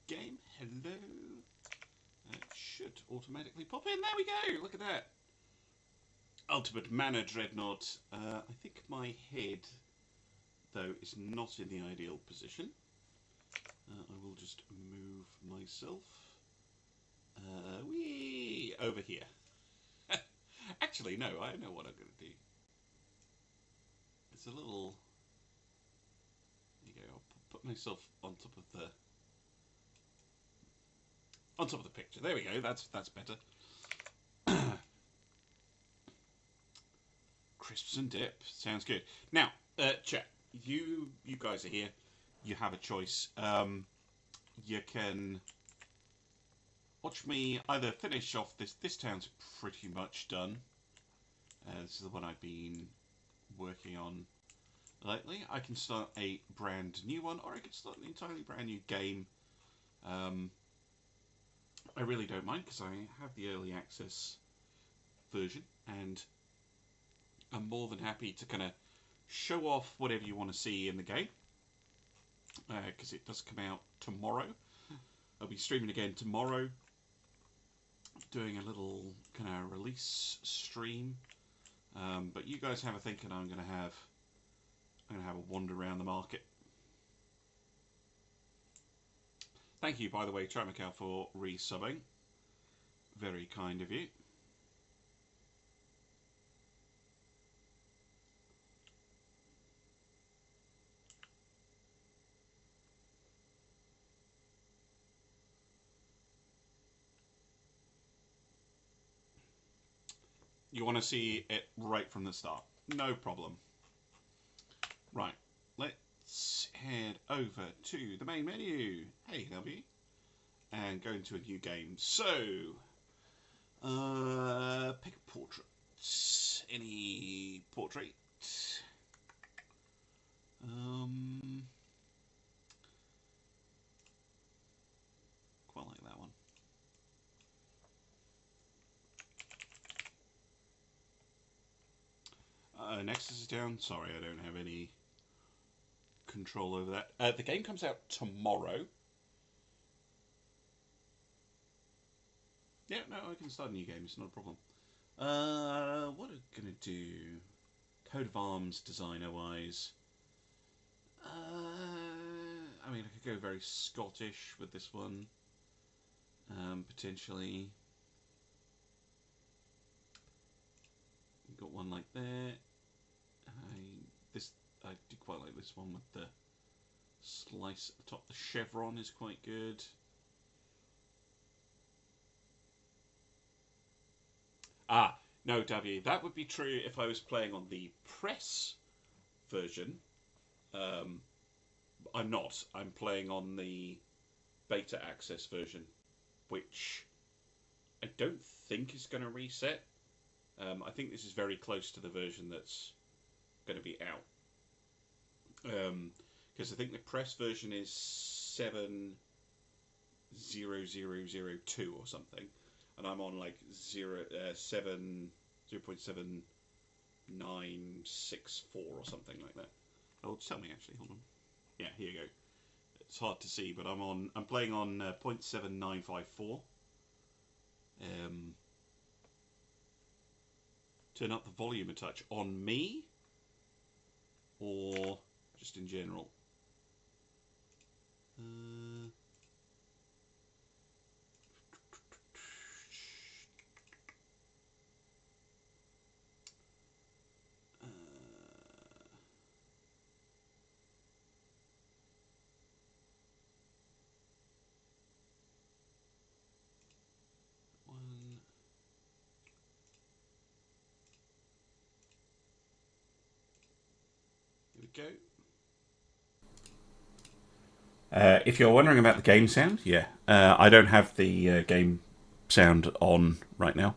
game. Hello. It should automatically pop in. There we go. Look at that. Ultimate Manor Dreadnought. I think my head, though, is not in the ideal position. I will just move myself wee over here. Actually, no, I know what I'm going to do. It's a little... There you go. I'll put myself on top of the picture. There we go. That's better. Crisps and dip. Sounds good. Now, chat. You guys are here. You have a choice. You can watch me either finish off this town's pretty much done. This is the one I've been working on lately. I can start a brand new one, or I can start an entirely brand new game. I really don't mind because I have the early access version, and I'm more than happy to kind of show off whatever you want to see in the game. Because it does come out tomorrow. I'll be streaming again tomorrow, doing a little kind of release stream. But you guys have a think, and I'm gonna have a wander around the market. Thank you, by the way, Tramacal, for resubbing. Very kind of you. You want to see it right from the start. No problem. Right, let's head over to the main menu. Hey, Labbe. And go into a new game. So, pick a portrait. Any portrait. Quite like that one. Nexus is down. Sorry, I don't have any control over that. The game comes out tomorrow. Yeah, no, I can start a new game. It's not a problem. What am I going to do? Coat of arms designer-wise. I mean, I could go very Scottish with this one. Potentially. Got one like that. I do quite like this one with the slice at the top. The chevron is quite good. No, W. That would be true if I was playing on the press version. I'm not. I'm playing on the beta access version, which I don't think is going to reset. I think this is very close to the version that's going to be out. Because I think the press version is 7.0002 or something, and I'm on like 0.7964 or something like that. Oh, tell me actually. Hold on. Yeah, here you go. It's hard to see, but I'm playing on 0.7954. Turn up the volume a touch on me, or just in general. Go. If you're wondering about the game sound, yeah, I don't have the game sound on right now.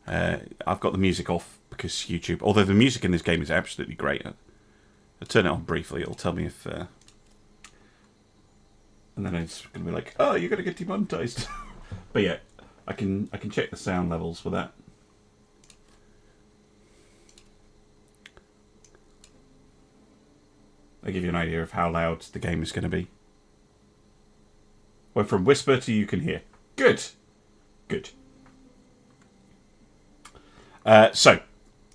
I've got the music off because YouTube, although the music in this game is absolutely great. I'll turn it on briefly, it'll tell me if... and then it's going to be like, oh, you're going to get demonetized. But yeah, I can check the sound levels for that. I'll give you an idea of how loud the game is going to be. Went from whisper to you can hear. Good. Good. So,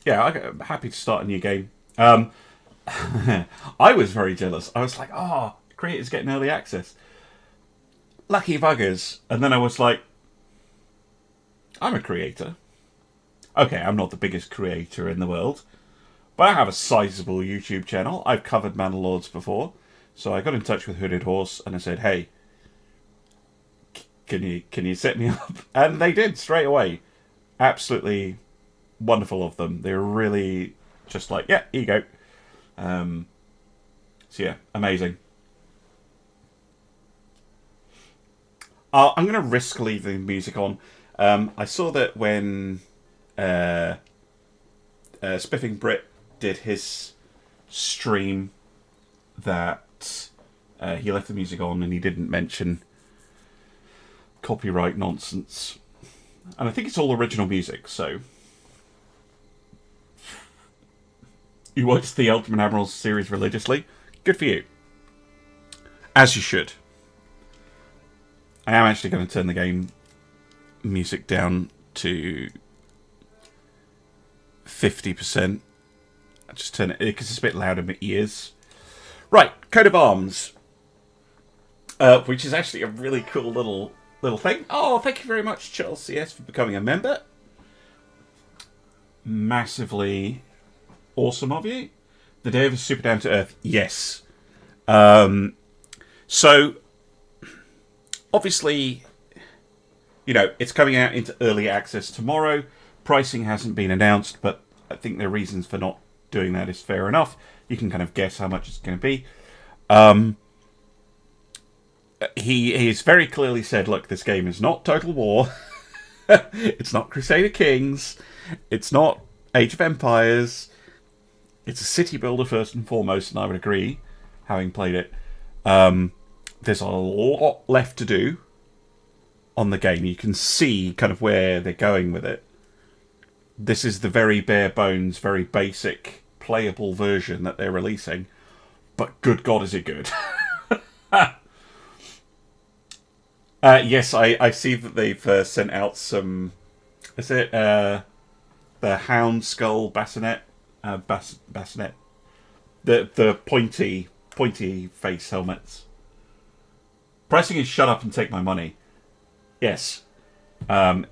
yeah, I'm happy to start a new game. I was very jealous. I was like, creators getting early access. Lucky buggers. And then I was like, I'm a creator. Okay, I'm not the biggest creator in the world, but I have a sizable YouTube channel. I've covered Manor Lords before. So I got in touch with Hooded Horse and I said, hey, can you set me up? And they did straight away. Absolutely wonderful of them. They were really just like, yeah, here you go. So yeah, amazing. I'm going to risk leaving the music on. I saw that when Spiffing Brit did his stream that he left the music on and he didn't mention copyright nonsense. And I think it's all original music, so... You watch the Ultimate Admiral series religiously? Good for you. As you should. I am actually going to turn the game music down to 50%. I just turn it because it's a bit loud in my ears. Right, coat of arms, which is actually a really cool little thing. Oh, thank you very much, Charles CS, for becoming a member. Massively awesome of you. The day of is super down to earth. Yes. So, obviously, you know, it's coming out into early access tomorrow. Pricing hasn't been announced, but I think their reasons for not doing that is fair enough. You can kind of guess how much it's going to be. He's very clearly said, look, this game is not Total War. It's not Crusader Kings. It's not Age of Empires. It's a city builder first and foremost, and I would agree, having played it. There's a lot left to do on the game. You can see kind of where they're going with it. This is the very bare bones, very basic, playable version that they're releasing. But good God, is it good. Yes, I see that they've sent out some... Is it the Hound Skull Bassinet? Bassinet. The pointy face helmets. Pricing is shut up and take my money. Yes. And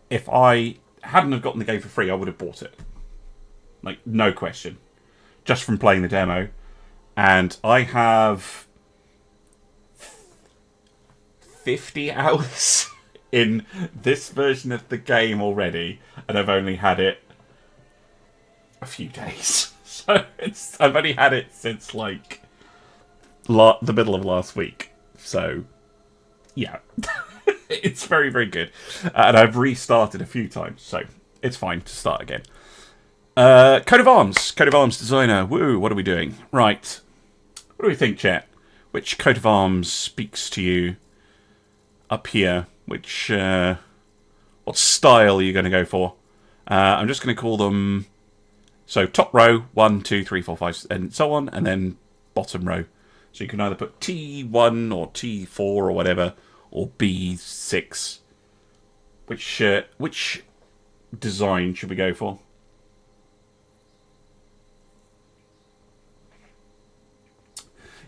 if I hadn't have gotten the game for free, I would have bought it. Like, no question. Just from playing the demo. And I have 50 hours in this version of the game already, and I've only had it a few days. So I've only had it since, like, the middle of last week. So, yeah. It's very, very good. And I've restarted a few times, so it's fine to start again. Coat of Arms. Coat of Arms designer. Woo, what are we doing? Right. What do we think, chat? Which coat of arms speaks to you up here? Which, what style are you going to go for? I'm just going to call them... So, top row, 1, 2, 3, 4, 5, and so on, and then bottom row. So you can either put T1 or T4 or whatever, or B6. Which design should we go for?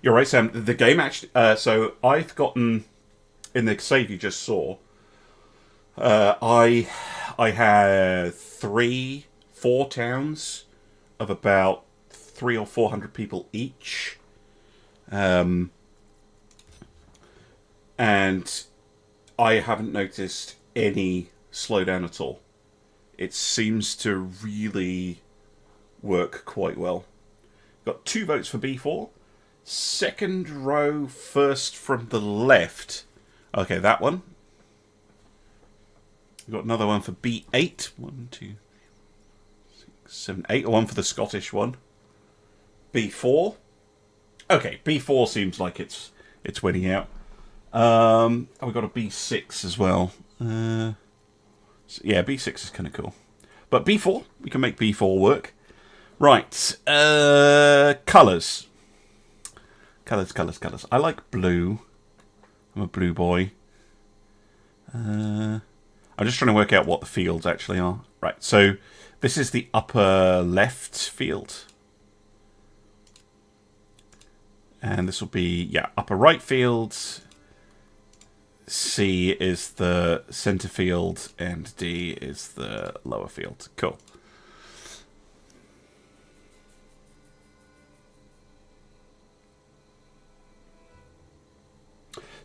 You're right, Sam. The game actually... so I've gotten... In the save you just saw, I had 4 towns of about 300 or 400 people each. And I haven't noticed any slowdown at all. It seems to really work quite well. Got 2 votes for B4. Second row first from the left. Okay, that one. We've got another one for B8. 1, 2, 6, 7, 8. One for the Scottish one. B4. Okay, B4 seems like it's winning out. We've got a B6 as well. So yeah, B6 is kind of cool. But B4, we can make B4 work. Right. Colours. Colours. I like blue. I'm a blue boy. I'm just trying to work out what the fields actually are. Right, so this is the upper left field. And this will be, yeah, upper right field. C is the center field, and D is the lower field. Cool.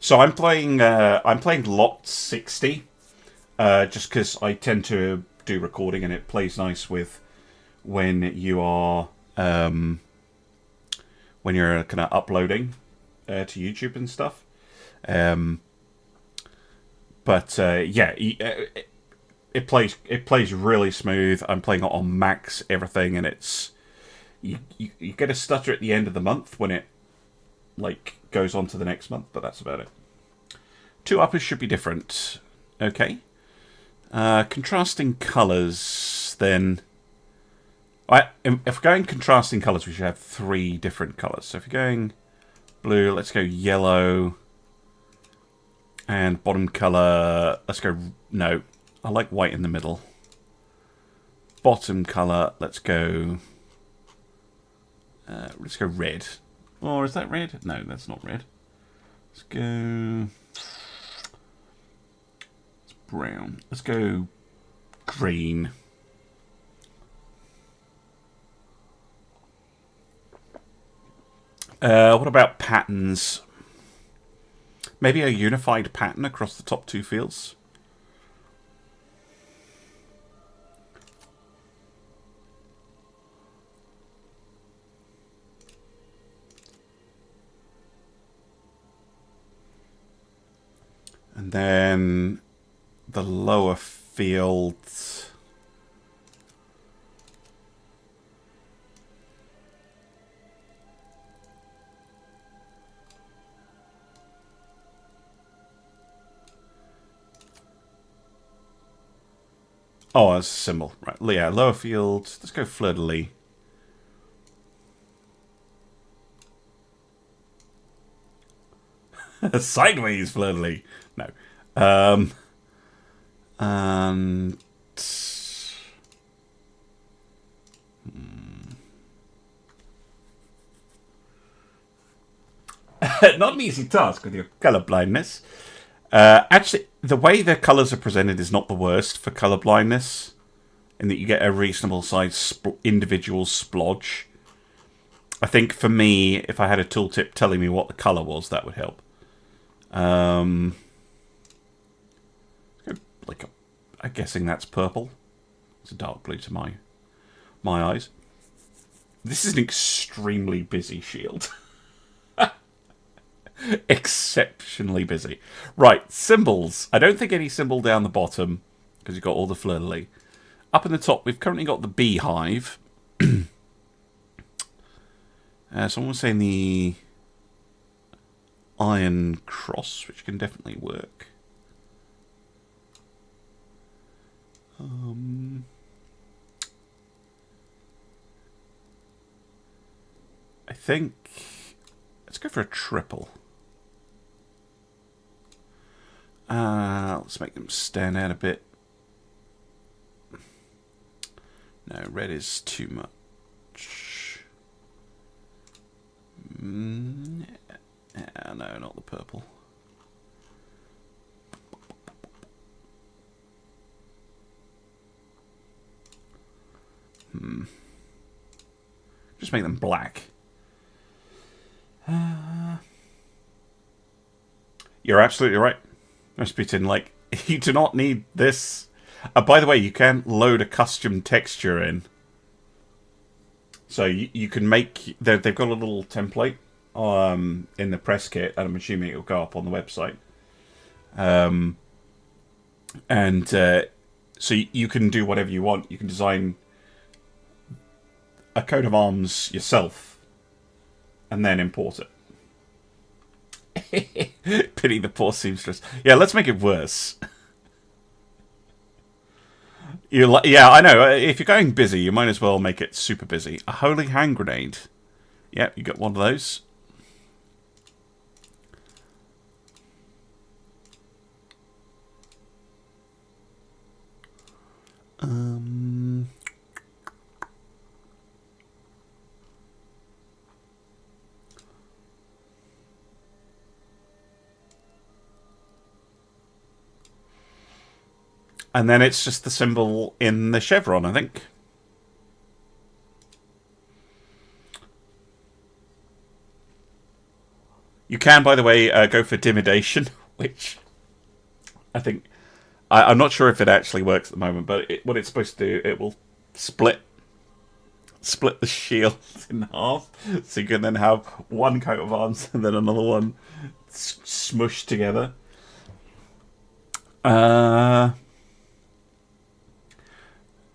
So I'm playing lot 60, just because I tend to do recording, and it plays nice with when you are when you're kind of uploading to YouTube and stuff. But yeah, it plays really smooth. I'm playing it on max everything, and it's you get a stutter at the end of the month when it like goes on to the next month, but that's about it. 2 uppers should be different. Okay. Contrasting colours, then. If we're going contrasting colours, we should have 3 different colours. So if you're going blue, let's go yellow. And bottom colour, let's go... No, I like white in the middle. Bottom colour, let's go red. Or is that red? No, that's not red. Let's go... It's brown. Let's go green. What about patterns? Maybe a unified pattern across the top 2 fields. And then the lower fields. Oh, as a symbol. Right, yeah, lower field. Let's go fleur-de-lis. Sideways fleur-de-lis. No. And... Not an easy task with your colour blindness. Actually, the way the colours are presented is not the worst for colour blindness, in that you get a reasonable size individual splodge. I think for me, if I had a tooltip telling me what the colour was, that would help. I'm guessing that's purple. It's a dark blue to my eyes. This is an extremely busy shield. Exceptionally busy. Right, symbols. I don't think any symbol down the bottom, because you've got all the fleur-de-lis. Up in the top, we've currently got the beehive. Someone was saying the iron cross, which can definitely work. I think... Let's go for a triple. Let's make them stand out a bit. No, red is too much. No, not the purple. Just make them black. You're absolutely right, Rasputin. Like, you do not need this. By the way, you can load a custom texture in. So you can make... They've got a little template in the press kit, and I'm assuming it'll go up on the website. So you can do whatever you want. You can design a coat of arms yourself and then import it. Pity the poor seamstress. Yeah, let's make it worse. Yeah, I know. If you're going busy, you might as well make it super busy. A holy hand grenade. Yeah, you got one of those. And then it's just the symbol in the chevron, I think. You can, by the way, go for Dimidation, which I think... I'm not sure if it actually works at the moment, but what it's supposed to do, it will split the shield in half, so you can then have one coat of arms and then another one smushed together.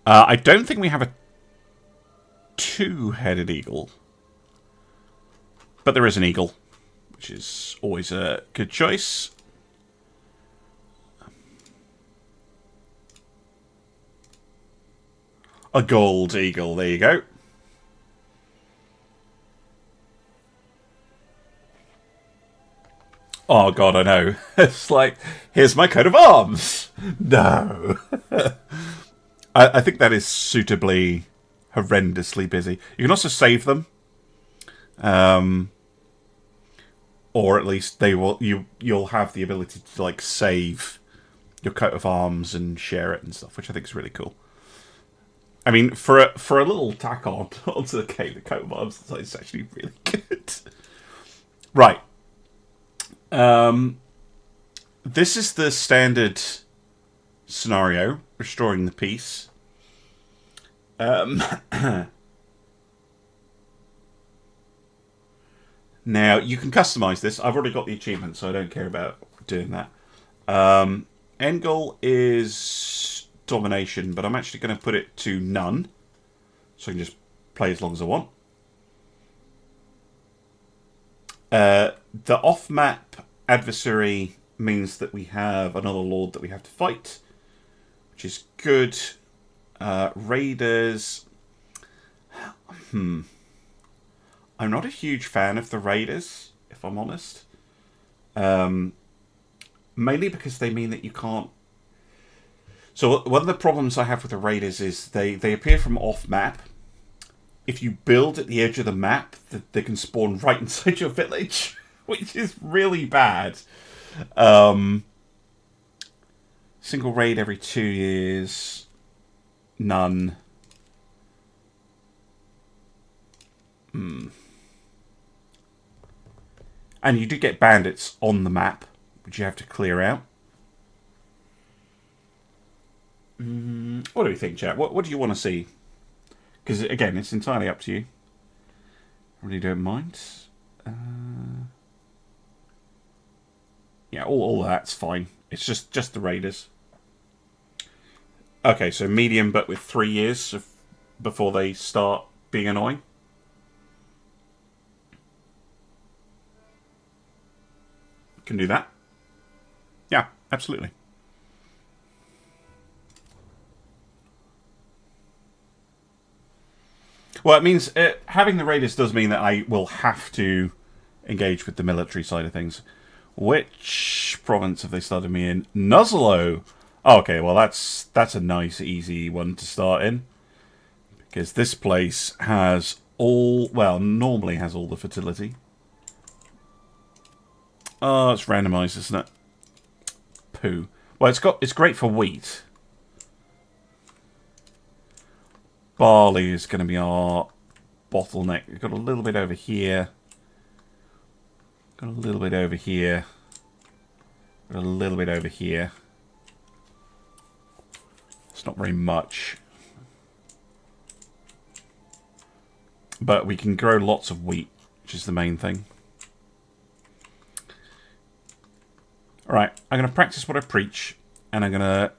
I don't think we have a two-headed eagle, but there is an eagle, which is always a good choice. A gold eagle, there you go. Oh god, I know. It's like, here's my coat of arms. No. I think that is suitably horrendously busy. You can also save them. Or at least you'll have the ability to like save your coat of arms and share it and stuff, which I think is really cool. I mean, for a little tack on onto the cake, the coat of arms is actually really good. Right. This is the standard scenario, restoring the peace. Now, you can customize this. I've already got the achievement, so I don't care about doing that. End goal is domination, but I'm actually going to put it to none, so I can just play as long as I want. The off-map adversary means that we have another lord that we have to fight, which is good. Raiders. I'm not a huge fan of the raiders, if I'm honest. Mainly because they mean that you can't... So one of the problems I have with the raiders is they appear from off-map. If you build at the edge of the map, they can spawn right inside your village, which is really bad. Single raid every 2 years. None. And you do get bandits on the map, which you have to clear out. What do you think, chat? What do you want to see? Because, again, it's entirely up to you. I really don't mind. Yeah, all that's fine. It's just the raiders. Okay, so medium, but with 3 years before they start being annoying. Can do that. Yeah, absolutely. Well, it means having the raiders does mean that I will have to engage with the military side of things. Which province have they started me in? Laszlo. Oh, okay, well that's a nice, easy one to start in, because this place has normally has all the fertility. Oh, it's randomized, isn't it? Poo. Well, it's great for wheat. Barley is going to be our bottleneck. We've got a little bit over here. Got a little bit over here. Got a little bit over here. It's not very much. But we can grow lots of wheat, which is the main thing. Alright, I'm going to practice what I preach, and I'm going to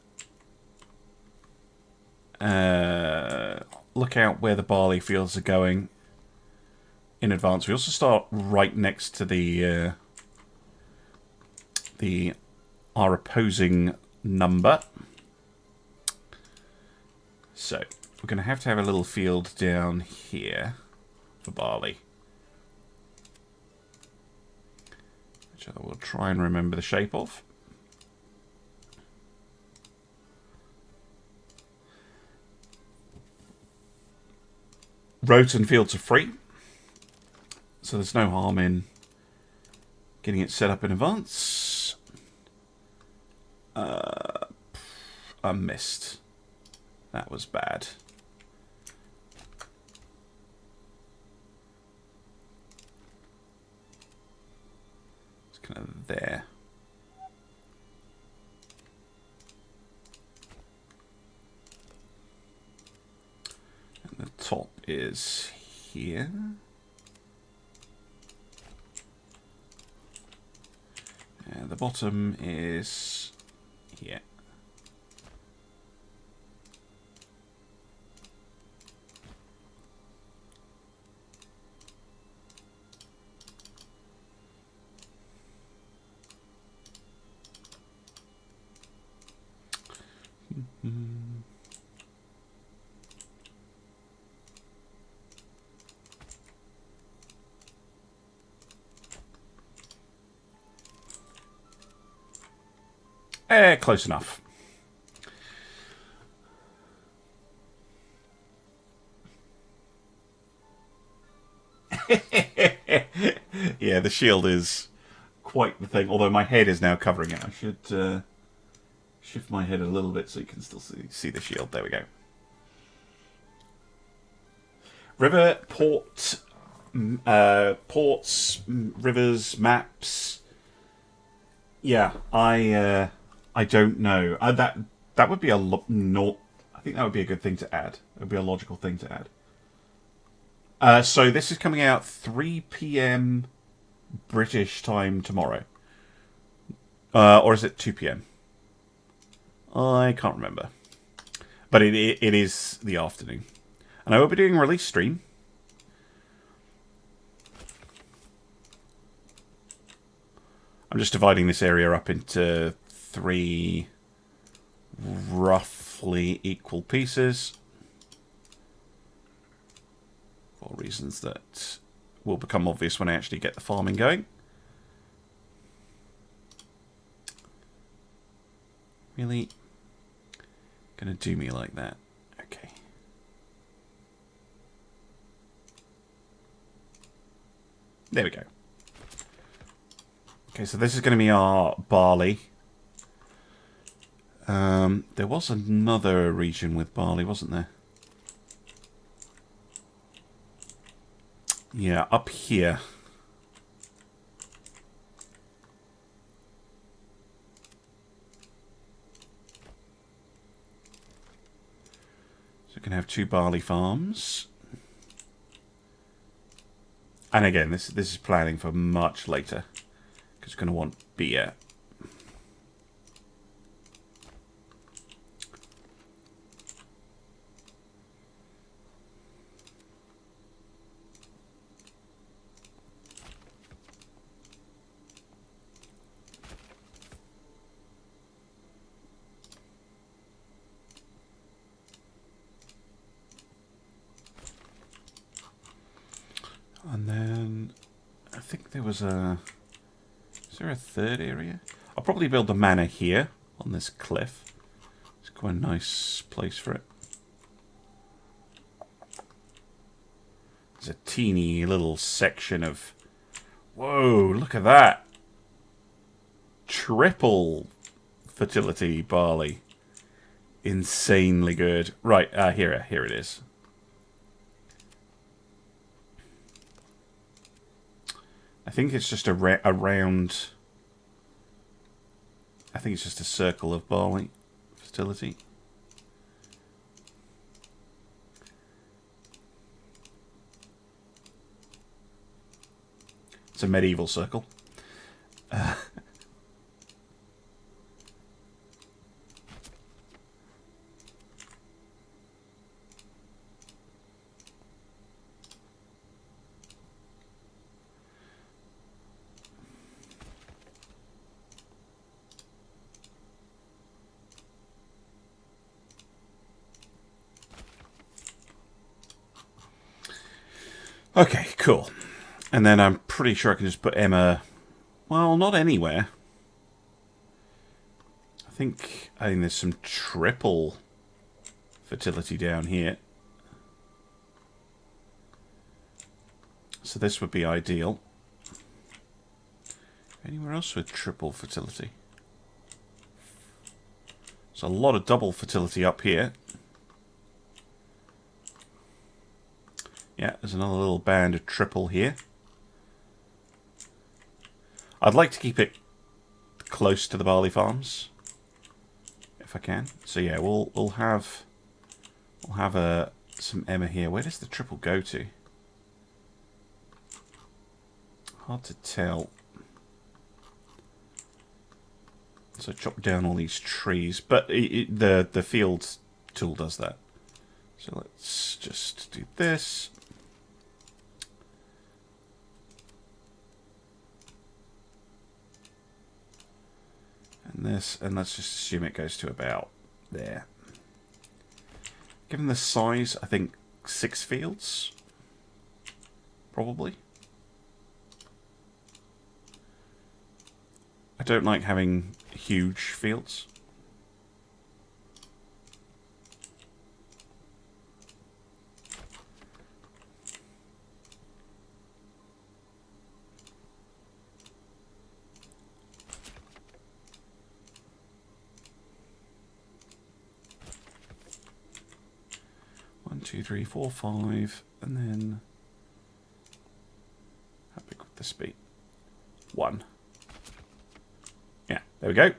look out where the barley fields are going in advance. We also start right next to our opposing number. So, we're going to have a little field down here for barley. Which I will try and remember the shape of. roads and fields are free, so there's no harm in getting it set up in advance. I missed. That was bad. It's kind of there. And the top is here. And the bottom is here. Close enough. Yeah, the shield is quite the thing, although my head is now covering it. I should shift my head a little bit so you can still see the shield. There we go. River, port, ports, rivers, maps. Yeah, I don't know. That would be a no. I think that would be a good thing to add. It would be a logical thing to add. So this is coming out 3 p.m. British time tomorrow, or is it 2 p.m.? I can't remember, but it is the afternoon, and I will be doing a release stream. I'm just dividing this area up into 3 roughly equal pieces for reasons that will become obvious when I actually get the farming going. Really? Gonna do me like that? Okay. There we go. Okay, so this is going to be our barley. There was another region with barley, wasn't there? Yeah, up here. So we can have 2 barley farms. And again, this is planning for much later. Because you're going to want beer. And then I think there was a... Is there a third area? I'll probably build the manor here on this cliff. It's quite a nice place for it. There's a teeny little section of... Whoa, look at that! Triple fertility barley. Insanely good. Right, here it is. I think it's just a round... I think it's just a circle of barley fertility. It's a medieval circle. Okay, cool. And then I'm pretty sure I can just put Emma... Well, not anywhere. I think there's some triple fertility down here. So this would be ideal. Anywhere else with triple fertility? There's a lot of double fertility up here. Yeah, there's another little band of triple here. I'd like to keep it close to the barley farms, if I can. So yeah, we'll have some Emma here. Where does the triple go to? Hard to tell. So chop down all these trees, but the field tool does that. So let's just do this. And this, and let's just assume it goes to about there. Given the size, I think 6 fields, probably. I don't like having huge fields. One, 2, 3, 4, 5, and then how big would this be? 1. Yeah, there we go.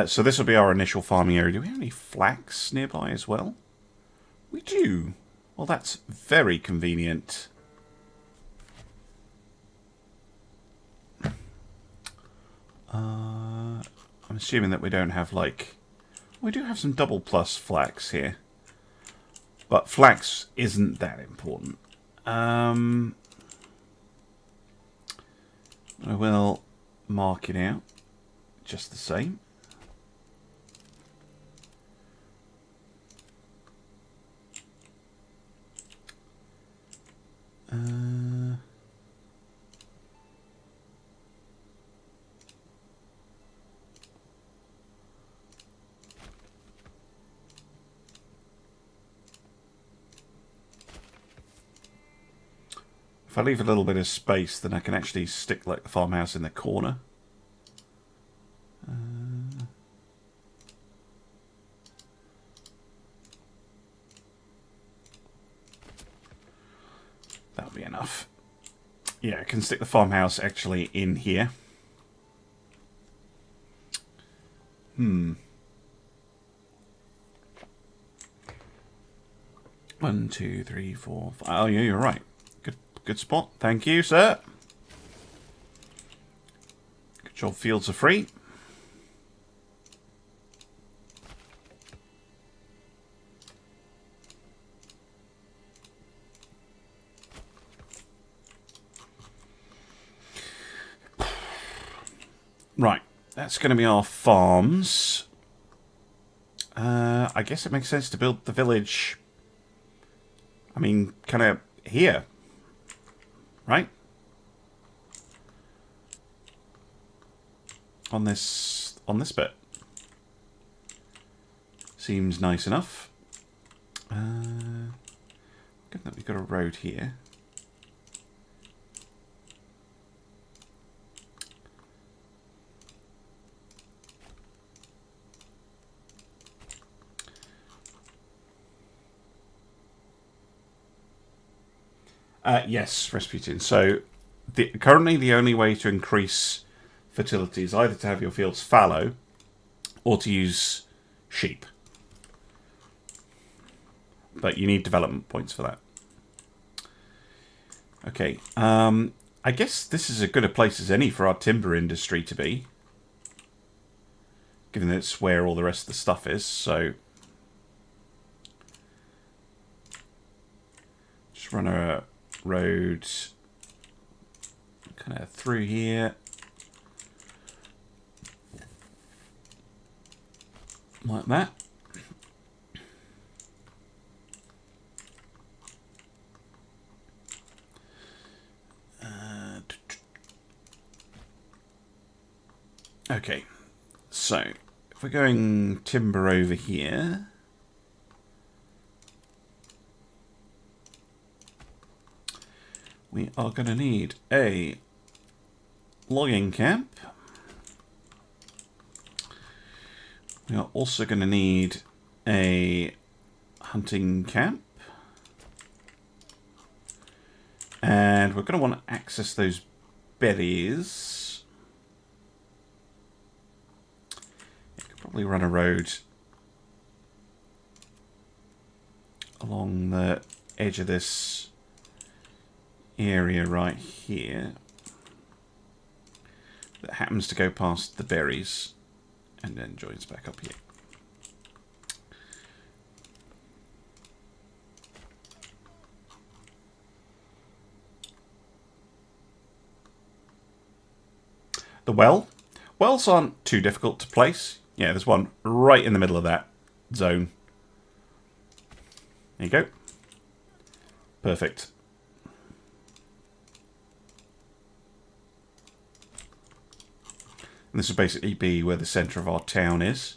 So this will be our initial farming area. Do we have any flax nearby as well? We do. Well, that's very convenient. I'm assuming that we don't have, like... We do have some double plus flax here. But flax isn't that important. I will mark it out just the same. If I leave a little bit of space, then I can actually stick like the farmhouse in the corner. That'll be enough. Yeah, I can stick the farmhouse actually in here. 1, 2, 3, 4, 5. Oh yeah, you're right. Good spot. Thank you, sir. Good job, fields are free. Right, that's going to be our farms. I guess it makes sense to build the village, I mean, kind of here. Right? On this bit. Seems nice enough. Given that we've got a road here. Yes, Rasputin. So, currently the only way to increase fertility is either to have your fields fallow or to use sheep. But you need development points for that. Okay, I guess this is as good a place as any for our timber industry to be. Given that it's where all the rest of the stuff is, so... Just run a road kind of through here. Like that. Okay, so if we're going timber over here, we are going to need a logging camp. We are also going to need a hunting camp. And we're going to want to access those berries. You could probably run a road along the edge of this area right here that happens to go past the berries and then joins back up here. The wells aren't too difficult to place. Yeah, there's one right in the middle of that zone. There you go. Perfect. And this will basically be where the centre of our town is.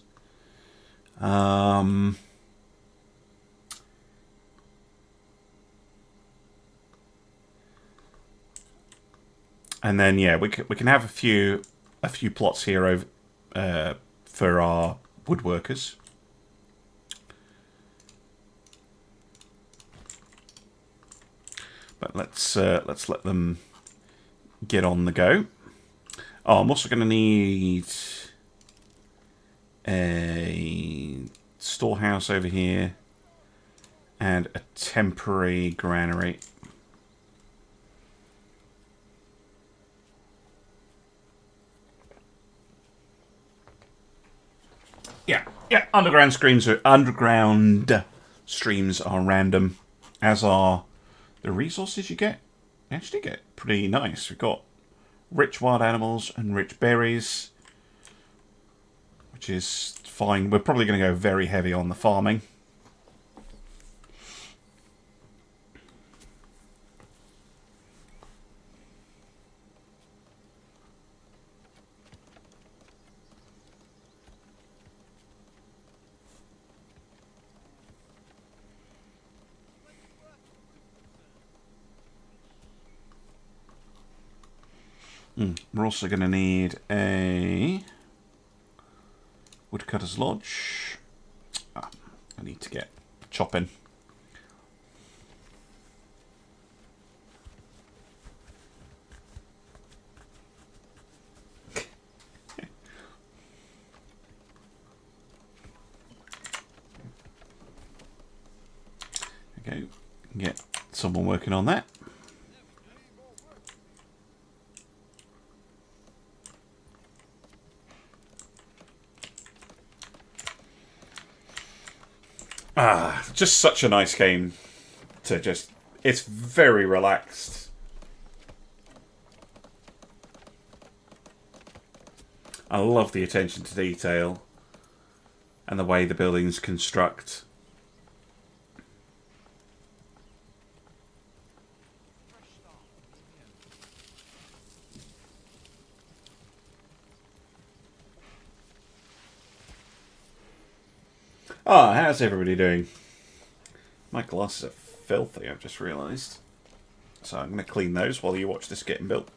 And then yeah, we can have a few plots here over for our woodworkers. But let's let them get on the go. Oh, I'm also going to need a storehouse over here and a temporary granary. Yeah. Underground streams are random, as are the resources you get. You actually get pretty nice. We've got rich wild animals and rich berries, which is fine. We're probably going to go very heavy on the farming. We're also going to need a woodcutter's lodge. I need to get chopping. Okay, get someone working on that. Just such a nice game to just... It's very relaxed. I love the attention to detail and the way the buildings construct. Ah, how's everybody doing? My glasses are filthy, I've just realised. So I'm going to clean those while you watch this getting built.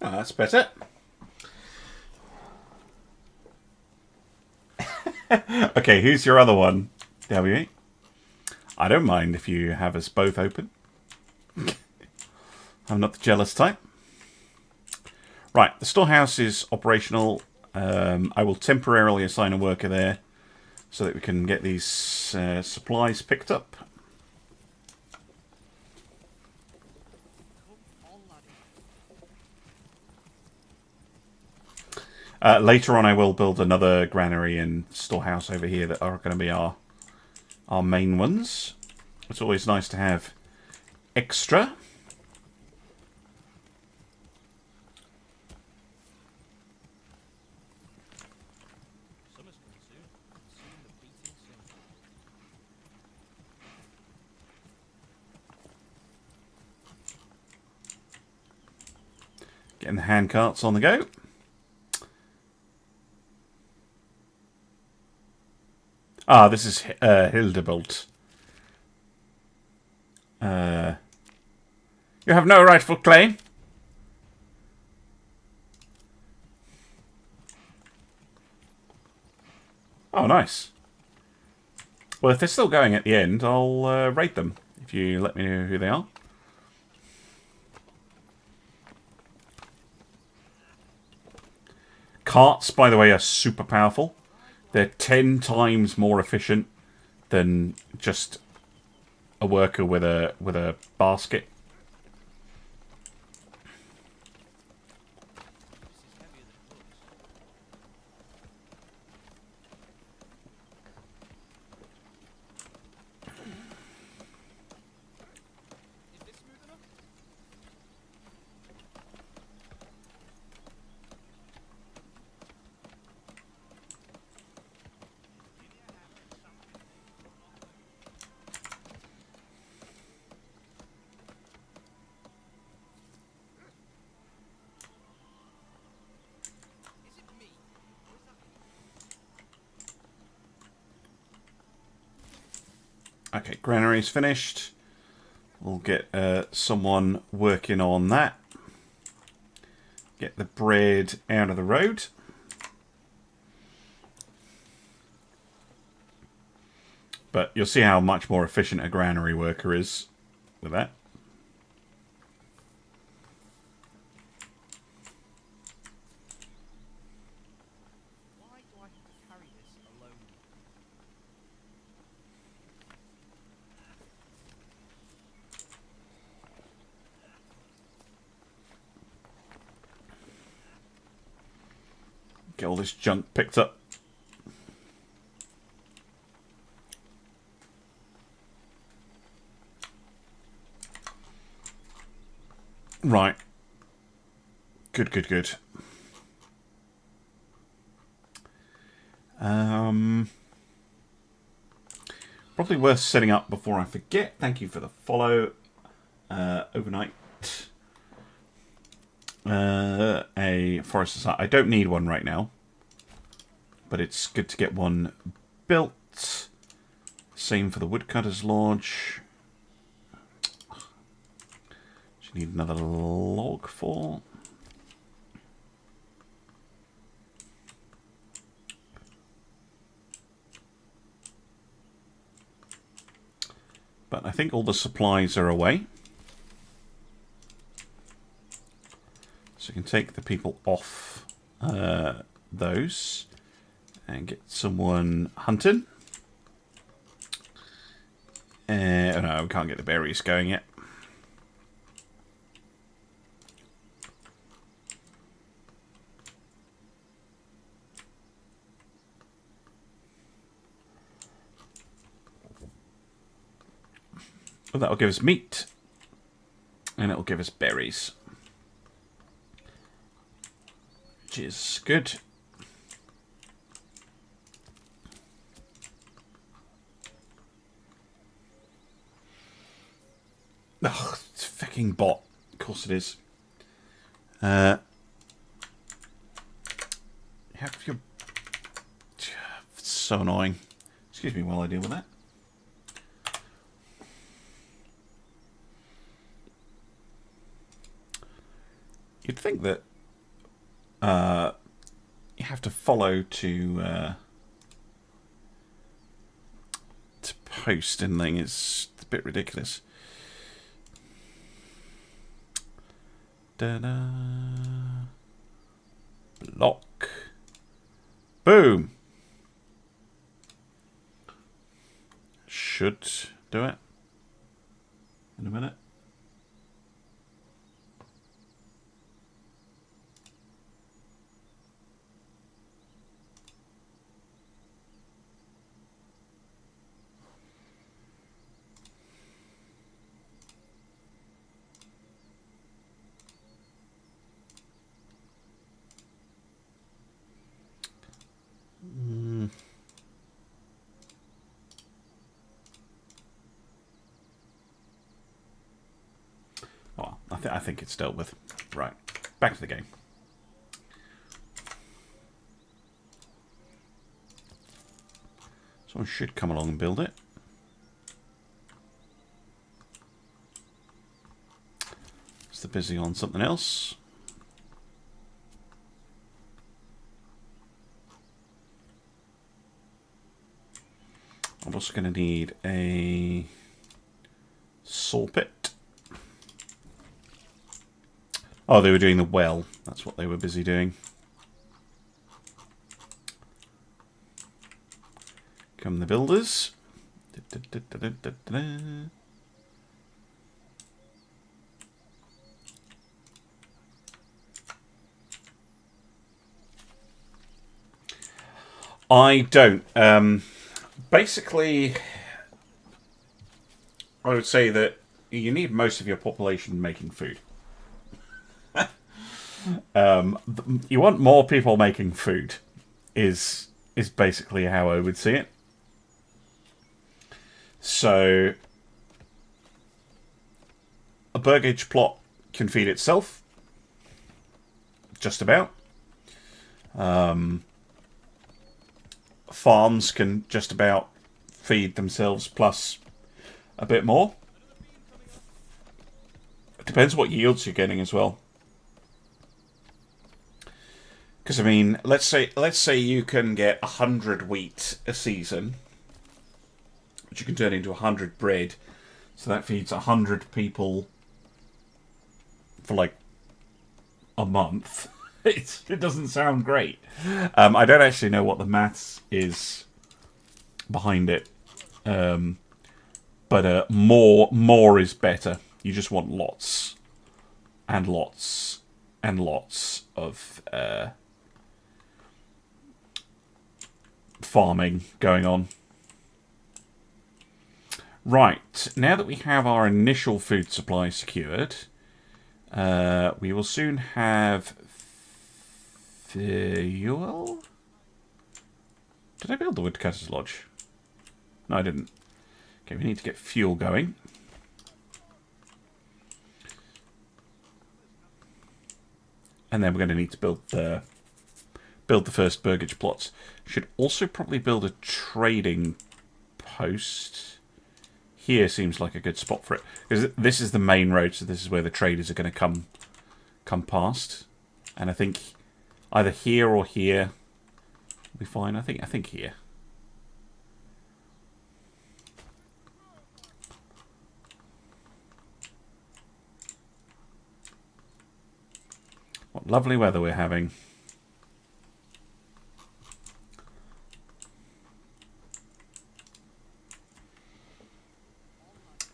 Oh, that's better. Okay, who's your other one? W. I don't mind if you have us both open. I'm not the jealous type. Right, the storehouse is operational. I will temporarily assign a worker there so that we can get these supplies picked up. Later on I will build another granary and storehouse over here that are going to be our main ones. It's always nice to have extra. Getting the hand carts on the go. Ah, this is Hildebult. You have no rightful claim. Oh, nice. Well, if they're still going at the end, I'll raid them, if you let me know who they are. Carts, by the way, are super powerful. They're 10 times more efficient than just a worker with a basket. Okay, granary's finished. We'll get someone working on that. Get the bread out of the road. But you'll see how much more efficient a granary worker is with that. Get all this junk picked up. Right. Good, good, good. Probably worth setting up before I forget. Thank you for the follow. Overnight. A forest society. I don't need one right now, but it's good to get one built. Same for the woodcutter's lodge. Which you need another log for. But I think all the supplies are away. So you can take the people off those and get someone hunting. Oh no, we can't get the berries going yet. Well, that'll give us meat. And it'll give us berries. Which is good. Oh, it's a fucking bot. Of course it is. Have your... It's so annoying. Excuse me while I deal with that. You'd think that you have to follow to post and thing. It's a bit ridiculous. Da-da. Block. Boom. Should do it in a minute. Well, I think it's dealt with. Right, back to the game. Someone should come along and build it. Is they're busy on something else. I'm also going to need a saw pit. Oh, they were doing the well. That's what they were busy doing. Come the builders. I don't. Basically, I would say that you need most of your population making food. You want more people making food is basically how I would see it. So a burgage plot can feed itself, just about. Farms can just about feed themselves plus a bit more. It depends what yields you're getting as well. Because I mean, let's say you can get 100 wheat a season, which you can turn into 100 bread, so that feeds 100 people for like a month. It doesn't sound great. I don't actually know what the maths is behind it, but more is better. You just want lots and lots and lots of farming going on. Right, now that we have our initial food supply secured, we will soon have fuel? Did I build the woodcutter's lodge? No, I didn't. Okay, we need to get fuel going. And then we're going to need to build the first burgage plots. Should also probably build a trading post. Here seems like a good spot for it. Because this is the main road, so this is where the traders are going to come past. And I think either here or here will be fine. I think here. What lovely weather we're having.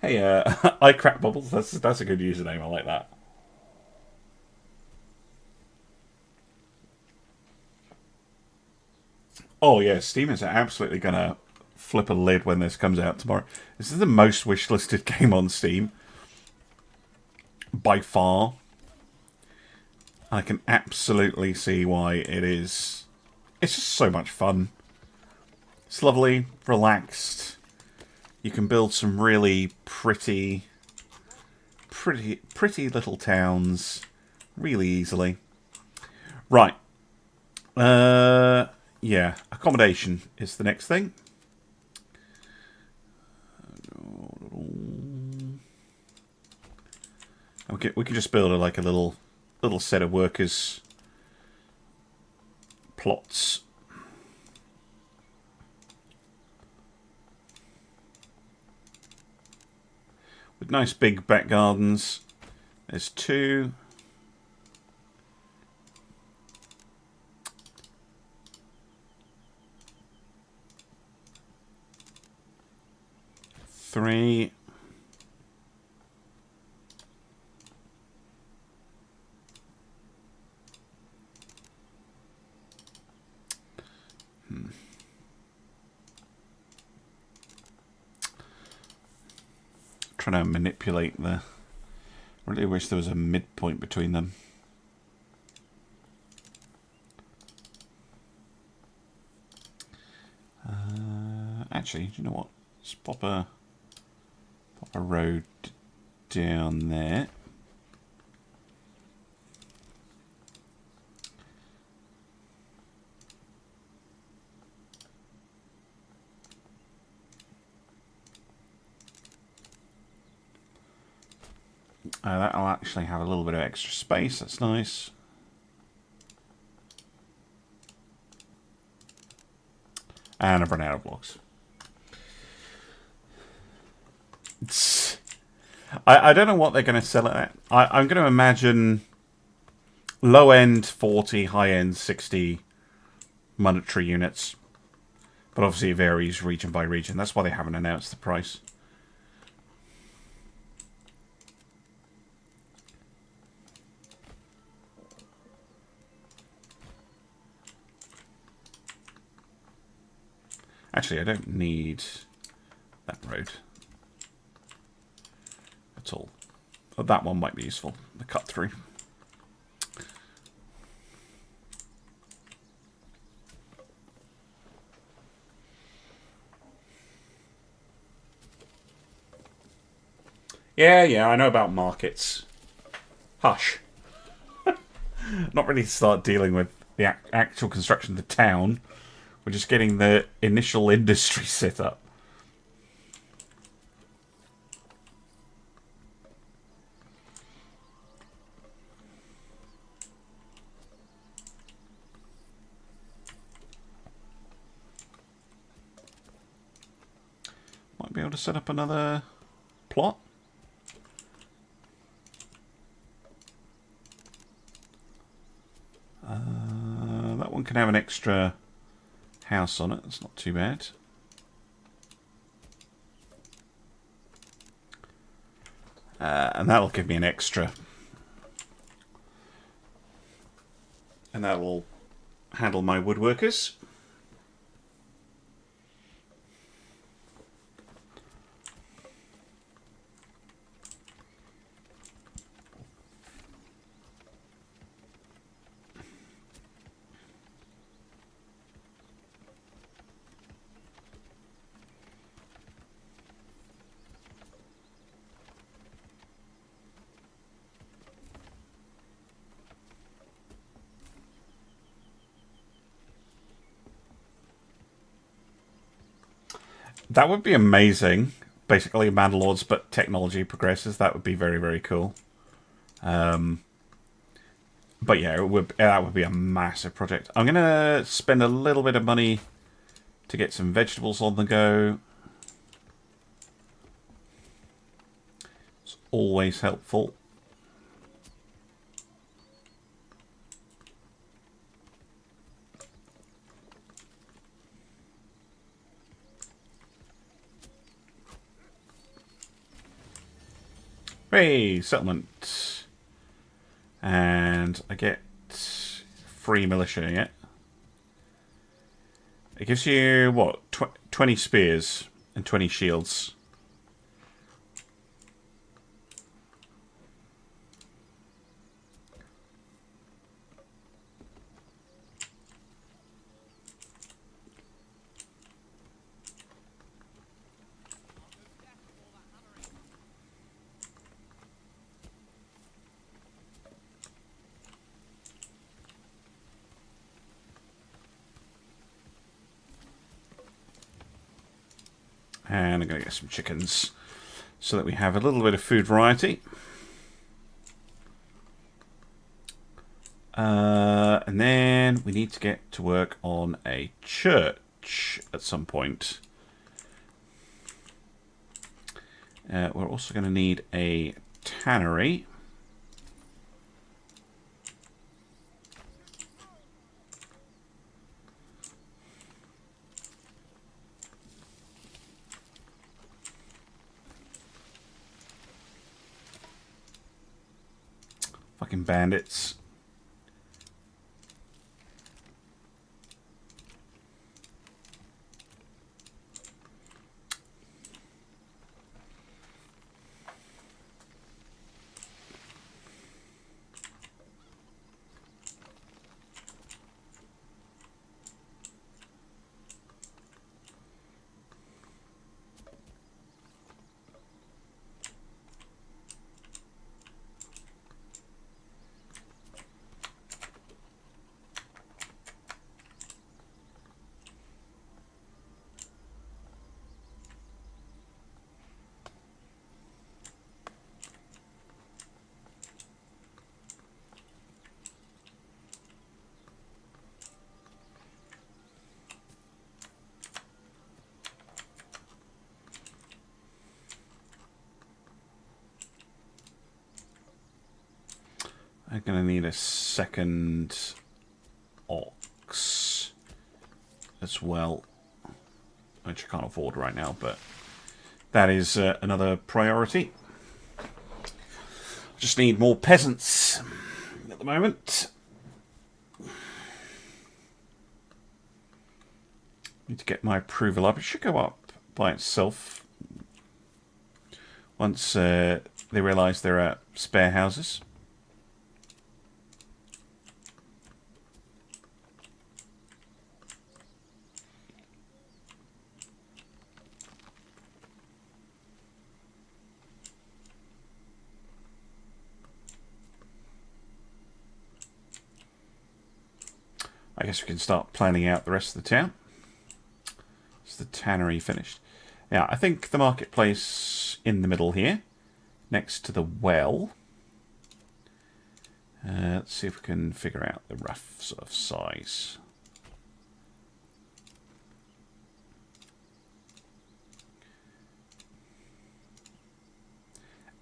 Hey, I crack bubbles. That's a good username. I like that. Oh yeah, Steam is absolutely gonna flip a lid when this comes out tomorrow. This is the most wishlisted game on Steam by far. I can absolutely see why it is. It's just so much fun. It's lovely, relaxed. You can build some really pretty little towns really easily. Right. Yeah, accommodation is the next thing. Okay, we can just build like a little set of workers plots. With nice big back gardens. There's two. 3. Trying to manipulate the... I really wish there was a midpoint between them. Actually, do you know what? Let's pop a road down there. That'll actually have a little bit of extra space. That's nice. And I've run out of blocks. I don't know what they're going to sell it at. I'm going to imagine low end 40, high end 60 monetary units. But obviously it varies region by region. That's why they haven't announced the price. Actually, I don't need that road at all. But that one might be useful, the cut through. Yeah, I know about markets. Hush. Not really start dealing with the actual construction of the town. We're just getting the initial industry set up. Might be able to set up another plot. That one can have an extra house on it. That's not too bad. And that'll give me an extra. And that will handle my woodworkers. That would be amazing. Basically, Manor Lords, but technology progresses. That would be very, very cool. But yeah, that would be a massive project. I'm going to spend a little bit of money to get some vegetables on the go. It's always helpful. Hey, settlement. And I get free militia, yeah? It gives you, what, 20 spears and 20 shields. And I'm going to get some chickens so that we have a little bit of food variety. And then we need to get to work on a church at some point. We're also going to need a tannery. Fucking bandits. I'm going to need a second ox as well, which I can't afford right now, but that is another priority. Just need more peasants at the moment. Need to get my approval up. It should go up by itself once they realise there are spare houses. I guess we can start planning out the rest of the town. Is the tannery finished? Yeah, I think the marketplace in the middle here, next to the well. Let's see if we can figure out the rough sort of size.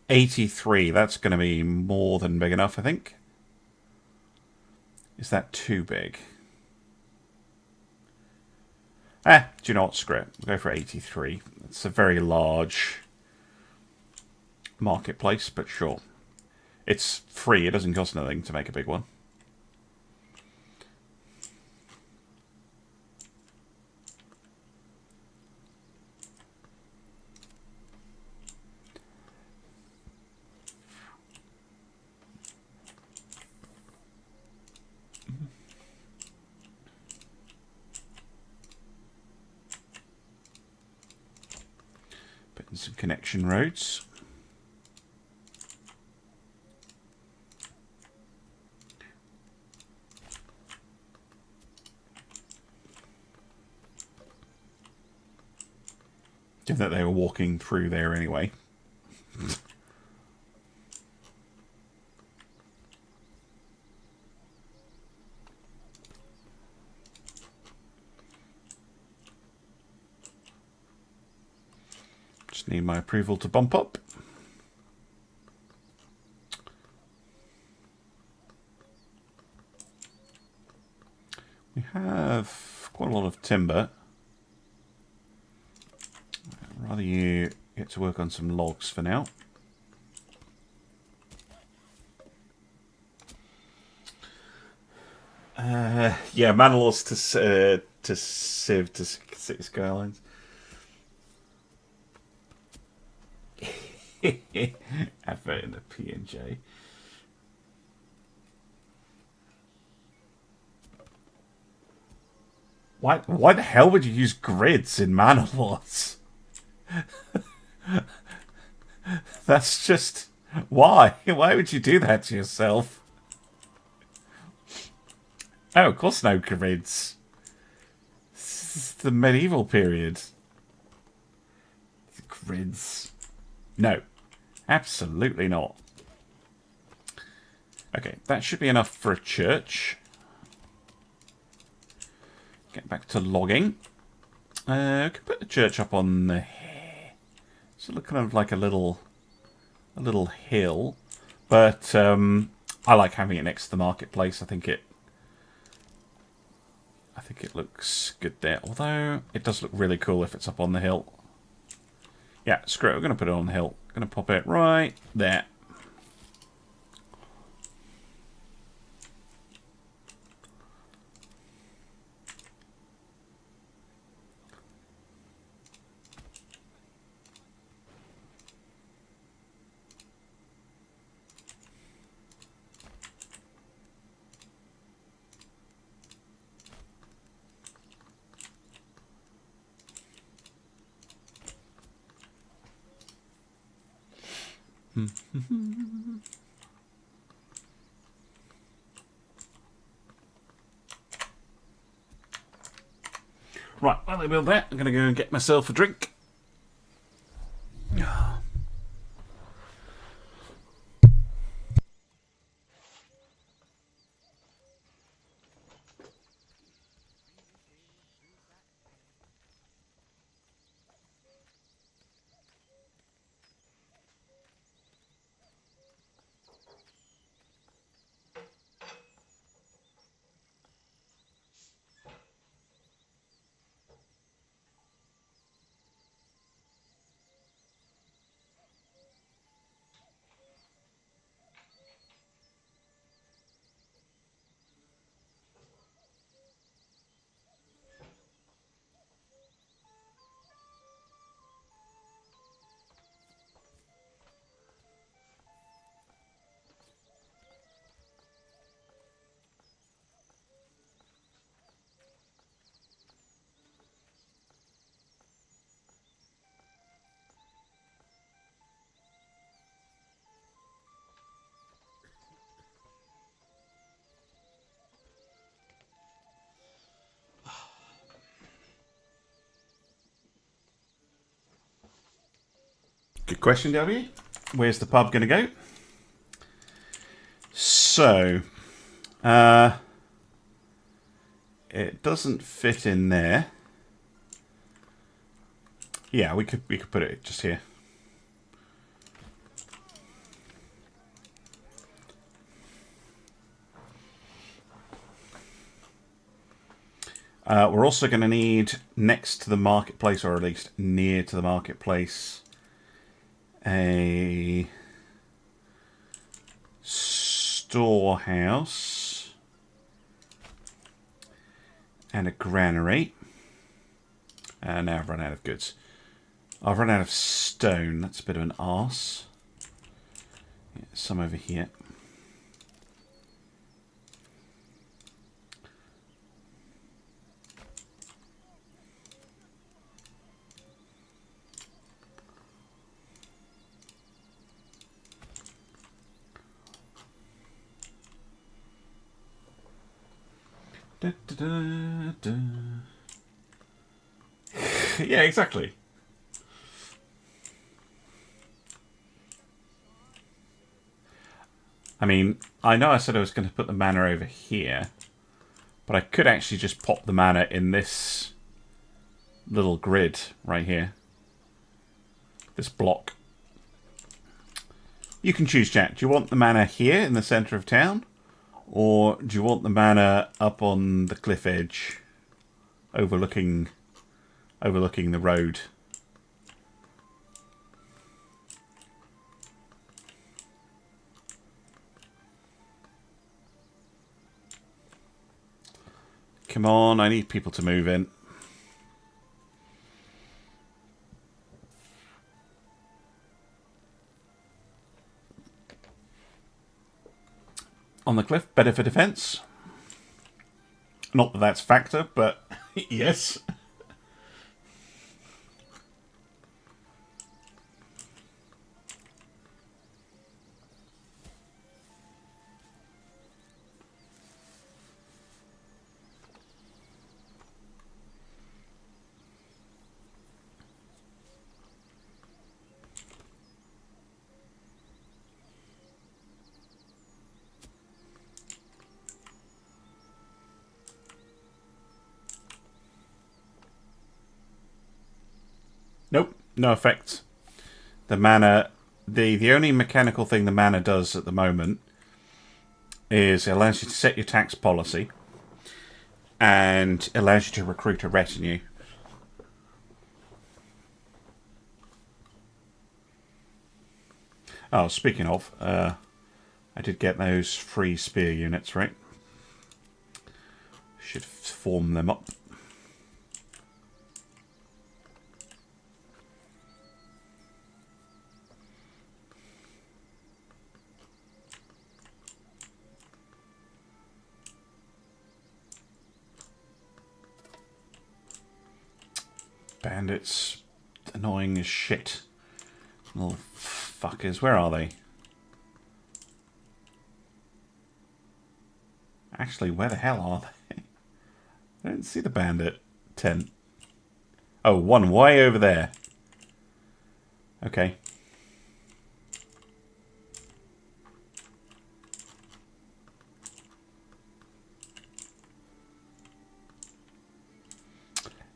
$83, that's going to be more than big enough, I think. Is that too big? Do you know what? Screw it. We'll go for 83. It's a very large marketplace, but sure. It's free. It doesn't cost nothing to make a big one. Some connection roads. Given that they were walking through there anyway. Need my approval to bump up. We have quite a lot of timber. I'd rather you get to work on some logs for now. Yeah, Manor Lords to Civ to City Skylines. Advert in the P&J. Why the hell would you use grids in Manor Lords? That's just... Why? Why would you do that to yourself? Oh, of course no grids. This is the medieval period. Grids. No. Absolutely not. Okay, that should be enough for a church. Get back to logging. I could put the church up on the... It's kind of like a little hill. But I like having it next to the marketplace. I think it looks good there. Although, it does look really cool if it's up on the hill. Yeah, screw it. We're going to put it on the hill. Going to pop it right there. Right, while I build that, I'm going to go and get myself a drink. Good question, W. Where's the pub going to go? So, it doesn't fit in there. Yeah, we could put it just here. We're also going to need next to the marketplace, or at least near to the marketplace, a storehouse and a granary. And now I've run out of goods. I've run out of stone. That's a bit of an arse. Yeah, some over here. Da, da, da, da. Yeah, exactly. I mean, I know I said I was going to put the manor over here, but I could actually just pop the manor in this little grid right here. This block. You can choose, chat. Do you want the manor here in the centre of town? Or do you want the manor up on the cliff edge, overlooking the road? Come on, I need people to move in. On the cliff, better for defense. Not that that's a factor, but yes. Nope, no effect. The mana, the only mechanical thing the mana does at the moment is it allows you to set your tax policy and allows you to recruit a retinue. Oh, speaking of, I did get those free spear units, right? Should form them up. Bandits, annoying as shit. Little fuckers. Where are they? Actually, where the hell are they? I don't see the bandit tent. Oh, one way over there. Okay.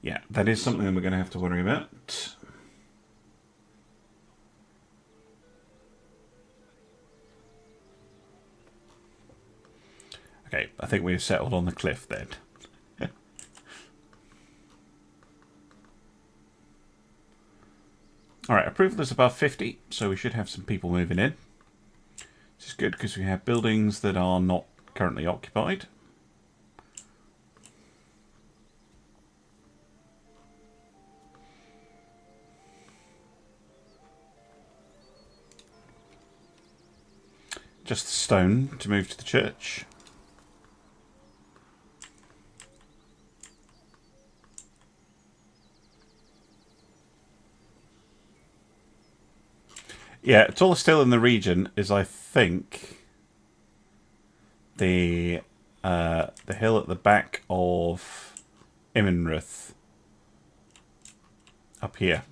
Yeah, that is something that we're going to have to worry about. Okay, I think we've settled on the cliff then. Alright, approval is above 50, so we should have some people moving in. Which is good because we have buildings that are not currently occupied. Just the stone to move to the church. Yeah, tallest hill in the region is, I think, the hill at the back of Immenrith. Up here.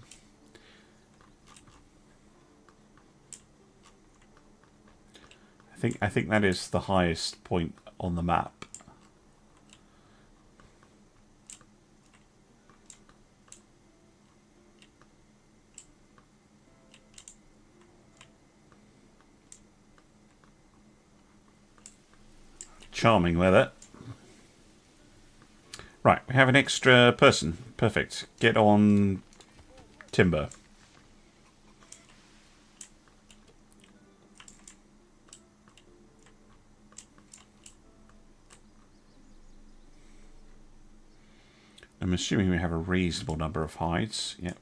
I think that is the highest point on the map. Charming weather. Right, we have an extra person. Perfect. Get on timber. I'm assuming we have a reasonable number of hides. Yep.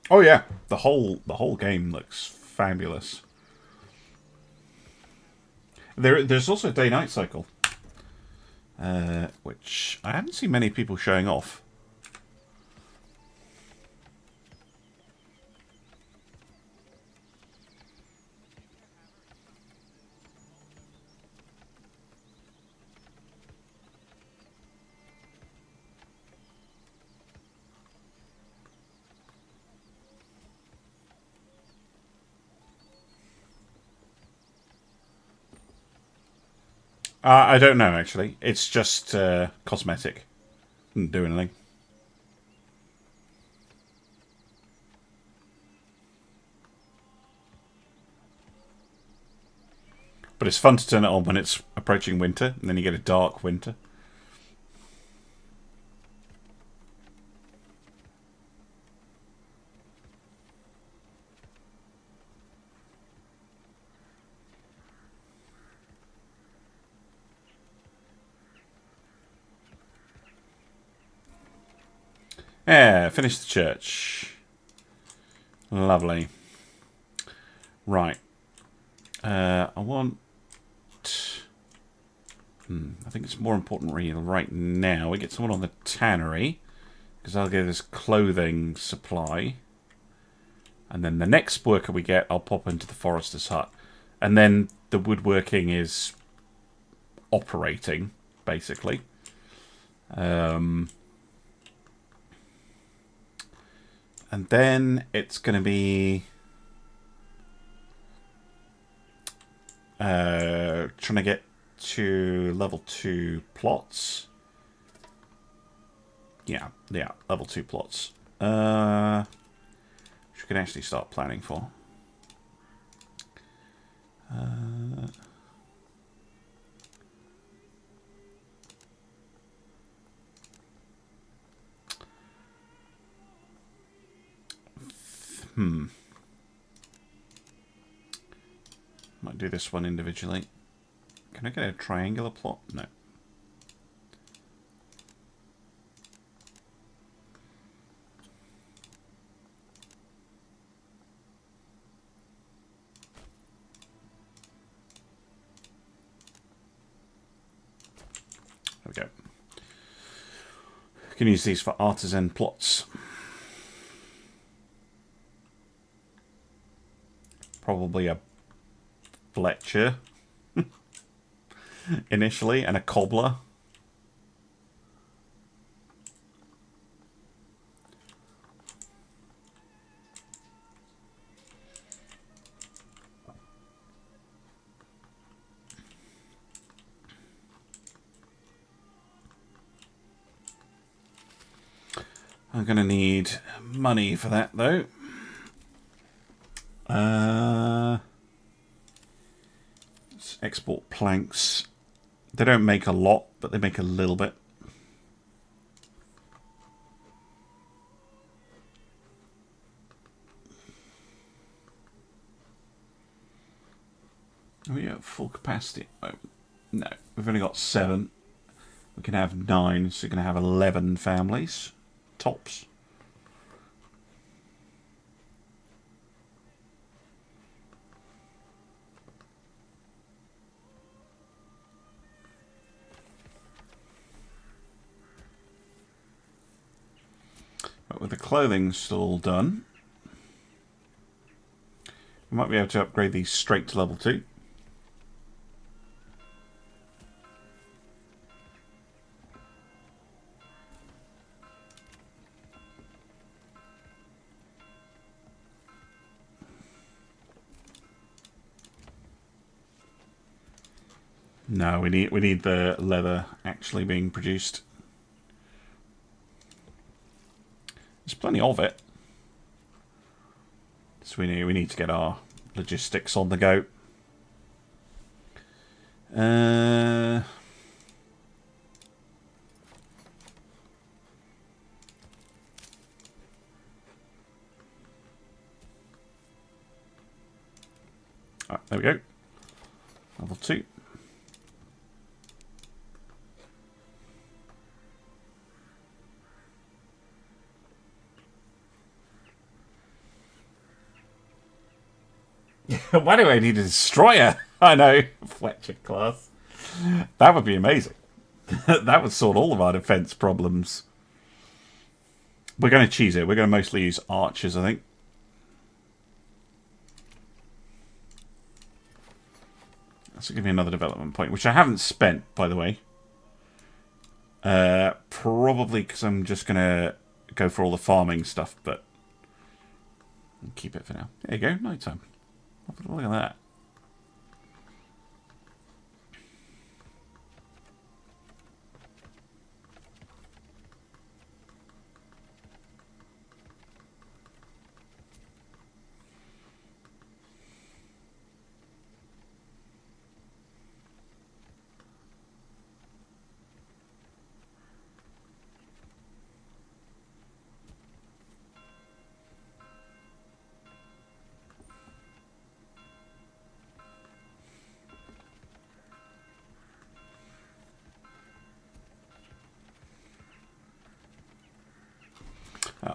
Oh yeah, the whole game looks fabulous. There's also a day-night cycle, which I haven't seen many people showing off. I don't know, actually. It's just cosmetic. Didn't do anything. But it's fun to turn it on when it's approaching winter, and then you get a dark winter. Yeah, finish the church. Lovely. Right. I want... I think it's more important really right now we get someone on the tannery, because I'll get this clothing supply. And then the next worker we get, I'll pop into the forester's hut. And then the woodworking is operating, basically. And then it's going to be trying to get to level 2 plots. Yeah, level 2 plots. Which we can actually start planning for. Might do this one individually. Can I get a triangular plot? No. There we go. You can use these for artisan plots. Probably a Fletcher initially, and a cobbler. I'm going to need money for that, though. Let's export planks. They don't make a lot, but they make a little bit. Are we at full capacity? Oh, no, we've only got 7. We can have 9, so we're going to have 11 families. Tops. But with the clothing still done, we might be able to upgrade these straight to level 2. No, we need the leather actually being produced. There's plenty of it. So we need to get our logistics on the go. There we go. Level 2. Why do I need a destroyer? I know, Fletcher class. That would be amazing. That would sort all of our defense problems. We're going to cheese it. We're going to mostly use archers, I think. This will give me another development point, which I haven't spent, by the way. Probably because I'm just going to go for all the farming stuff, but I'll keep it for now. There you go, nighttime. Look at that.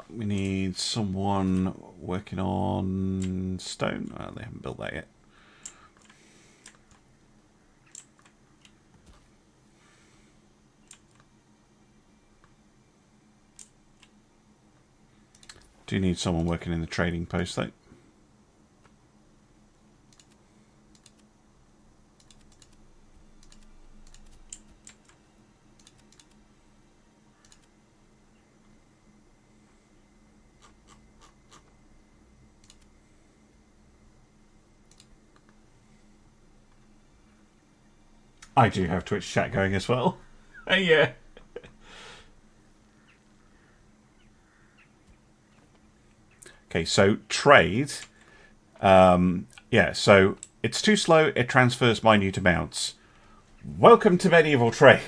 We need someone working on stone. Oh, they haven't built that yet. Do you need someone working in the trading post, though? I do have Twitch chat going as well. Yeah. Okay, so trade. Yeah, so it's too slow. It transfers menu to mounts. Welcome to medieval trade.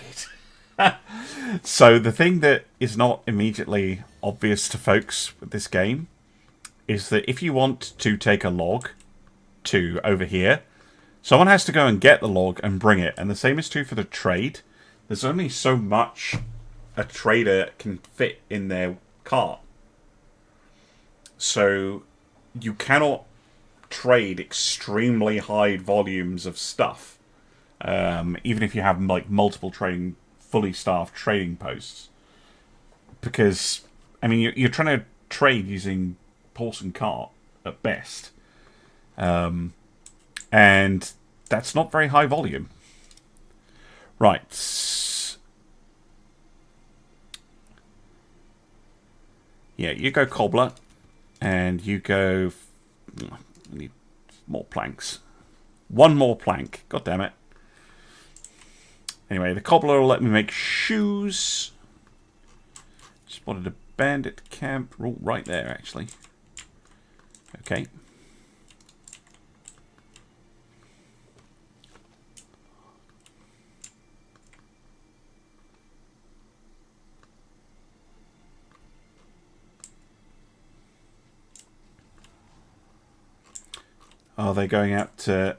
So the thing that is not immediately obvious to folks with this game is that if you want to take a log to over here, someone has to go and get the log and bring it. And the same is true for the trade. There's only so much a trader can fit in their cart. So you cannot trade extremely high volumes of stuff. Even if you have like multiple trading fully staffed trading posts. Because, I mean, you're trying to trade using horse and cart at best. And that's not very high volume. Right. Yeah, you go cobbler. And you go... I need more planks. One more plank. God damn it. Anyway, the cobbler will let me make shoes. Spotted a bandit camp. Oh, right there, actually. Okay. Are they going out to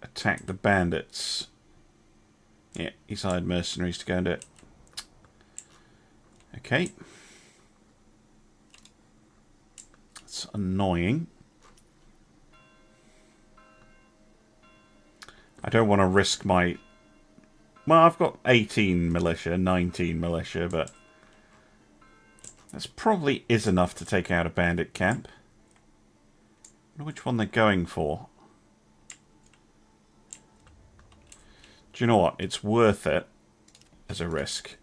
attack the bandits? Yeah, he's hired mercenaries to go and do it. Okay. That's annoying. I don't want to risk my... Well, I've got 18 militia, 19 militia, but... This probably is enough to take out a bandit camp. I wonder which one they're going for. Do you know what? It's worth it as a risk.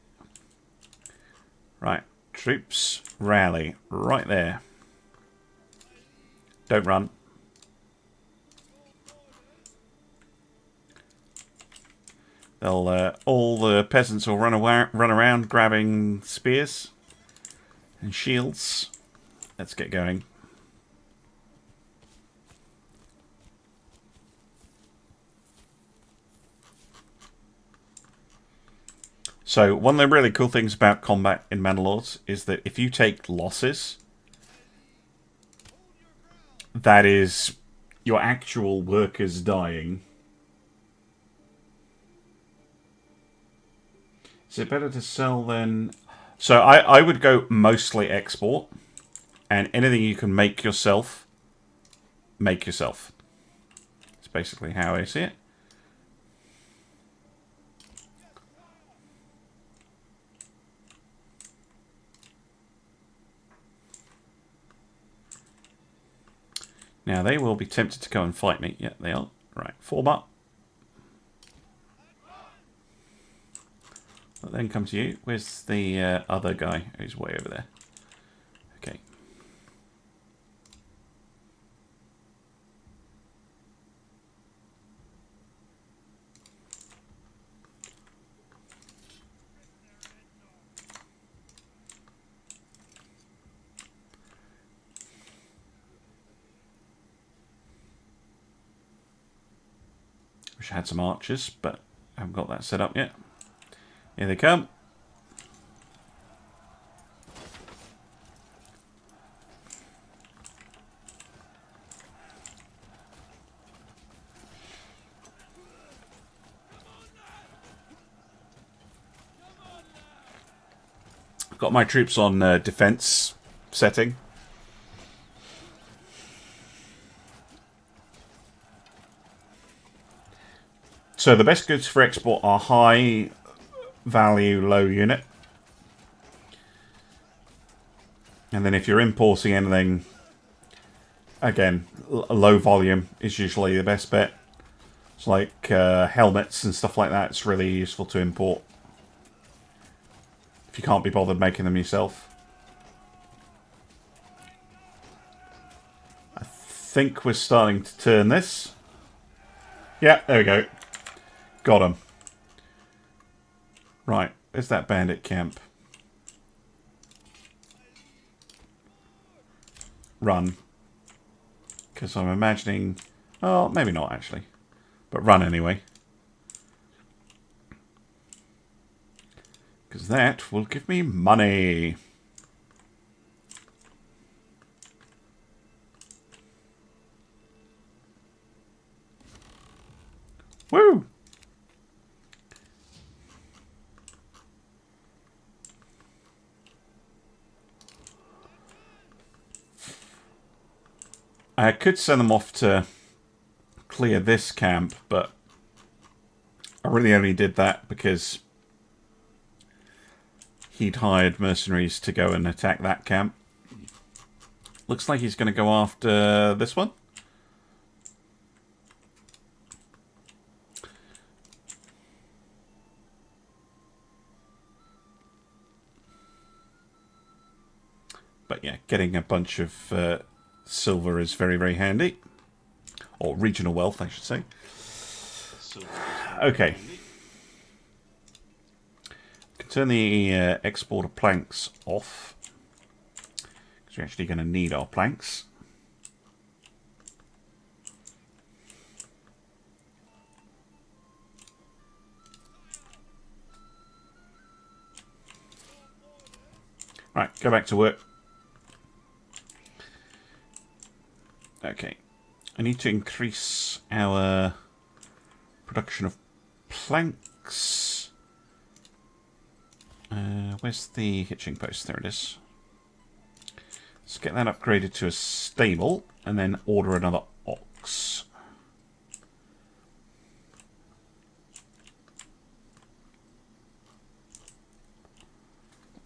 Right. Troops, rally. Right there. Don't run. They'll, all the peasants will run around grabbing spears and shields. Let's get going. So, one of the really cool things about combat in Manor Lords is that if you take losses, that is your actual workers dying. Is it better to sell than... So, I would go mostly export, and anything you can make yourself, make yourself. That's basically how I see it. Now, they will be tempted to go and fight me. Yeah, they are. Right, form up. I'll then come to you. Where's the other guy? He's way over there. Okay. Wish I had some archers, but I haven't got that set up yet. Here they come. Got my troops on defense setting. So the best goods for export are high value, low unit. And then if you're importing anything, again, low volume is usually the best bet. It's like helmets and stuff like that. It's really useful to import if you can't be bothered making them yourself. I think we're starting to turn this. Yeah, there we go. Got him. Right, there's that bandit camp. Run. Because I'm imagining... Oh, maybe not, actually. But run anyway. Because that will give me money. Woo! I could send them off to clear this camp, but I really only did that because he'd hired mercenaries to go and attack that camp. Looks like he's going to go after this one. But yeah, getting a bunch of silver is very, very handy. Or regional wealth, I should say. Okay. Turn the export of planks off. Because we're actually going to need our planks. Right, go back to work. Okay. I need to increase our production of planks. Where's the hitching post? There it is. Let's get that upgraded to a stable and then order another ox.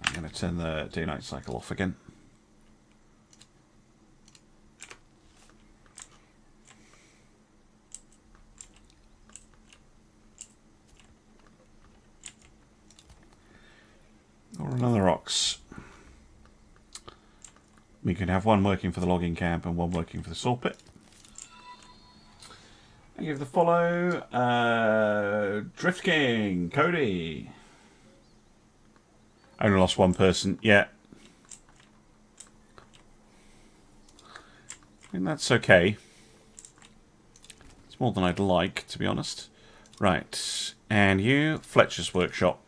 I'm going to turn the day-night cycle off again. Or another ox. We can have one working for the logging camp and one working for the saw pit. I give the follow. Drift King, Cody. I only lost one person. Yeah. I mean, that's okay. It's more than I'd like, to be honest. Right. And you, Fletcher's Workshop.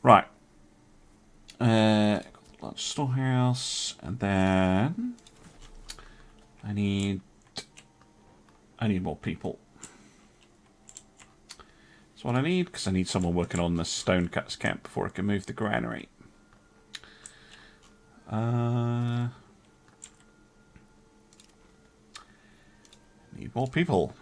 Right. Large storehouse, and then I need more people. That's what I need, because I need someone working on the stonecutters camp before I can move the granary. Need more people.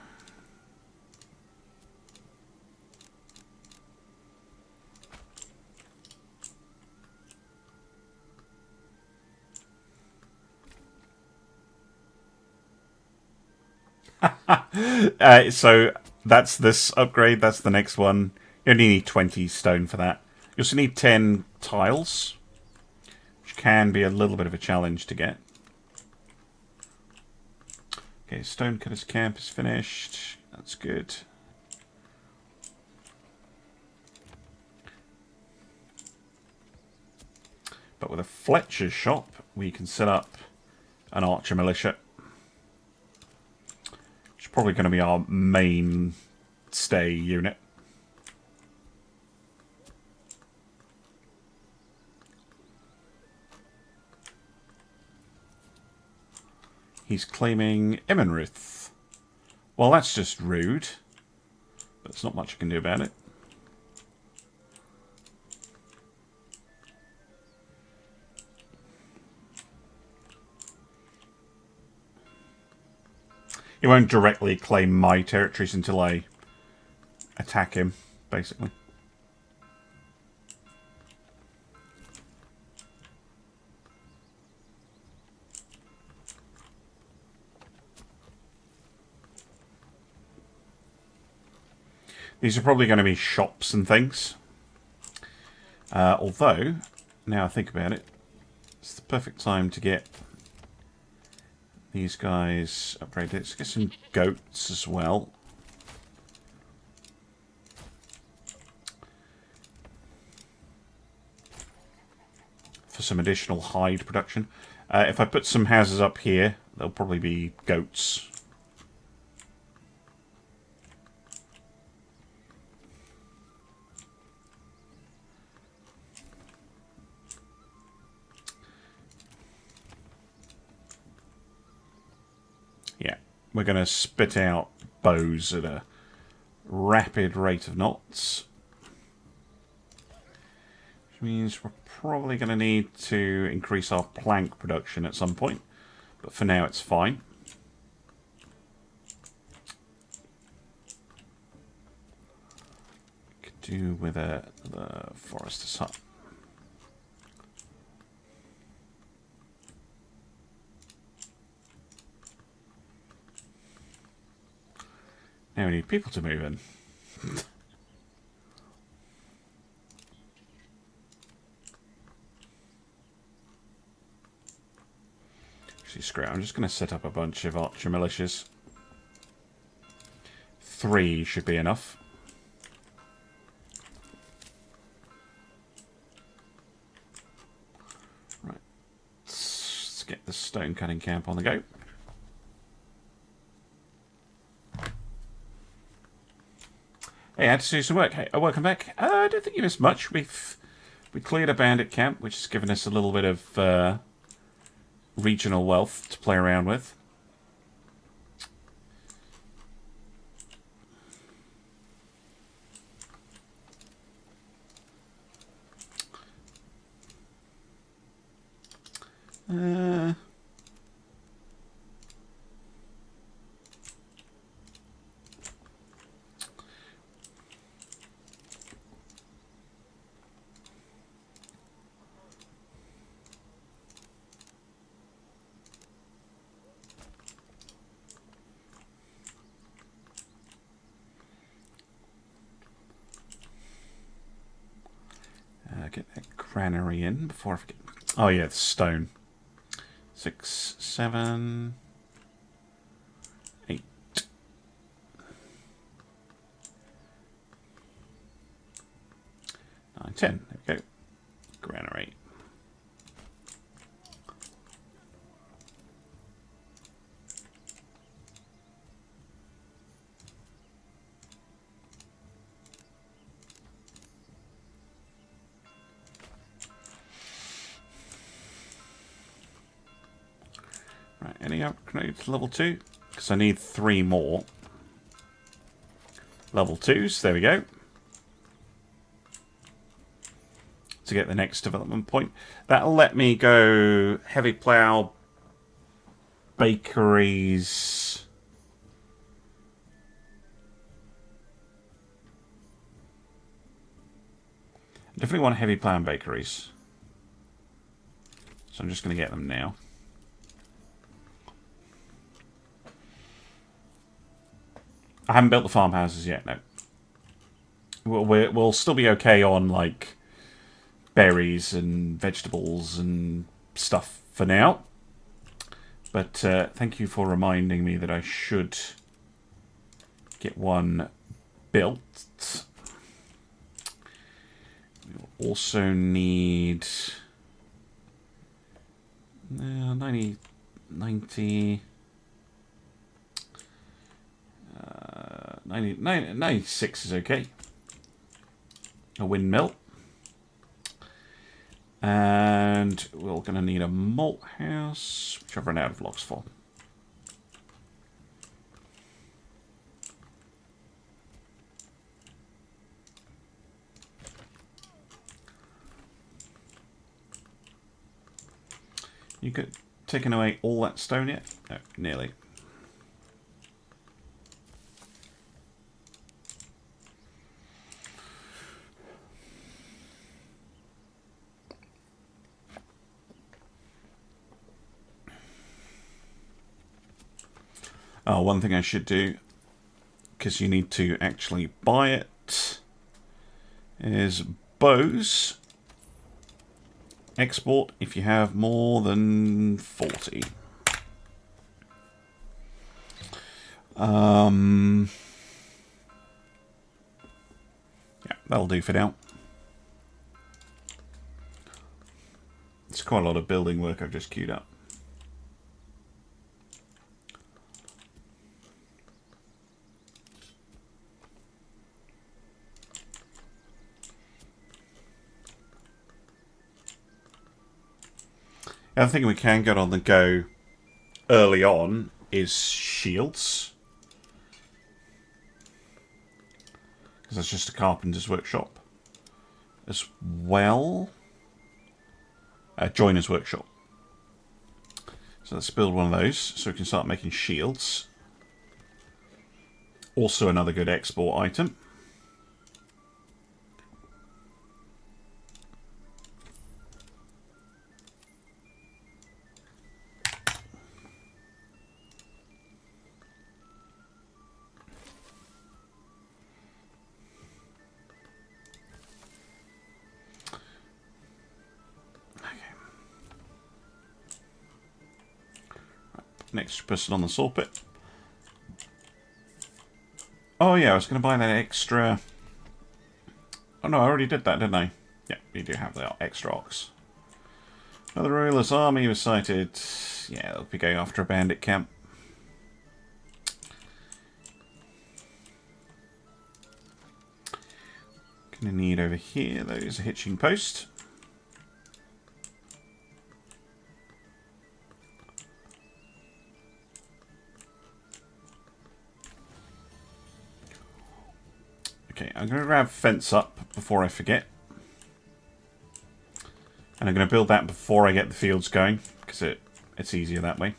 So that's this upgrade. That's the next one. You only need 20 stone for that. You also need 10 tiles, which can be a little bit of a challenge to get. Okay, Stonecutter's camp is finished. That's good. But with a Fletcher's shop, we can set up an archer militia. Probably going to be our main stay unit. He's claiming Emmenruth. Well, that's just rude. But there's not much I can do about it. He won't directly claim my territories until I attack him, basically. These are probably going to be shops and things. Although, now I think about it, it's the perfect time to get these guys upgraded. Let's get some goats as well. For some additional hide production. If I put some houses up here, there'll probably be goats. We're going to spit out bows at a rapid rate of knots. Which means we're probably going to need to increase our plank production at some point. But for now it's fine. do with the forester's hut? Now we need people to move in. Actually, screw it. I'm just going to set up a bunch of archer militias. 3 should be enough. Right. Let's get the stone cutting camp on the go. Hey, I had to do some work. Hey, welcome back. I don't think you missed much. We cleared a bandit camp, which has given us a little bit of regional wealth to play around with. Get that granary in before I forget. Oh yeah, the stone. 6, 7, 8. 9, 10. There we go. Granary. Any upgrades level 2? Because I need 3 more. Level 2s, there we go. To get the next development point. That'll let me go heavy plough, bakeries. I definitely want heavy plough and bakeries. So I'm just going to get them now. I haven't built the farmhouses yet, no. We'll still be okay on, like, berries and vegetables and stuff for now. But thank you for reminding me that I should get one built. We'll also need 90... 96 is okay. A windmill. And we're going to need a malt house, which I've run out of logs for. You could taken away all that stone yet? No, nearly. Oh, one thing I should do, because you need to actually buy it, is bows. Export if you have more than 40. Yeah, that'll do for now. It's quite a lot of building work I've just queued up. The other thing we can get on the go early on is shields. Because that's just a carpenter's workshop. As well, a joiner's workshop. So let's build one of those so we can start making shields. Also another good export item. an extra person on the saw pit. Oh yeah, I was going to buy that extra... Oh no, I already did that, didn't I? Yeah, we do have the extra ox. Another Royalist army was sighted. Yeah, they'll be going after a bandit camp. Gonna need over here, those a hitching post. Okay, I'm going to grab fence up before I forget. And I'm going to build that before I get the fields going, because it's easier that way.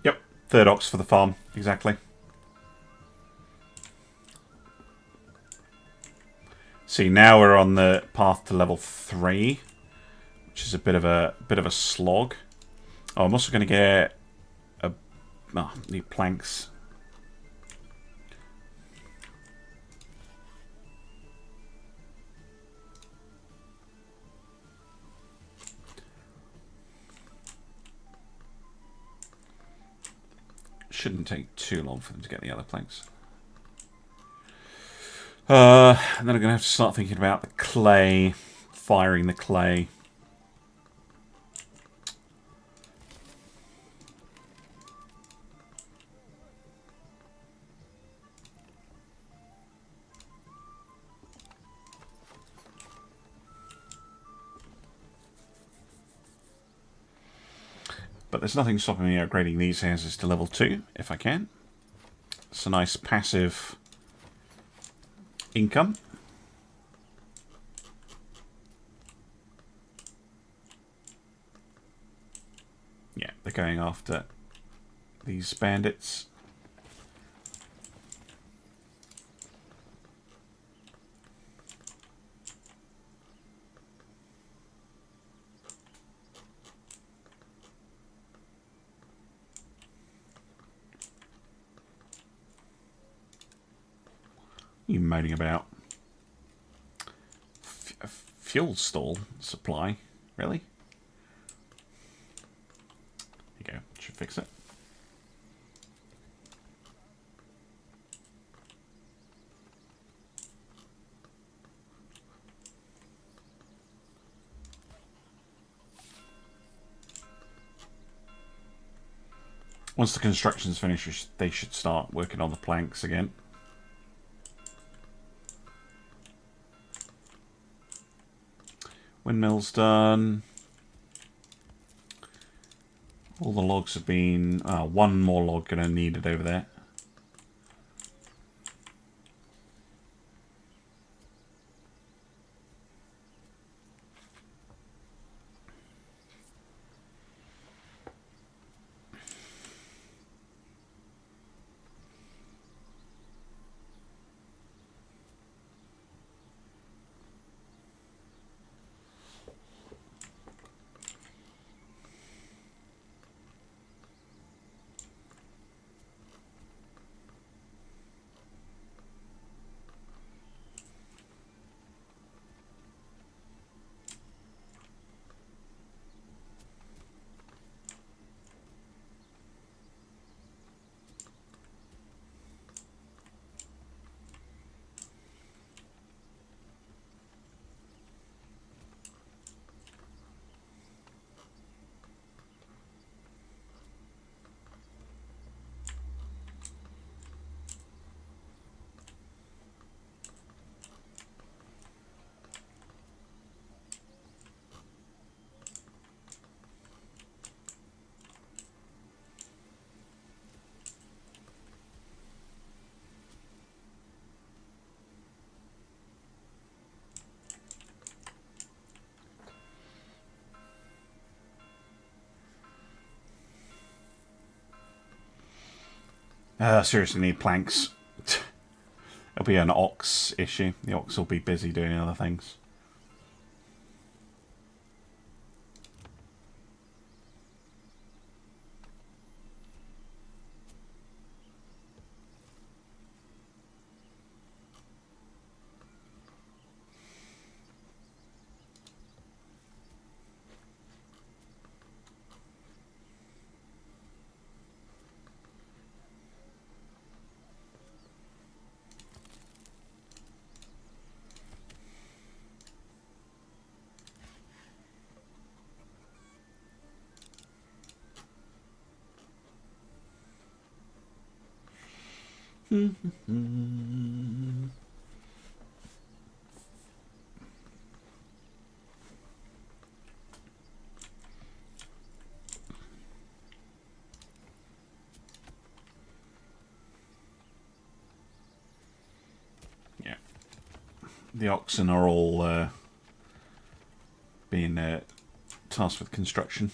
Yep, third ox for the farm, exactly. See, now we're on the path to level 3, which is a bit of a slog. Oh, I'm also going to get need planks. Shouldn't take too long for them to get the other planks. And then I'm going to have to start thinking about the clay, firing the clay. But there's nothing stopping me upgrading these houses to level 2, if I can. It's a nice passive income. Yeah, they're going after these bandits. You moaning about? Fuel stall supply? Really? There you go. Should fix it. Once the construction's finished, they should start working on the planks again. Windmill's done. All the logs have been... one more log going to need it over there. Seriously need planks. It'll be an ox issue. The ox will be busy doing other things. Yeah. The oxen are all being tasked with construction.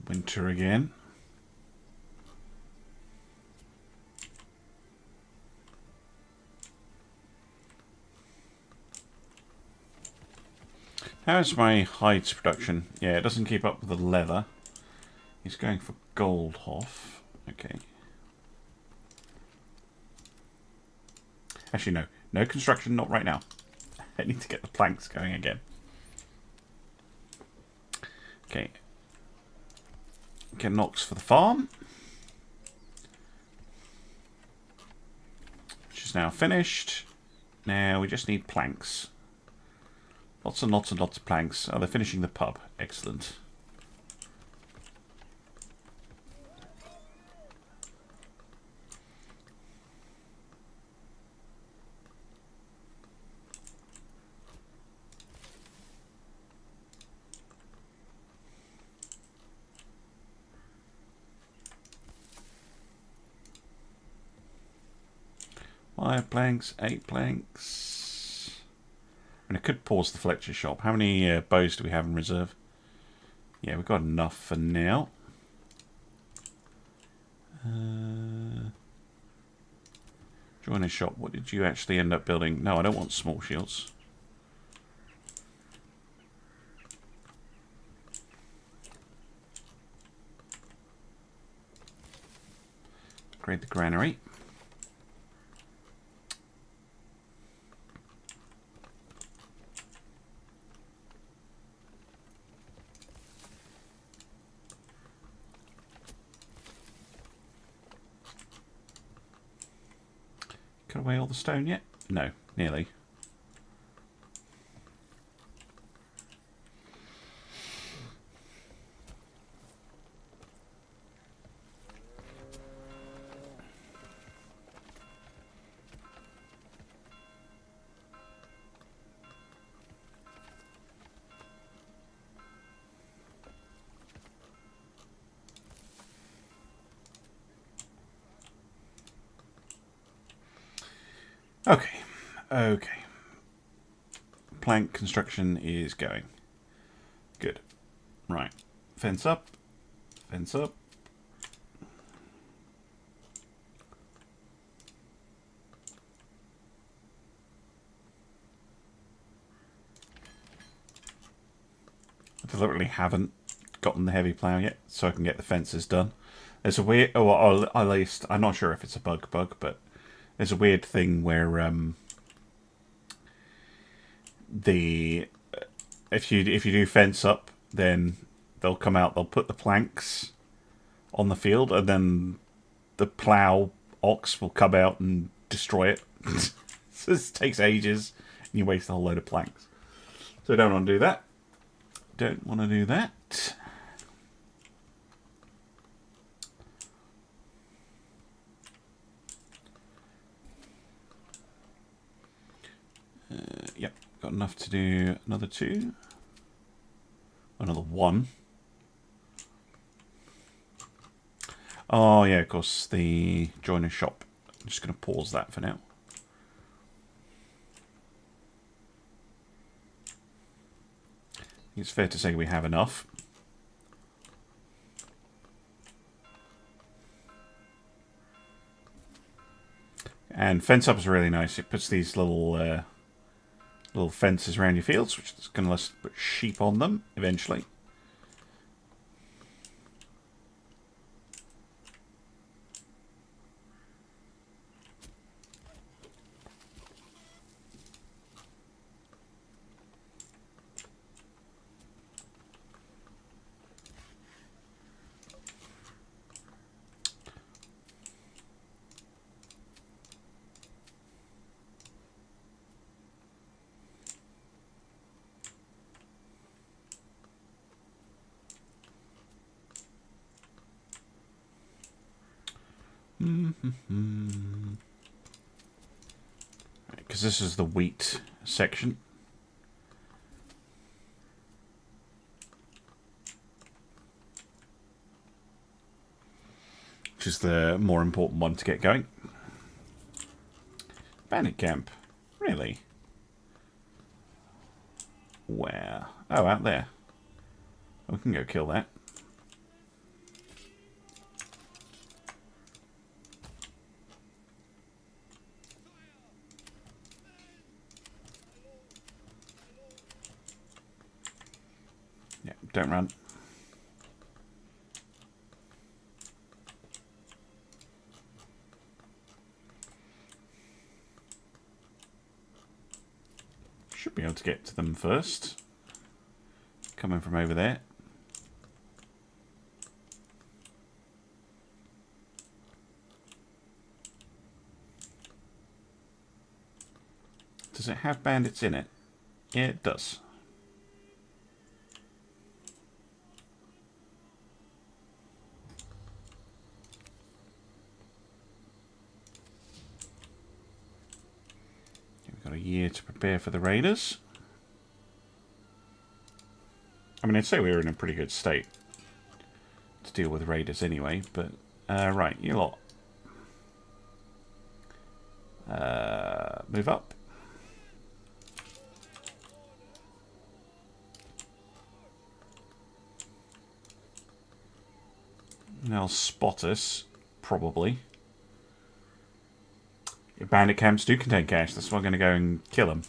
Winter again. How's my hides production? Yeah, it doesn't keep up with the leather. He's going for Goldhoff. Okay. Actually, no. No construction, not right now. I need to get the planks going again. Okay. Get an ox for the farm. Which is now finished. Now we just need planks. Lots and lots and lots of planks. Oh, they're finishing the pub. Excellent. Five planks, 8 planks. And I could pause the Fletcher shop. How many bows do we have in reserve? Yeah, we've got enough for now. Join a shop. What did you actually end up building? No, I don't want small shields. Upgrade the granary. Cut away all the stone yet? No, nearly. Okay, okay. Plank construction is going. Good. Right. Fence up. Fence up. I deliberately haven't gotten the heavy plough yet, so I can get the fences done. There's a weird... Oh, well, at least... I'm not sure if it's a bug, but... There's a weird thing where if you do fence up, then they'll come out. They'll put the planks on the field, and then the plough ox will come out and destroy it. So this takes ages, and you waste a whole load of planks. So I don't want to do that. Don't want to do that. Yep, got enough to do another 2. Another 1. Oh, yeah, of course, the joiner shop. I'm just going to pause that for now. It's fair to say we have enough. And fence up is really nice. It puts these little fences around your fields, which is going to put sheep on them eventually. Because this is the wheat section. Which is the more important one to get going. Bandit camp. Really? Where? Oh, out there. We can go kill that. Yeah, don't run. Should be able to get to them first. Coming from over there. Does it have bandits in it? Yeah, it does. We've got a year to prepare for the raiders. I mean, I'd say we were in a pretty good state to deal with raiders anyway, but... right, you lot. Move up. They'll spot us, probably. Your bandit camps do contain cash, that's why I'm going to go and kill them.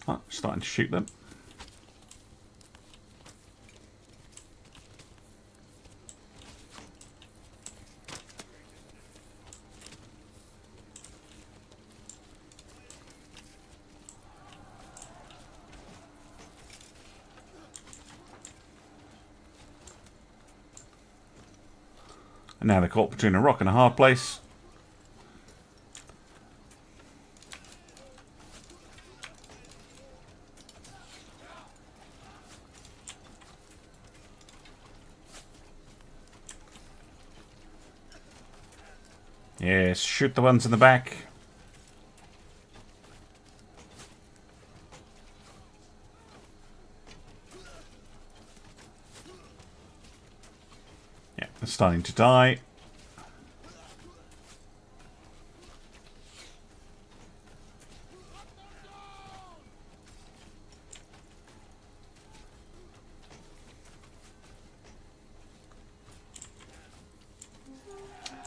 Oh, starting to shoot them. And now they're caught between a rock and a hard place. Yes, shoot the ones in the back. Yeah, they're starting to die.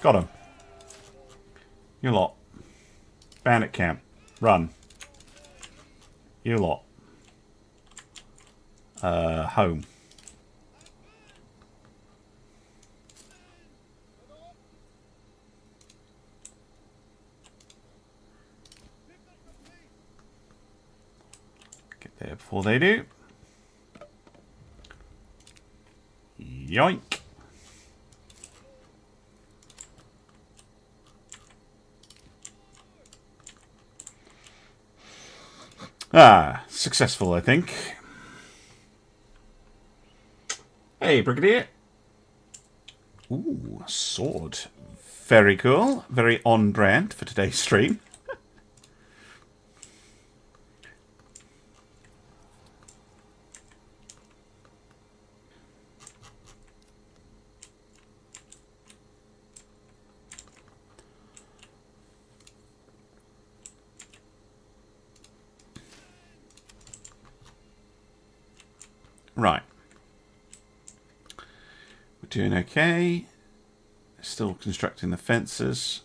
Got him. You lot. Bandit camp. Run. You lot. Home. Get there before they do. Yoink. Ah, successful, I think. Hey, Brigadier. Ooh, a sword. Very cool. Very on brand for today's stream. Right. We're doing okay. Still constructing the fences.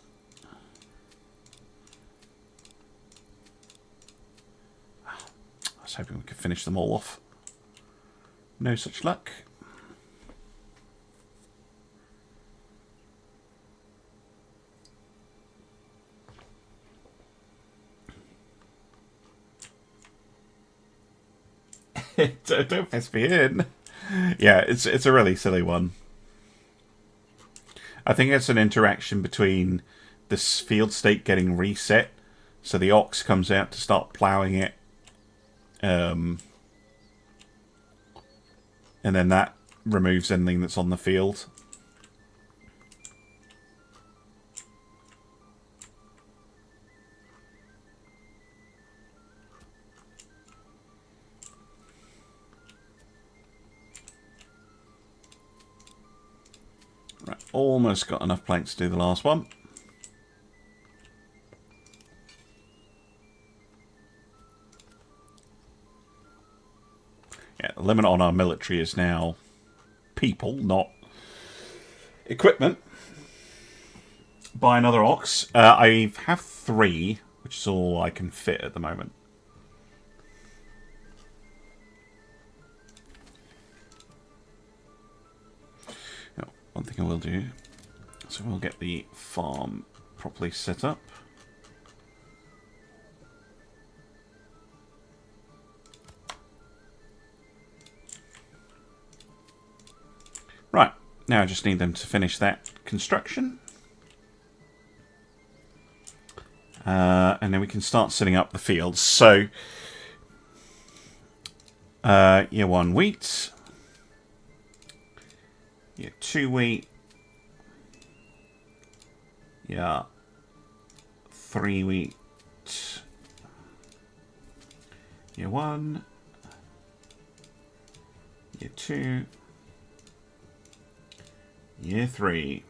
I was hoping we could finish them all off. No such luck. Don't piss me in. Yeah, it's a really silly one. I think it's an interaction between this field state getting reset, so the ox comes out to start ploughing it, and then that removes anything that's on the field. Right, almost got enough planks to do the last one. Yeah, the limit on our military is now people, not equipment. Buy another ox. I have 3, which is all I can fit at the moment. Now, one thing I will do, so we'll get the farm properly set up. Right, now I just need them to finish that construction. And then we can start setting up the fields. So, year 1 wheat. Year 2 wheat. Year 3 wheat. Year 1. Year 2. Year 3.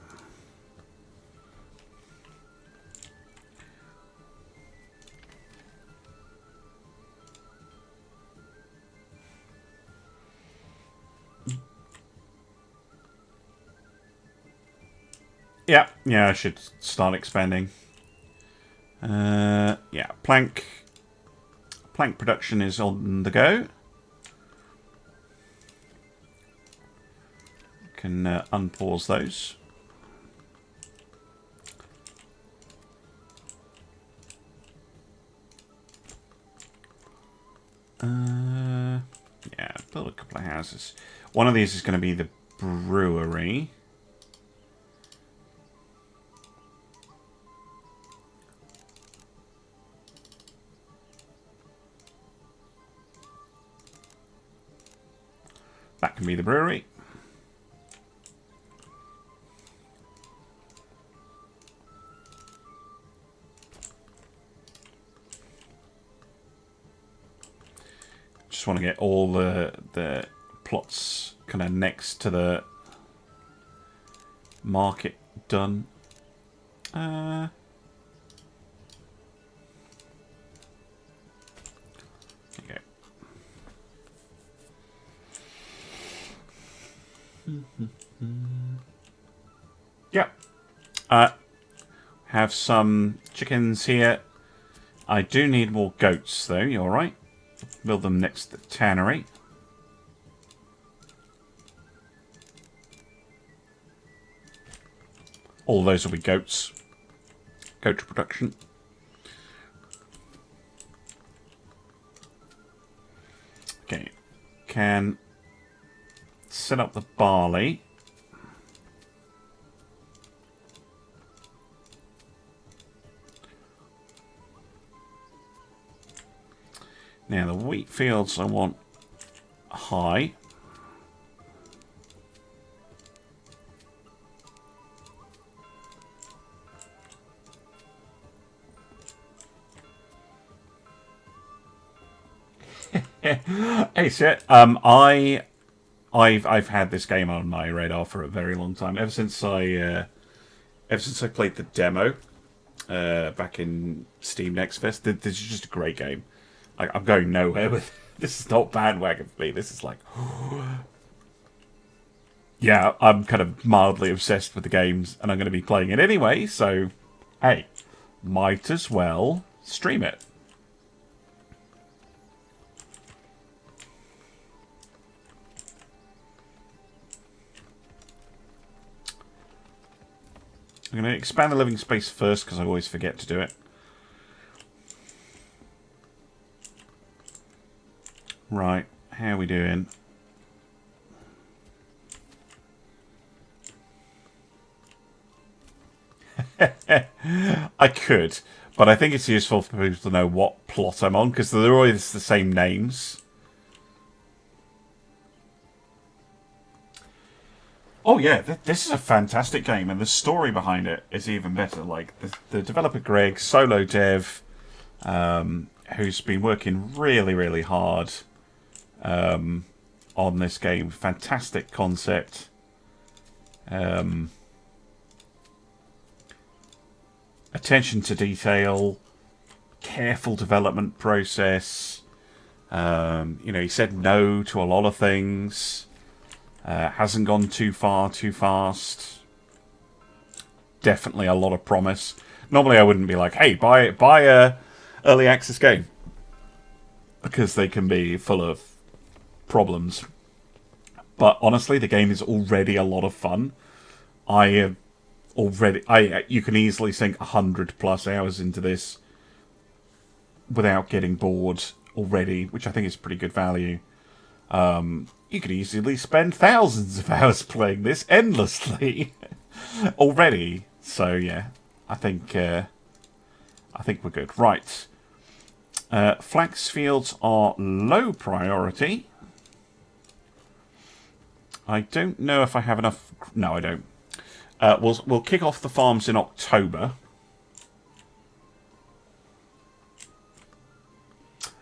Yeah, I should start expanding. Yeah, plank production is on the go. Can unpause those. Yeah, build a couple of houses. One of these is going to be the brewery. That can be the brewery. Just want to get all the plots kind of next to the market done. Okay. Yep. Have some chickens here. I do need more goats, though. You all right? Build them next to the tannery. All those will be goats. Goat production. Okay. Can set up the barley. Now the wheat fields I want high. Hey, shit. I've had this game on my radar for a very long time. Ever since I played the demo back in Steam Next Fest. This is just a great game. I'm going nowhere with this. Is not bandwagon for me. This is like, yeah, I'm kind of mildly obsessed with the games, and I'm going to be playing it anyway. So, hey, might as well stream it. I'm going to expand the living space first because I always forget to do it. Right, How are we doing? I could, but I think it's useful for people to know what plot I'm on, because they're always the same names. Oh yeah, this is a fantastic game, and the story behind it is even better. Like, the developer Greg, solo dev, who's been working really, really hard on this game. Fantastic concept. Attention to detail, careful development process. You know, he said no to a lot of things. Hasn't gone too far, too fast. Definitely a lot of promise. Normally I wouldn't be like, hey, buy a early access game, because they can be full of problems. But honestly, the game is already a lot of fun. You can easily sink 100+ hours into this without getting bored already, which I think is pretty good value. You could easily spend thousands of hours playing this endlessly already. So yeah, I think we're good. Right. Flax fields are low priority. I don't know if I have enough. No, I don't. We'll kick off the farms in October.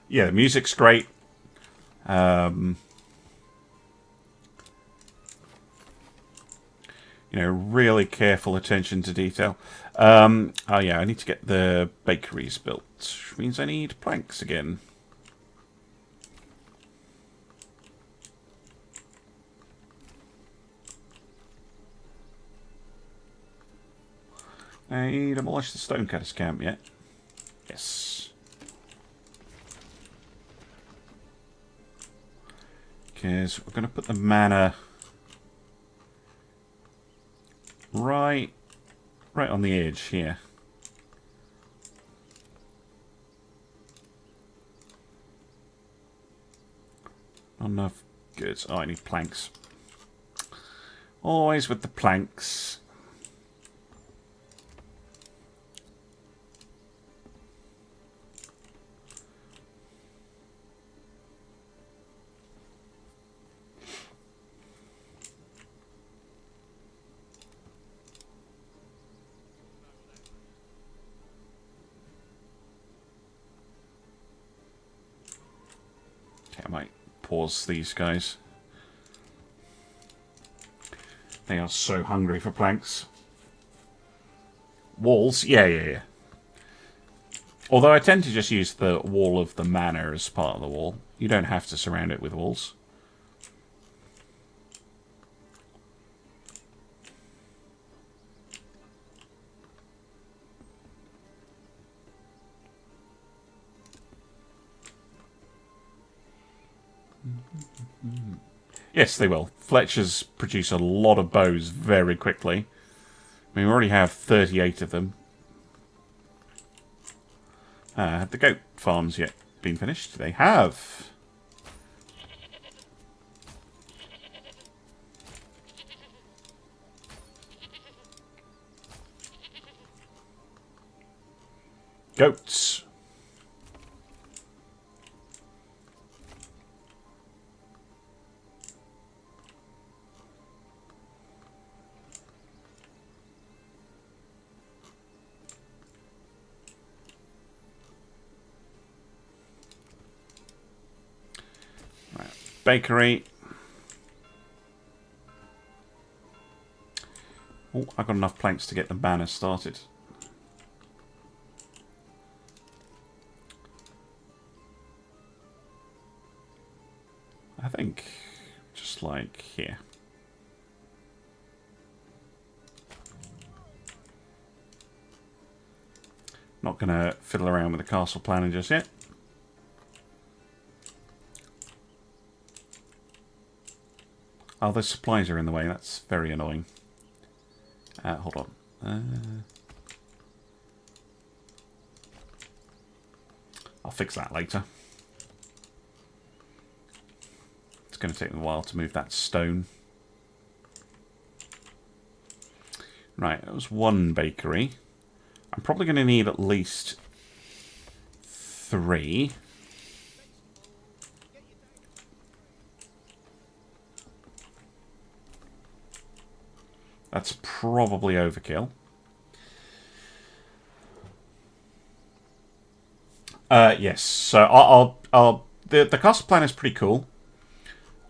Yeah, the music's great. You know, really careful attention to detail. Oh yeah, I need to get the bakeries built, which means I need planks again. I demolished the stonecutter's camp yet? Yes. Because we're going to put the manor right on the edge here. Not enough goods. Oh, I need planks. Always with the planks. I might pause these guys. They are so hungry for planks. Walls? Yeah. Although I tend to just use the wall of the manor as part of the wall. You don't have to surround it with walls. Yes, they will. Fletchers produce a lot of bows very quickly. I mean, we already have 38 of them. Have the goat farms yet been finished? They have. Goats. Bakery. Oh, I've got enough planks to get the banner started. I think just like here. Not going to fiddle around with the castle planning just yet. Oh, the supplies are in the way. That's very annoying. Hold on. I'll fix that later. It's going to take me a while to move that stone. Right, that was one bakery. I'm probably going to need at least 3. That's probably overkill. Yes, so the cost plan is pretty cool.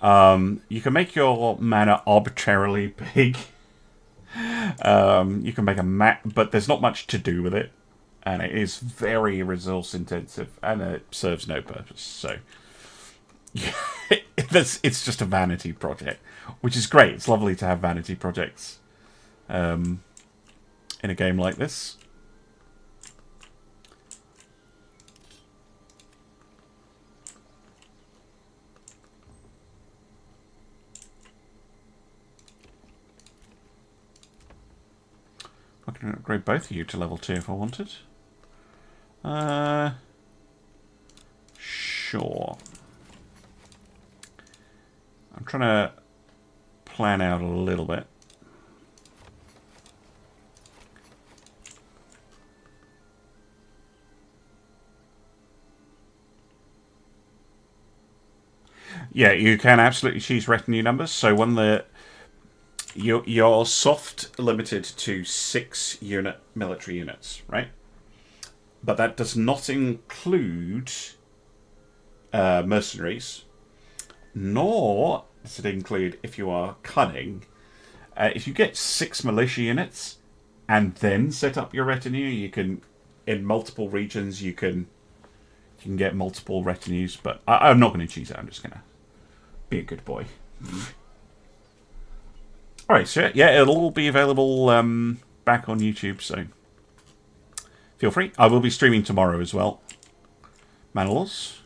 You can make your manor arbitrarily big. You can make a map, but there's not much to do with it, and it is very resource intensive, and it serves no purpose. So it's just a vanity project, which is great. It's lovely to have vanity projects in a game like this. I can upgrade both of you to level 2 if I wanted. Sure. I'm trying to plan out a little bit. Yeah, you can absolutely choose retinue numbers. So when you're soft limited to 6 military units, right? But that does not include mercenaries, nor does it include if you are cunning. If you get 6 militia units and then set up your retinue, you can, in multiple regions, you can get multiple retinues. But I'm not going to choose it. I'm just going to be a good boy. Alright, so yeah, it'll all be available back on YouTube, so feel free. I will be streaming tomorrow as well. Manor Lords.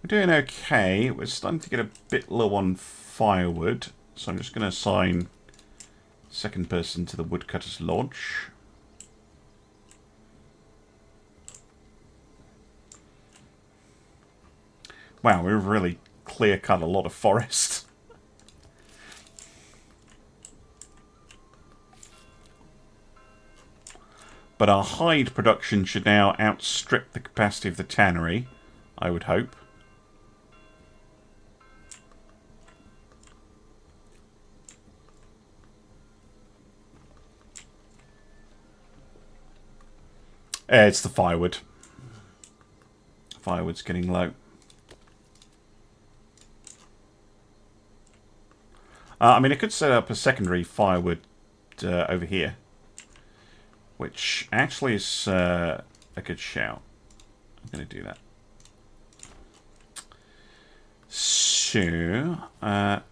We're doing okay. We're starting to get a bit low on firewood, so I'm just going to assign second person to the Woodcutter's Lodge. Wow, we've really clear-cut a lot of forest. But our hide production should now outstrip the capacity of the tannery, I would hope. It's the firewood. Firewood's getting low. I mean, I could set up a secondary firewood over here, which actually is a good shout. I'm going to do that. So, going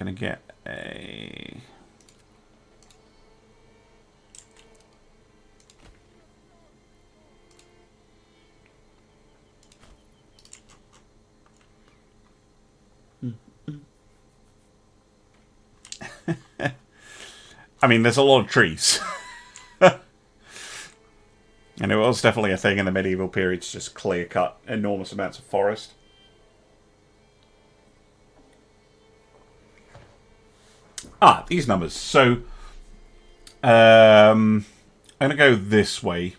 to get a... I mean, there's a lot of trees. And it was definitely a thing in the medieval period to just clear-cut enormous amounts of forest. These numbers. So, I'm going to go this way.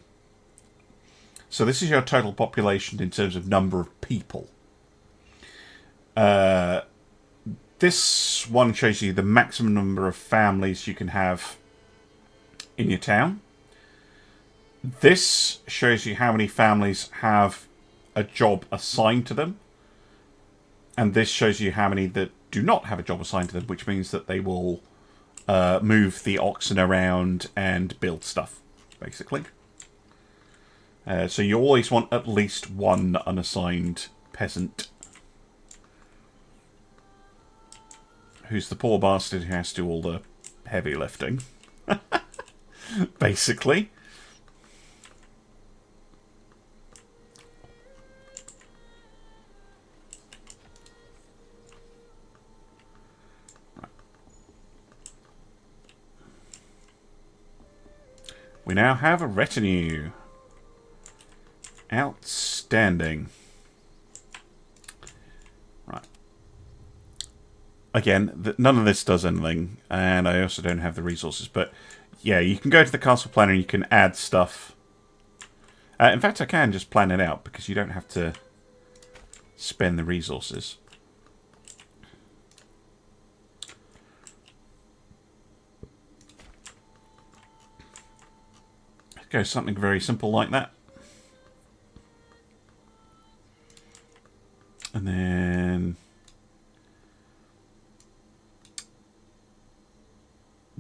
So this is your total population in terms of number of people. This one shows you the maximum number of families you can have in your town. This shows you how many families have a job assigned to them. And this shows you how many that do not have a job assigned to them, which means that they will move the oxen around and build stuff, basically. So you always want at least one unassigned peasant. Who's the poor bastard who has to do all the heavy lifting. Basically. We now have a retinue. Outstanding. Right. Again, none of this does anything, and I also don't have the resources, but yeah, you can go to the castle planner and you can add stuff. In fact, I can just plan it out, because you don't have to spend the resources. Go something very simple like that. And then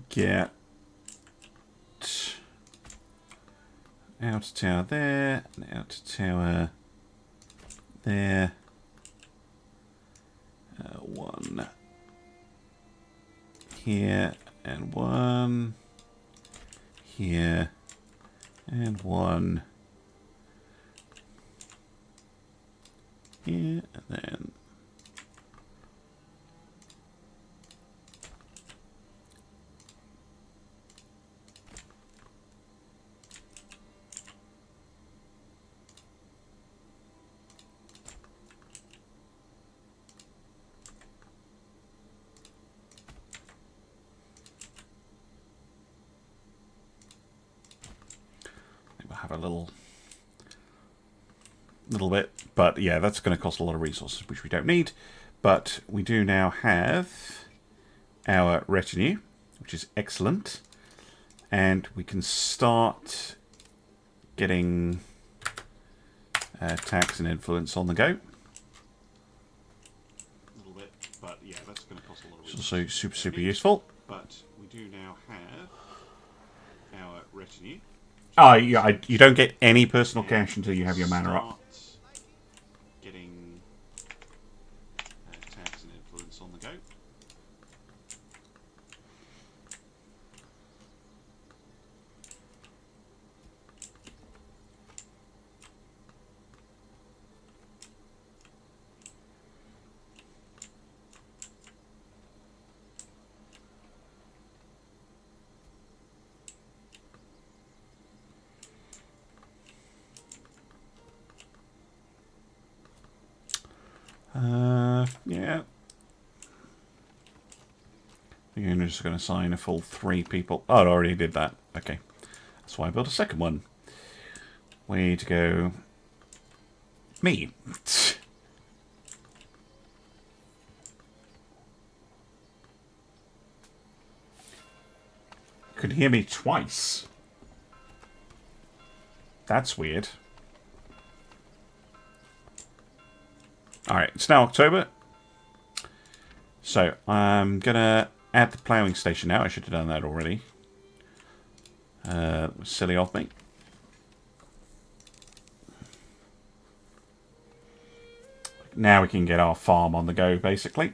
get outer tower there, and outer tower there. One here, and one here, and one here, and then we'll have a little bit, but yeah, that's going to cost a lot of resources, which we don't need. But we do now have our retinue, which is excellent, and we can start getting tax and influence on the go. A little bit, but yeah, that's going to cost a lot of It's resources. also super useful. But we do now have our retinue. Oh, yeah, you don't get any personal cash until you have your mana up. Getting tax and influence on the go. Yeah. I think I'm just going to assign a full 3 people. Oh, it already did that. Okay. That's why I built a second one. Way to go. Me. Could hear me twice. That's weird. Alright, it's now October. So, I'm going to add the ploughing station now. I should have done that already. That was silly of me. Now we can get our farm on the go, basically.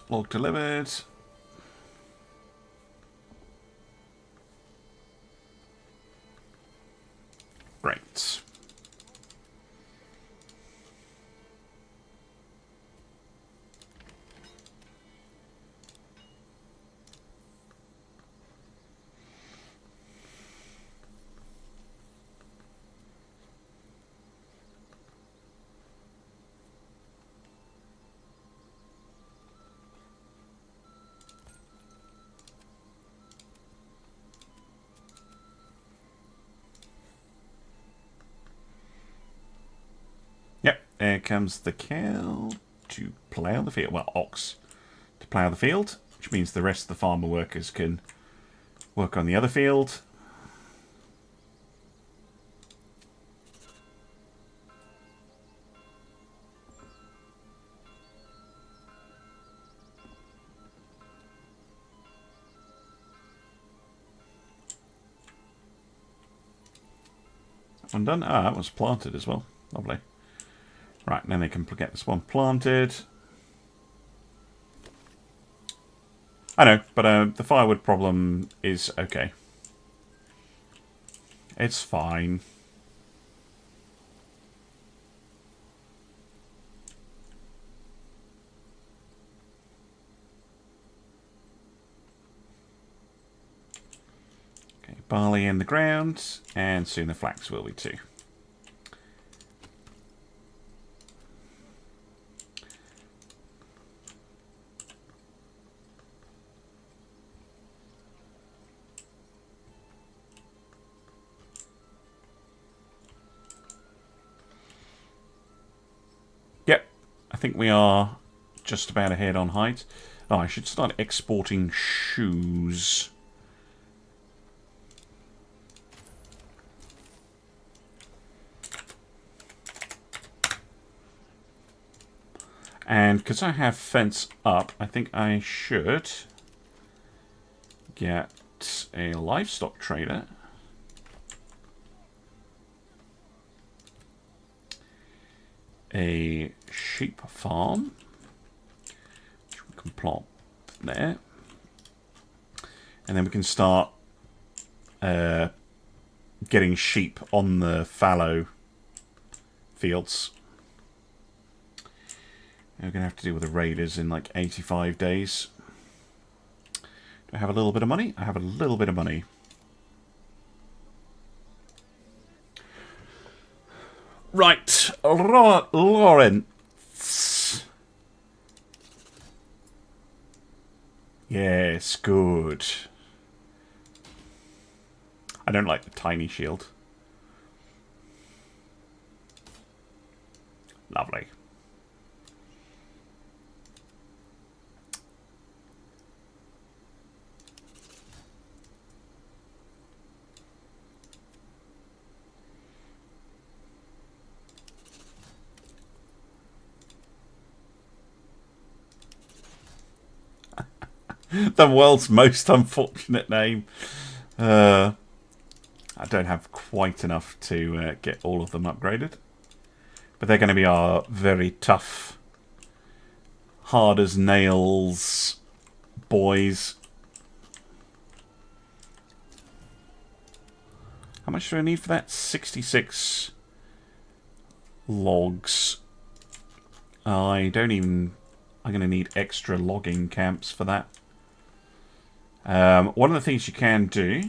Log delivered. Great. There comes the cow to plough the field. Well, ox to plough the field, which means the rest of the farmer workers can work on the other field. one done. Ah, that was planted as well. Lovely. Right, then they can get this one planted. I know, but the firewood problem is okay. It's fine. Okay, barley in the ground, and soon the flax will be too. Yep, I think we are just about ahead on height. Oh, I should start exporting shoes. And because I have fence up, I think I should get a livestock trader. A sheep farm, which we can plot there. And then we can start getting sheep on the fallow fields. We're going to have to deal with the raiders in like 85 days. Do I have a little bit of money? I have a little bit of money. Right, Lawrence. Yes, good. I don't like the tiny shield. Lovely. The world's most unfortunate name. I don't have quite enough to get all of them upgraded. But they're going to be our very tough, hard as nails boys. How much do I need for that? 66 logs. I don't even... I'm going to need extra logging camps for that. One of the things you can do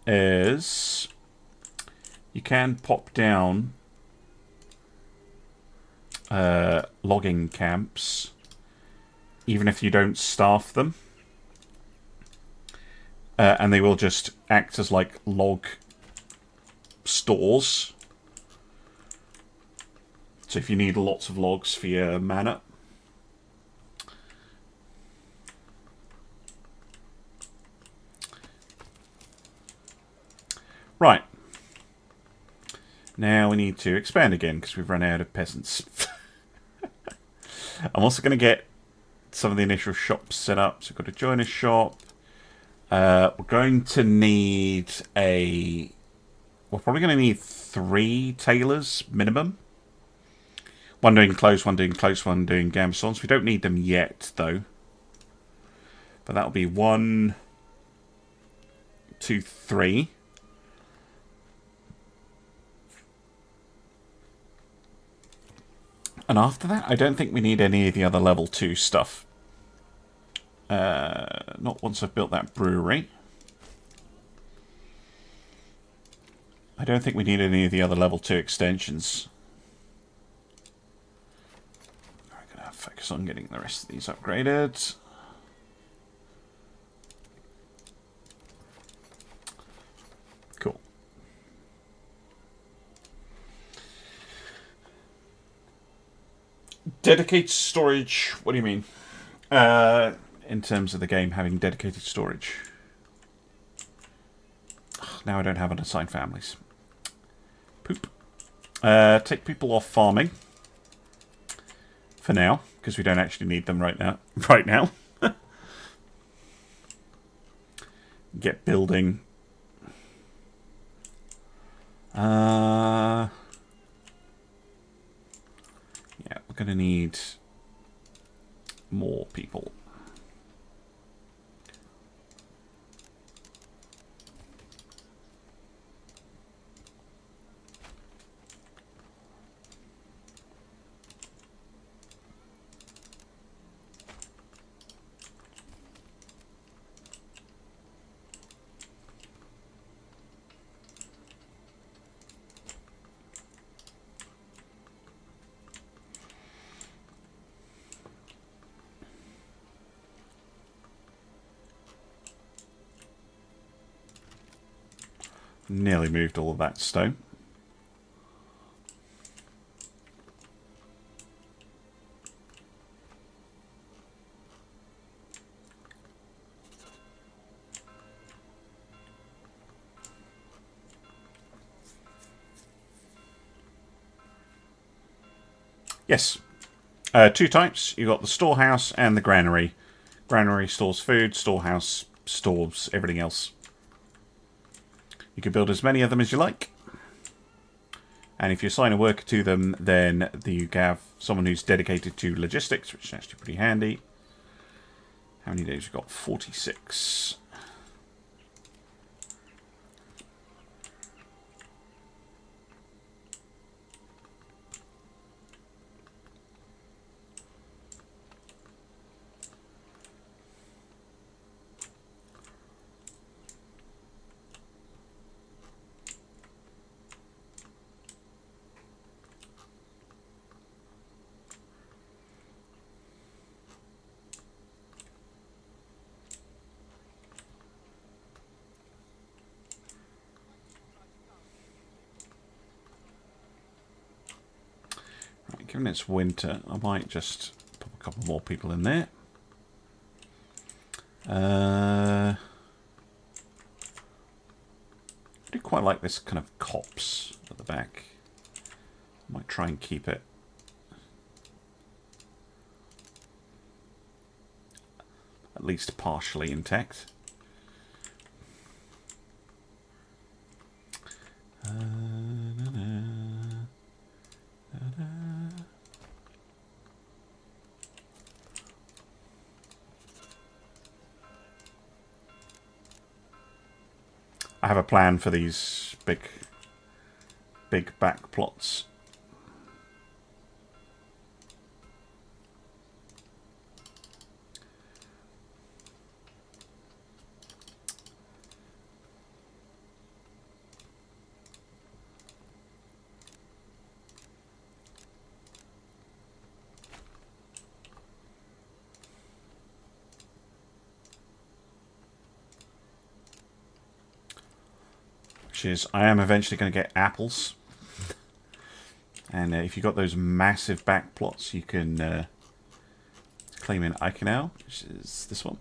is you can pop down logging camps even if you don't staff them, and they will just act as like log stores. So if you need lots of logs for your manor, right. Now we need to expand again because we've run out of peasants. I'm also going to get some of the initial shops set up. So we've got a joiner shop. We're going to need a... We're probably going to need 3 tailors minimum. One doing close, one doing close, one doing gambesons. We don't need them yet, though. But that'll be 1, 2, 3. And after that, I don't think we need any of the other level 2 stuff. Not once I've built that brewery. I don't think we need any of the other level 2 extensions. We're going to focus on getting the rest of these upgraded. Cool. Dedicated storage, what do you mean? In terms of the game having dedicated storage. Now I don't have unassigned families. Poop. Take people off farming. For now, because we don't actually need them right now. Get building. we're going to need more people. Nearly moved all of that stone. Yes. Two types. You've got the storehouse and the granary. Granary stores food, storehouse stores everything else. You can build as many of them as you like. And if you assign a worker to them, then you have someone who's dedicated to logistics, which is actually pretty handy. How many days? We've got 46. Given it's winter, I might just put a couple more people in there. I do quite like this kind of copse at the back. I might try and keep it at least partially intact. I have a plan for these big back plots. I am eventually going to get apples, and if you've got those massive back plots, you can claim in Eikenau, which is this one.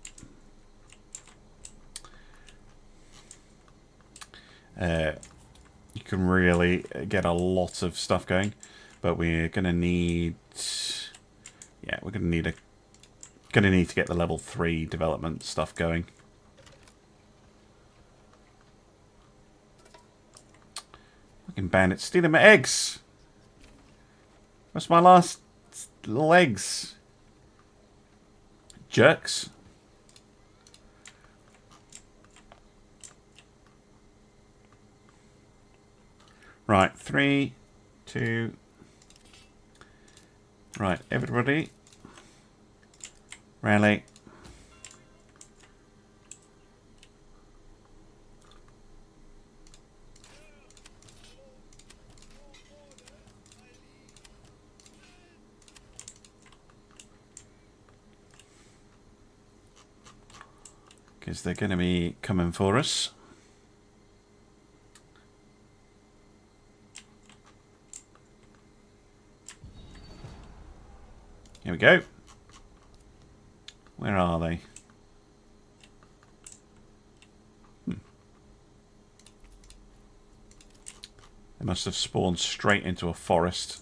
You can really get a lot of stuff going, but we're going to need, yeah, we're going to need to get the level 3 development stuff going. Fucking bandits stealing my eggs. What's my last little eggs? Jerks. Right, 3, 2. Right, everybody. Rally. Because they're going to be coming for us. Here we go. Where are they? They must have spawned straight into a forest.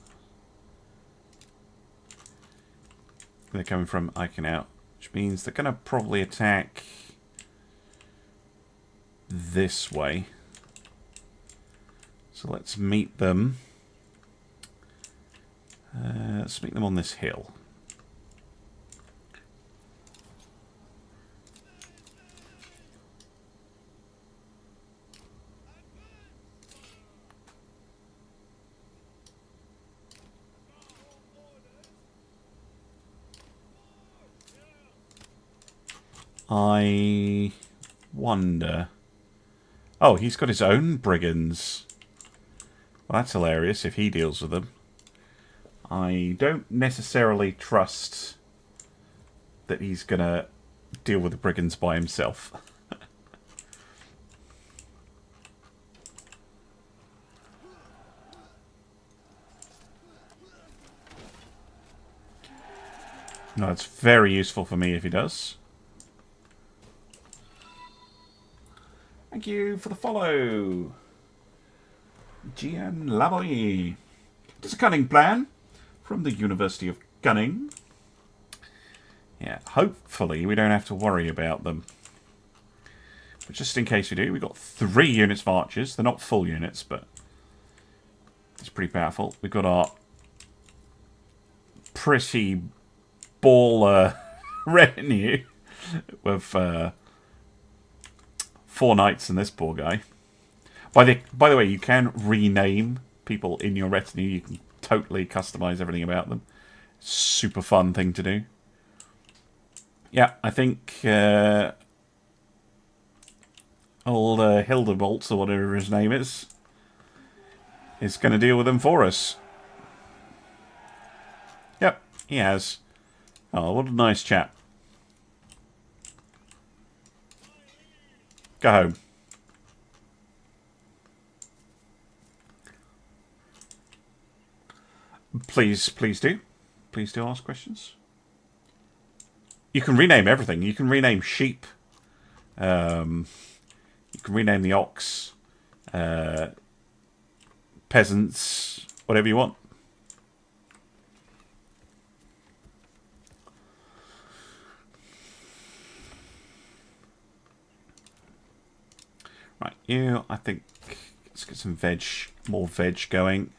They're coming from Eikenau, which means they're going to probably attack this way. So let's meet them Let's make them on this hill. I wonder... Oh, he's got his own brigands. Well, that's hilarious if he deals with them. I don't necessarily trust that he's going to deal with the brigands by himself. No, it's very useful for me if he does. Thank you for the follow. GM Labbe. It's a cunning plan from the University of Gunning. Yeah, hopefully we don't have to worry about them. But just in case we do, we've got 3 units of archers. They're not full units, but it's pretty powerful. We've got our pretty baller retinue with 4 knights and this poor guy. By the way, you can rename people in your retinue. You can totally customize everything about them. Super fun thing to do. Yeah, I think old Hildebolts, or whatever his name is going to deal with them for us. Yep, he has. Oh, what a nice chap. Go home. Please do. Please do ask questions. You can rename everything. You can rename sheep. You can rename the ox. Peasants. Whatever you want. Right, you, I think, let's get some veg, more veg going.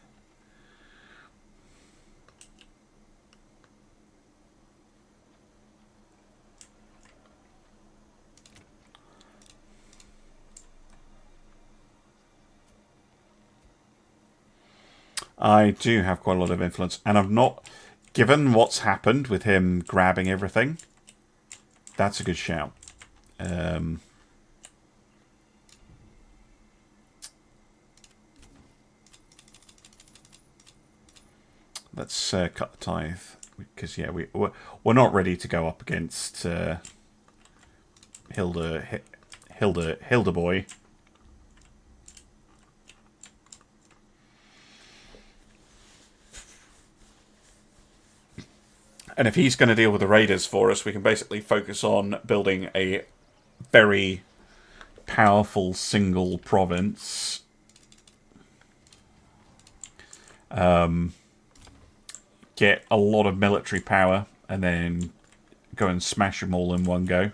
I do have quite a lot of influence, and I've not, given what's happened with him grabbing everything, that's a good shout. Let's cut the tithe, because yeah, we're not ready to go up against Hilda boy. And if he's going to deal with the raiders for us, we can basically focus on building a very powerful single province. Get a lot of military power, and then go and smash them all in one go.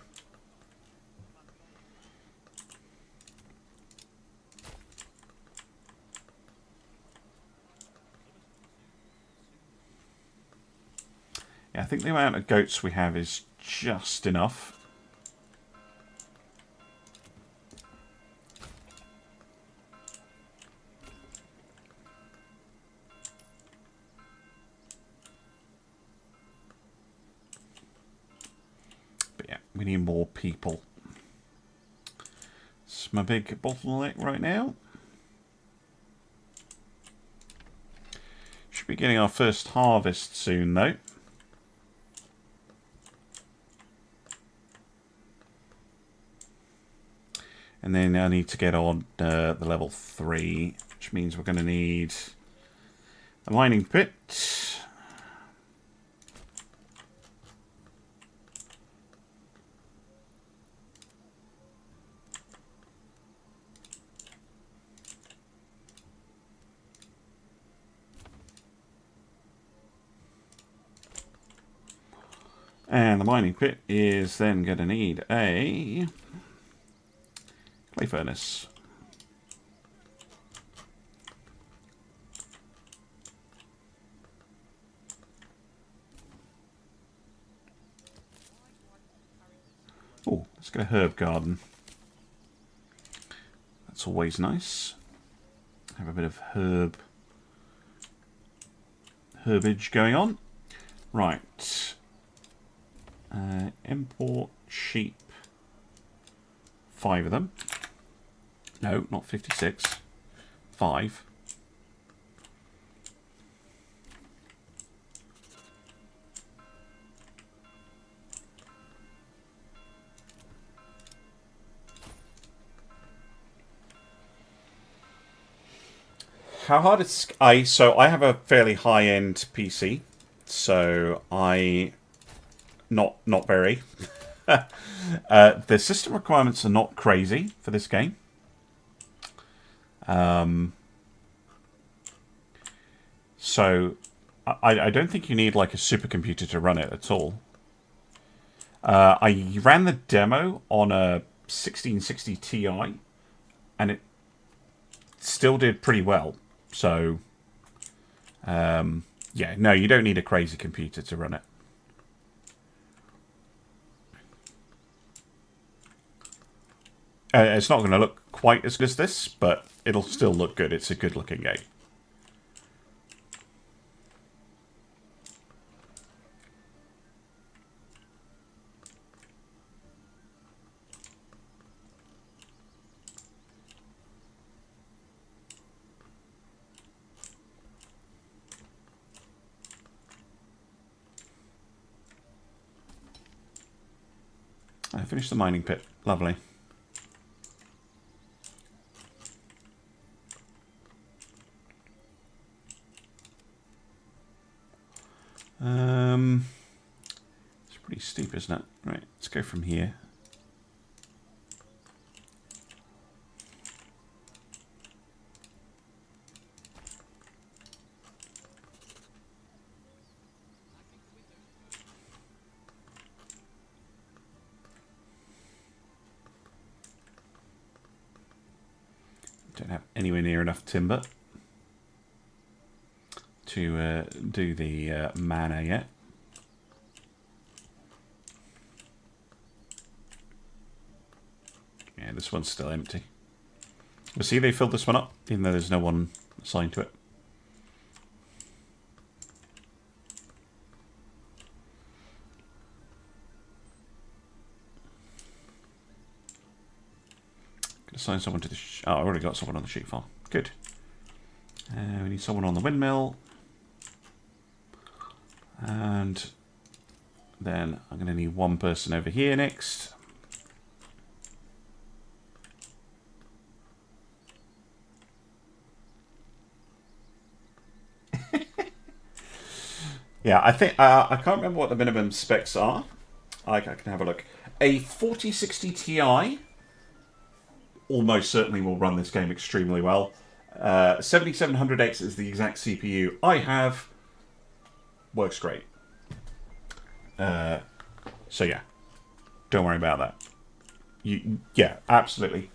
Yeah, I think the amount of goats we have is just enough. But yeah, we need more people. It's my big bottleneck right now. Should be getting our first harvest soon, though. And then I need to get on the level 3, which means we're going to need a mining pit. And the mining pit is then going to need a clay furnace. Let's get a herb garden. That's always nice. Have a bit of herbage going on. Right. Import sheep. 5 of them. No, not 56. 5. How hard is so I have a fairly high-end PC, so not very. The system requirements are not crazy for this game. So I don't think you need like a supercomputer to run it at all. I ran the demo on a 1660 Ti, and it still did pretty well. So, yeah, no, you don't need a crazy computer to run it. It's not going to look quite as good as this, but it'll still look good. It's a good-looking game. I finished the mining pit. Lovely. It's pretty steep, isn't it? Right, let's go from here. Don't have anywhere near enough timber to do the manor yet. Yeah, this one's still empty. But see, they filled this one up, even though there's no one assigned to it. Assign someone to the... oh, I already got someone on the sheep farm. Good. We need someone on the windmill. And then I'm going to need one person over here next. Yeah, I think... I can't remember what the minimum specs are. I can have a look. A 4060 Ti... almost certainly will run this game extremely well. 7700X is the exact CPU I have. Works great. So yeah, don't worry about that. Yeah, absolutely.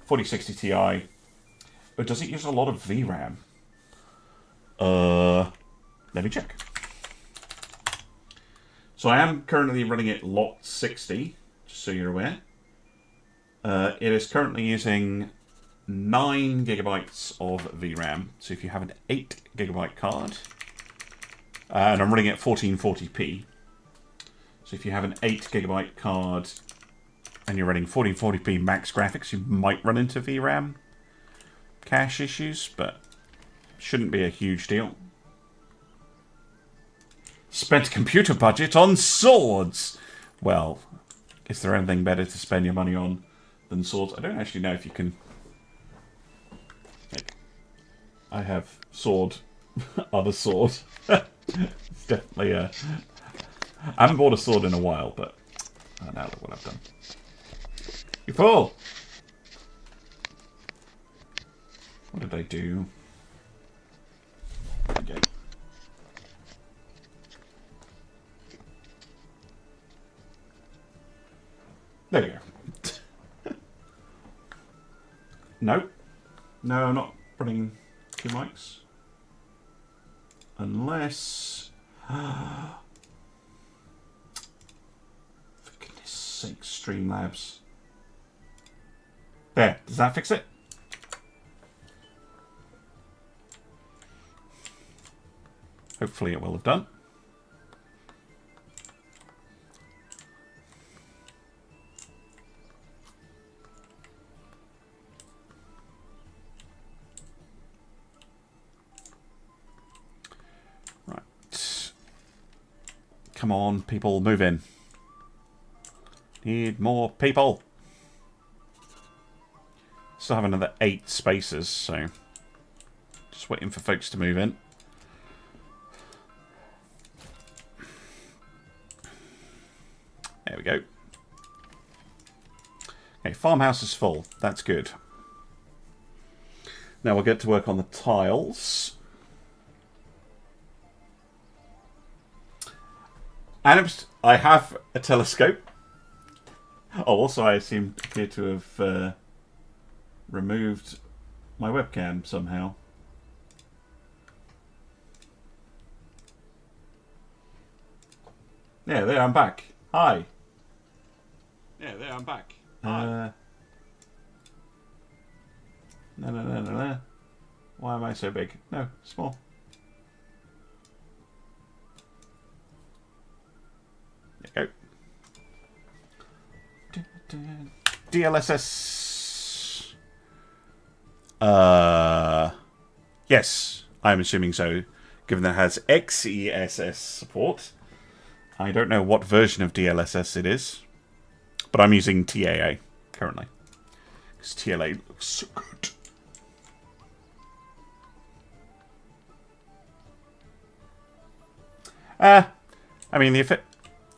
4060 Ti. But does it use a lot of VRAM? Let me check. So I am currently running it lot 60, just so you're aware. It is currently using 9 gigabytes of VRAM. So if you have an 8 gigabyte card, and I'm running it at 1440p. So if you have an 8 gigabyte card and you're running 1440p max graphics, you might run into VRAM cache issues, but shouldn't be a huge deal. Spent computer budget on swords! Well, is there anything better to spend your money on than swords? I don't actually know if you can... I have sword, other sword. It's definitely a... I haven't bought a sword in a while, but... oh, now look what I've done. You fool! What did I do? Okay. There you go. No. No, I'm not running 2 mics. Unless... for goodness sake, Streamlabs. There, does that fix it? Hopefully it will have done. Right. Come on, people, move in. Need more people. Still have another 8 spaces, so just waiting for folks to move in. There we go. Okay, farmhouse is full. That's good. Now we'll get to work on the tiles. And I have a telescope. Oh, also I appear to have removed my webcam somehow. Yeah, there, I'm back. Hi. Yeah, there, I'm back. No. Why am I so big? No, small. There you go. DLSS. Yes, I'm assuming so, given that it has XESS support. I don't know what version of DLSS it is, but I'm using TAA currently, because TLA looks so good. I mean,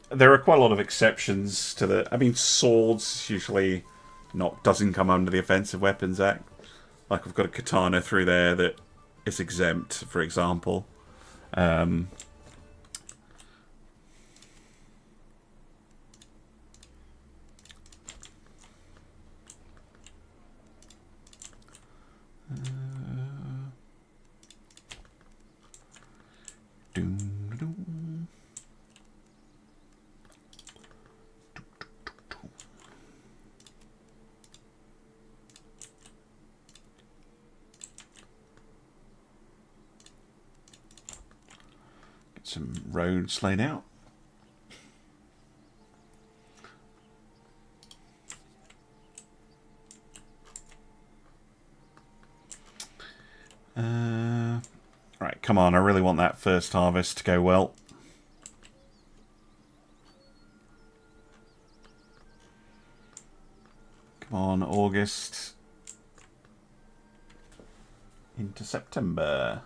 there are quite a lot of exceptions to the... I mean, swords usually doesn't come under the Offensive Weapons Act. Like, I've got a katana through there that is exempt, for example. Get some roads laid out. Right, come on, I really want that first harvest to go well. Come on, August. Into September.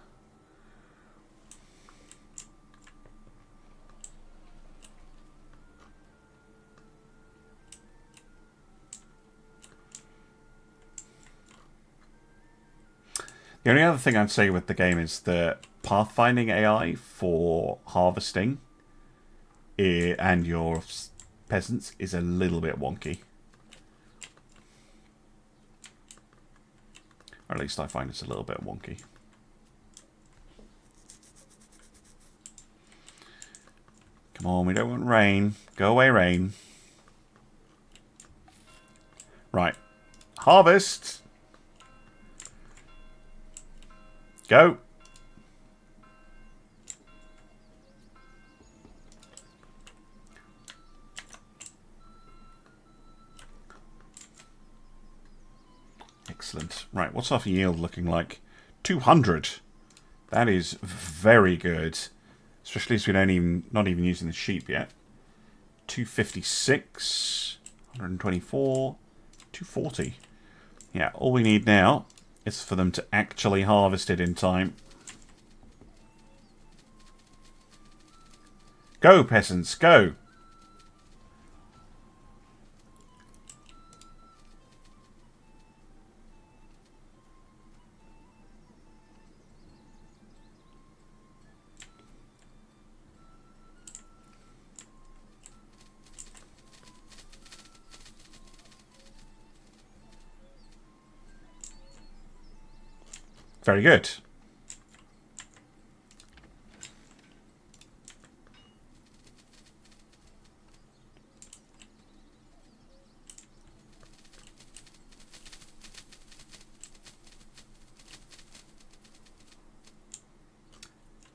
The only other thing I'd say with the game is that pathfinding AI for harvesting and your peasants is a little bit wonky. Or at least I find it's a little bit wonky. Come on, we don't want rain. Go away, rain. Right. Harvest! Go! Excellent. Right, what's our yield looking like? 200. That is very good. Especially as we're not even using the sheep yet. 256. 124. 240. Yeah, all we need now is for them to actually harvest it in time. Go, peasants, go! Very good.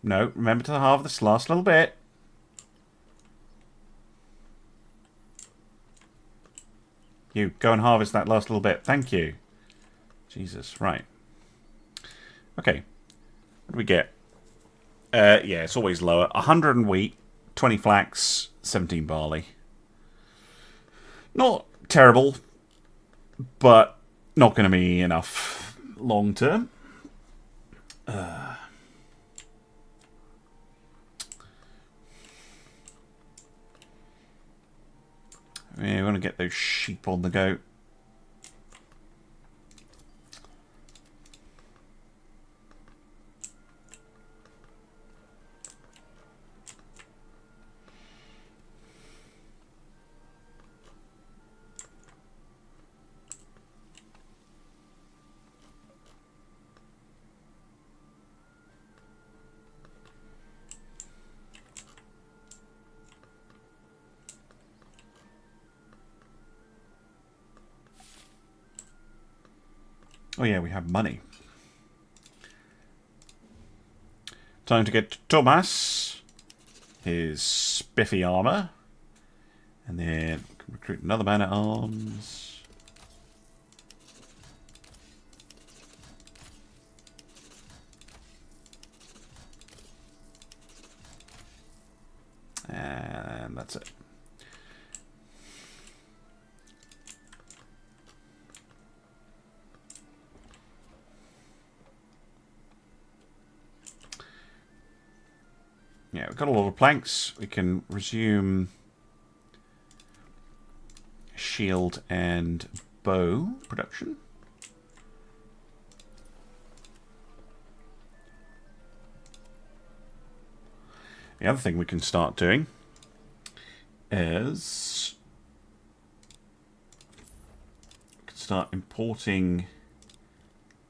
No, remember to halve this last little bit. You, go and harvest that last little bit. Thank you. Jesus, right. Okay. What do we get? Yeah, it's always lower. 100 in wheat, 20 flax, 17 barley. Not terrible, but not going to be enough long term. Yeah, we want to get those sheep on the go. Oh yeah, we have money. Time to get Thomas his spiffy armor. And then recruit another man at arms. And that's it. Yeah, we've got a lot of planks. We can resume shield and bow production. The other thing we can start doing is we can start importing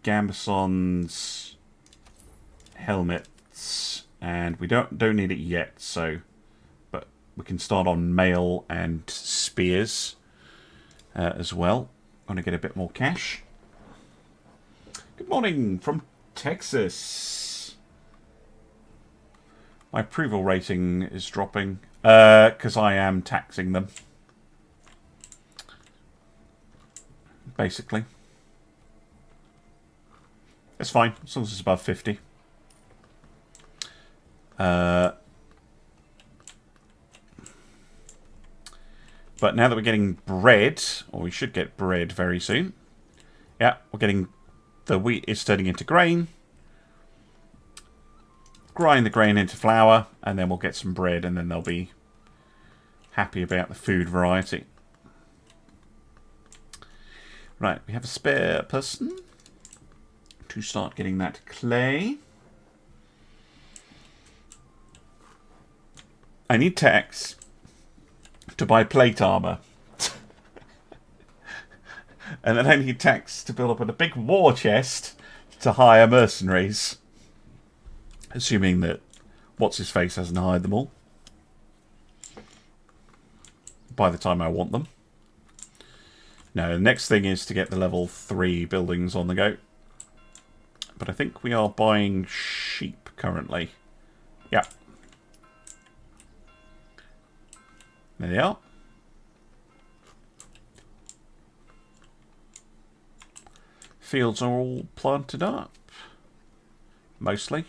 Gambeson's helmets. And we don't need it yet, so, but we can start on mail and spears as well. I want to get a bit more cash. Good morning from Texas. My approval rating is dropping because I am taxing them, basically. It's fine as long as it's above 50. But now that we're getting bread, or we should get bread very soon. Yeah, we're getting the wheat is turning into grain. Grind the grain into flour, and then we'll get some bread, and then they'll be happy about the food variety. Right, we have a spare person to start getting that clay. I need tax to buy plate armor. And then I need tax to build up a big war chest to hire mercenaries. Assuming that What's-His-Face hasn't hired them all. By the time I want them. No, the next thing is to get the level 3 buildings on the go. But I think we are buying sheep currently. Yeah. There they are. Fields are all planted up. Mostly.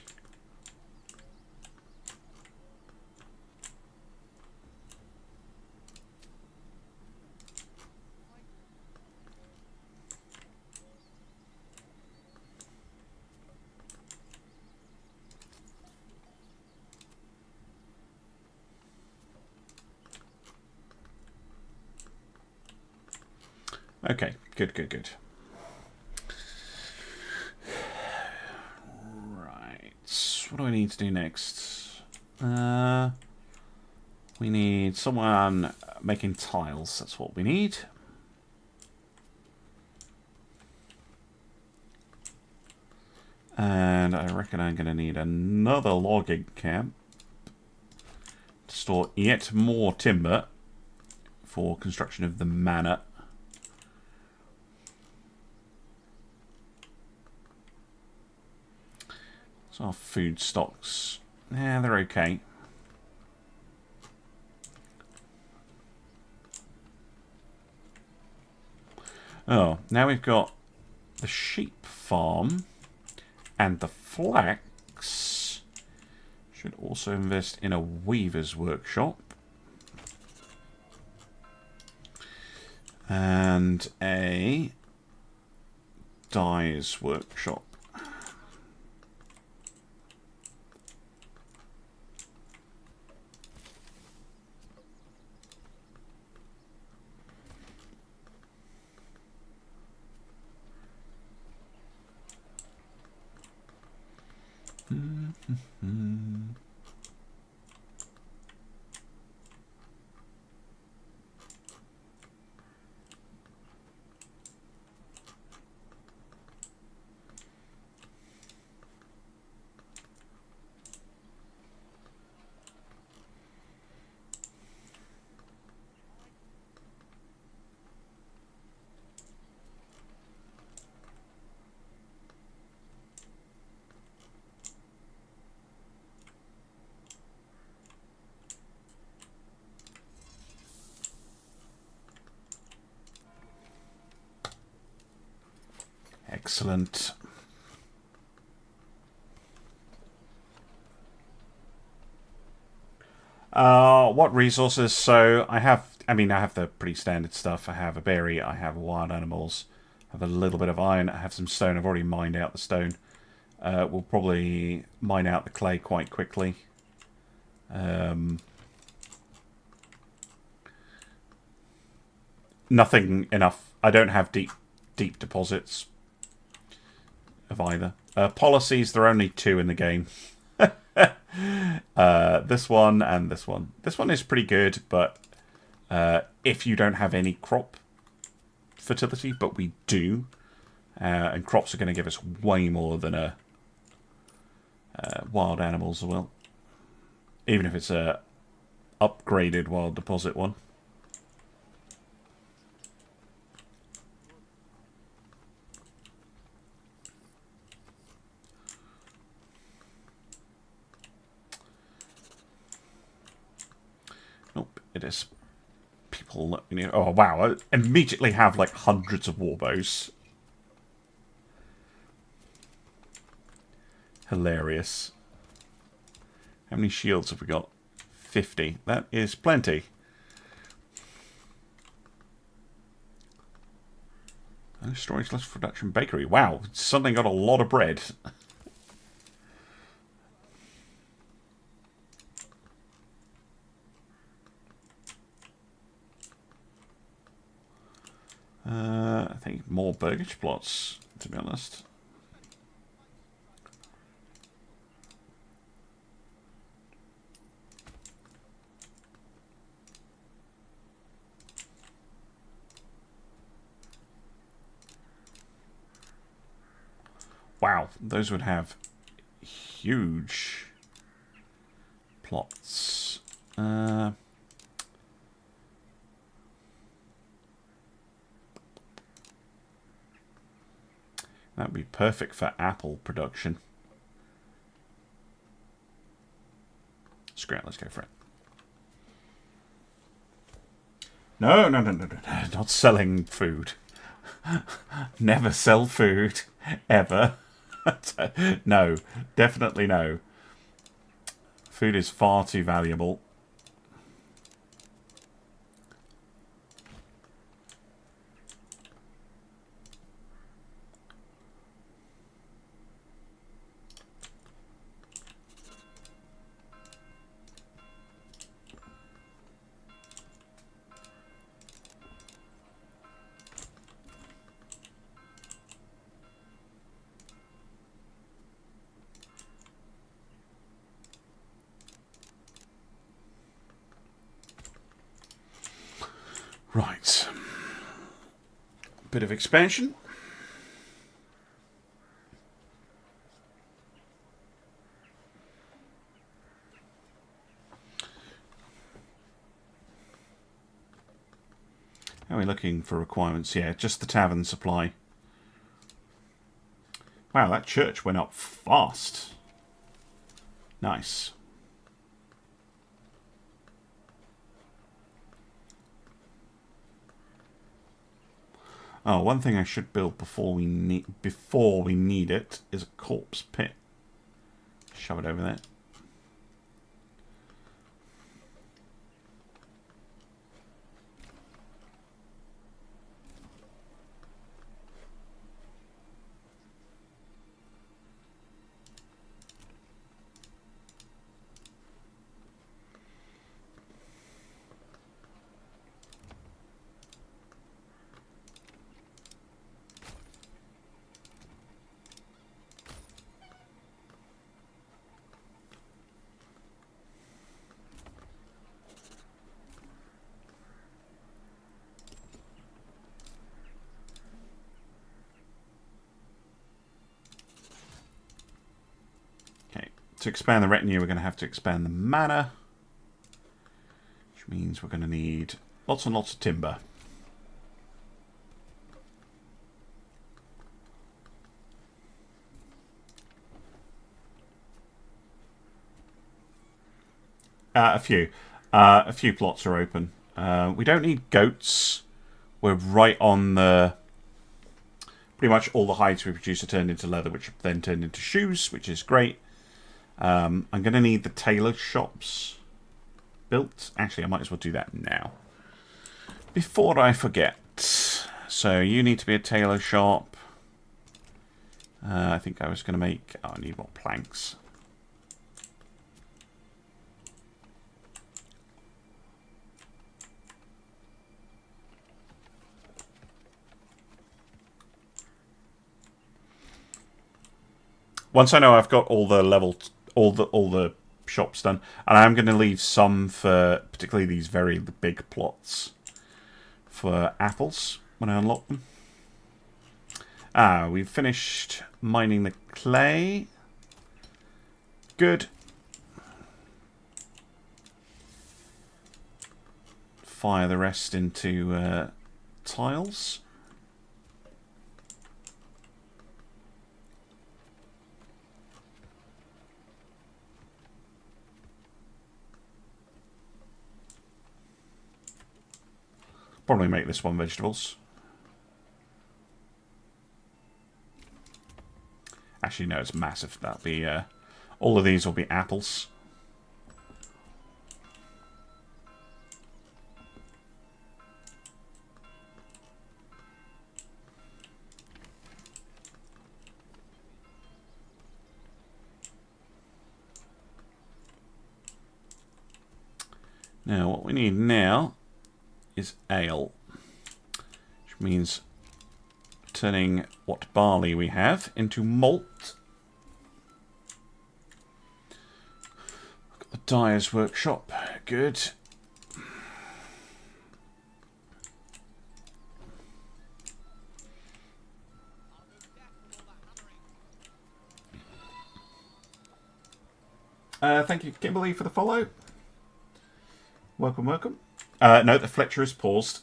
Okay, good, good, good. Right, what do I need to do next? We need someone making tiles, that's what we need. And I reckon I'm going to need another logging camp to store yet more timber for construction of the manor. So our food stocks Yeah, they're okay. Oh, now we've got the sheep farm and the flax. Should also invest in a weaver's workshop. And a dye's workshop. Excellent. What resources? So I have the pretty standard stuff. I have a berry, I have wild animals, I have a little bit of iron, I have some stone. I've already mined out the stone. We'll probably mine out the clay quite quickly. Nothing enough. I don't have deep deposits of either. Policies, there are only 2 in the game. This one and this one. This one is pretty good, but if you don't have any crop fertility, but we do, and crops are going to give us way more than a wild animals will, even if it's a upgraded wild deposit one. It is people. Oh wow! I immediately have like hundreds of warbows. Hilarious. How many shields have we got? 50. That is plenty. Storage less production bakery. Wow! Suddenly got a lot of bread. I think more burgage plots, to be honest. Wow, those would have huge plots. That would be perfect for apple production. Screw it, let's go for it. No. Not selling food. Never sell food. Ever. No, definitely no. Food is far too valuable. Right. Bit of expansion. How are we looking for requirements? Yeah, just the tavern supply. Wow, that church went up fast. Nice. Oh, one thing I should build before we need it is a corpse pit. Shove it over there. To expand the retinue, we're going to have to expand the manor, which means we're going to need lots and lots of timber. A few plots are open. We don't need goats. We're right on the... Pretty much all the hides we produce are turned into leather, which then turned into shoes, which is great. I'm going to need the tailor shops built. Actually, I might as well do that now. Before I forget. So, you need to be a tailor shop. I think I was going to make... Oh, I need more planks. Once I know I've got all the all the shops done, and I'm going to leave some for particularly these very big plots for apples when I unlock them. We've finished mining the clay. Good. Fire the rest into tiles. Probably make this one vegetables. Actually, no, it's massive. That'll be all of these will be apples. Now, what we need now is ale, which means turning what barley we have into malt. Got the dyer's workshop, good. Thank you, Kimberly, for the follow. Welcome, welcome. No, the Fletcher is paused.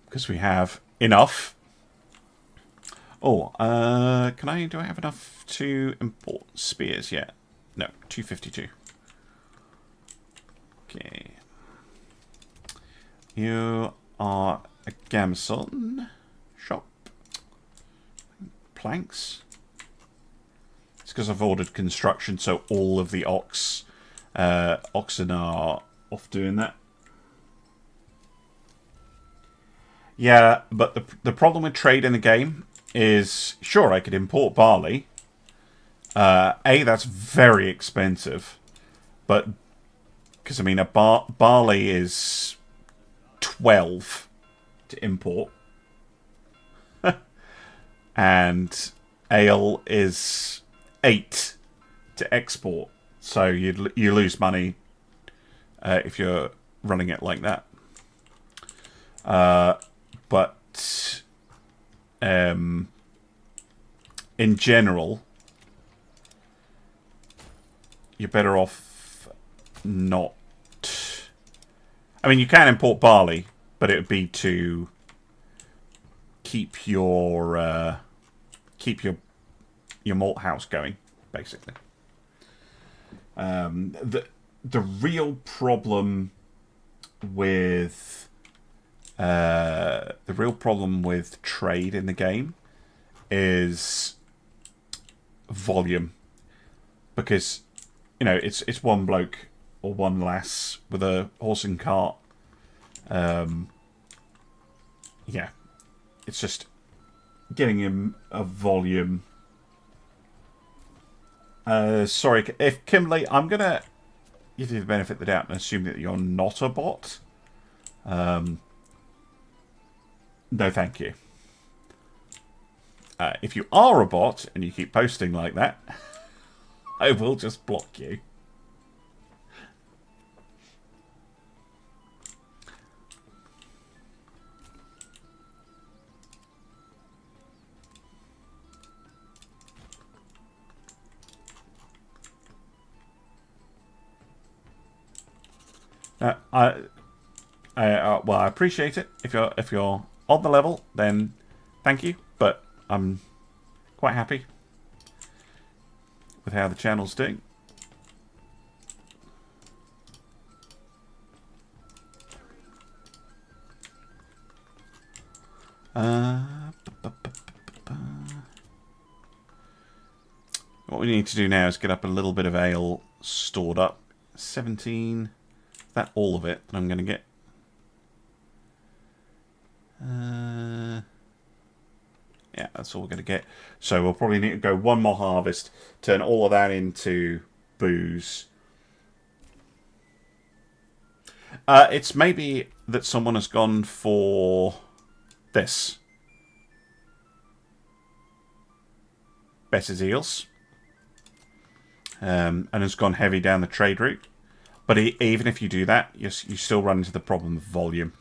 Because we have enough. Oh, do I have enough to import spears yet? No, 252. Okay. You are a gamson shop. Planks. It's because I've ordered construction, so all of the oxen are off doing that. Yeah, but the problem with trade in the game is, sure, I could import barley. That's very expensive. But, because, I mean, barley is 12 to import. And ale is 8 to export. So you lose money if you're running it like that. But in general, you're better off not. I mean, you can import barley, but it would be to keep your malt house going, basically. The real problem with trade in the game is volume, because it's one bloke or one lass with a horse and cart. Yeah, it's just getting him a volume. Sorry, if Kimberly, I'm gonna give you the benefit of the doubt and assume that you're not a bot. No, thank you. If you are a bot and you keep posting like that, I will just block you. Well, I appreciate it. If you're on the level, then thank you. But I'm quite happy with how the channel's doing. What we need to do now is get up a little bit of ale stored up. 17. Is that all of it that I'm going to get? Yeah, that's all we're going to get. So we'll probably need to go one more harvest, turn all of that into booze. It's maybe that someone has gone for this. Better deals. And has gone heavy down the trade route. But even if you do that, you still run into the problem of volume.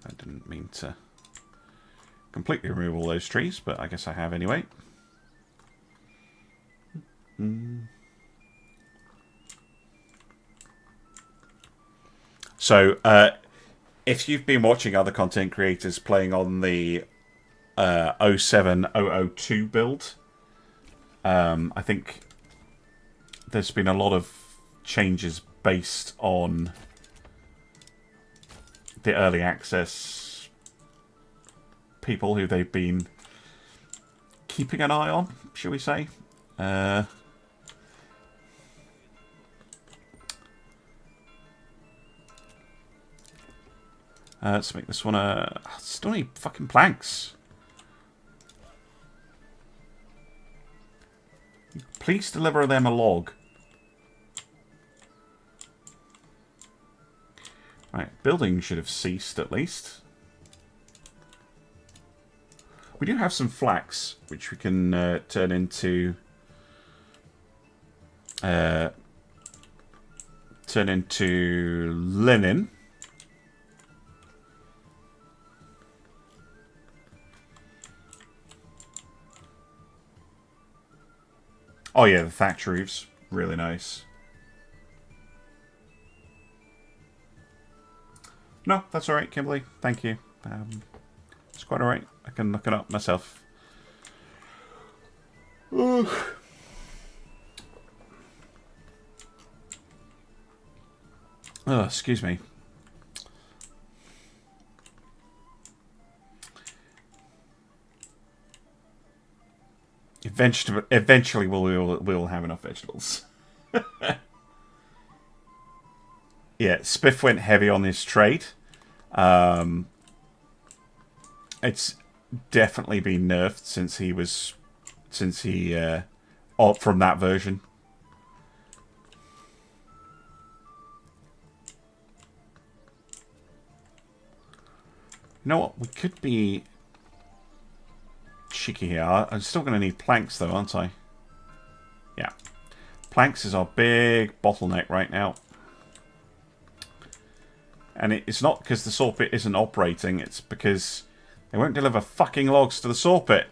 I didn't mean to completely remove all those trees, but I guess I have anyway. So, if you've been watching other content creators playing on the 07002 build, I think there's been a lot of changes based on the early access people who they've been keeping an eye on, shall we say. Let's make this one a... Still need fucking planks. Please deliver them a log. Right, building should have ceased at least. We do have some flax, which we can turn into... linen. Oh yeah, the thatch roofs. Really nice. No, that's alright, Kimberly. Thank you. It's quite alright. I can look it up myself. Ooh. Oh, excuse me. Eventually we'll have enough vegetables. Yeah, Spiff went heavy on this trade. It's definitely been nerfed since he from that version. You know what? We could be cheeky here. I'm still going to need planks though, aren't I? Yeah. Planks is our big bottleneck right now. And it's not because the saw pit isn't operating, it's because they won't deliver fucking logs to the saw pit.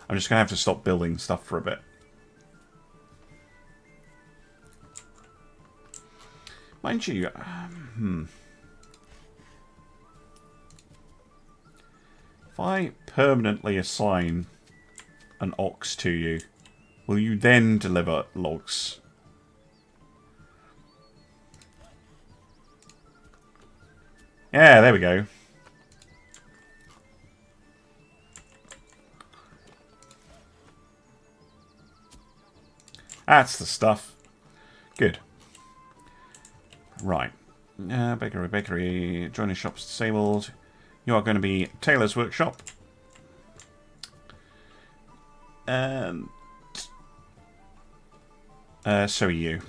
I'm just going to have to stop building stuff for a bit. Mind you, I permanently assign an ox to you, will you then deliver logs? Yeah, there we go. That's the stuff. Good. Right. Bakery. Joining shops disabled. You are going to be Tailor's Workshop. And so are you.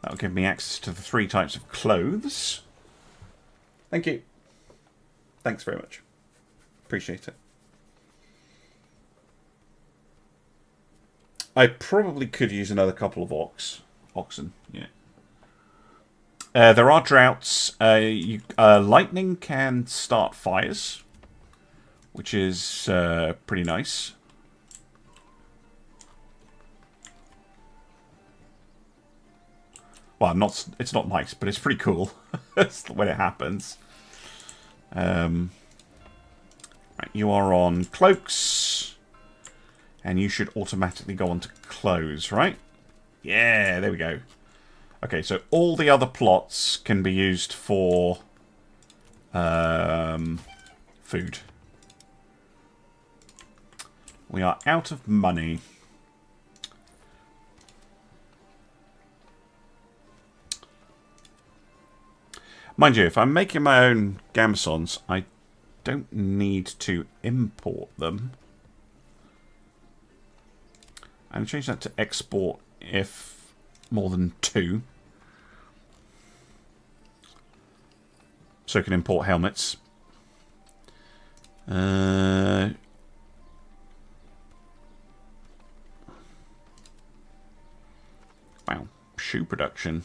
That'll give me access to the 3 types of clothes. Thank you. Thanks very much. Appreciate it. I probably could use another couple of oxen. Yeah. There are droughts. Lightning can start fires, which is pretty nice. Well, it's not nice, but it's pretty cool when it happens. Right, you are on cloaks, and you should automatically go on to clothes, right? Yeah, there we go. Okay, so all the other plots can be used for food. We are out of money. Mind you, if I'm making my own gambesons, I don't need to import them. And change that to export if more than 2. So I can import helmets. Wow, shoe production.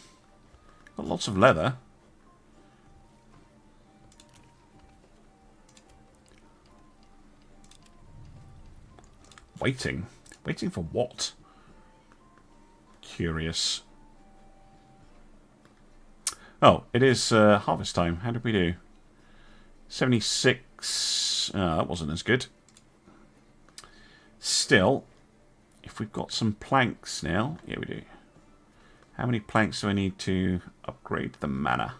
Got lots of leather. Waiting? Waiting for what? Curious. Oh, it is harvest time. How did we do? 76. That wasn't as good. Still, if we've got some planks now. Yeah, we do. How many planks do I need to upgrade the manor?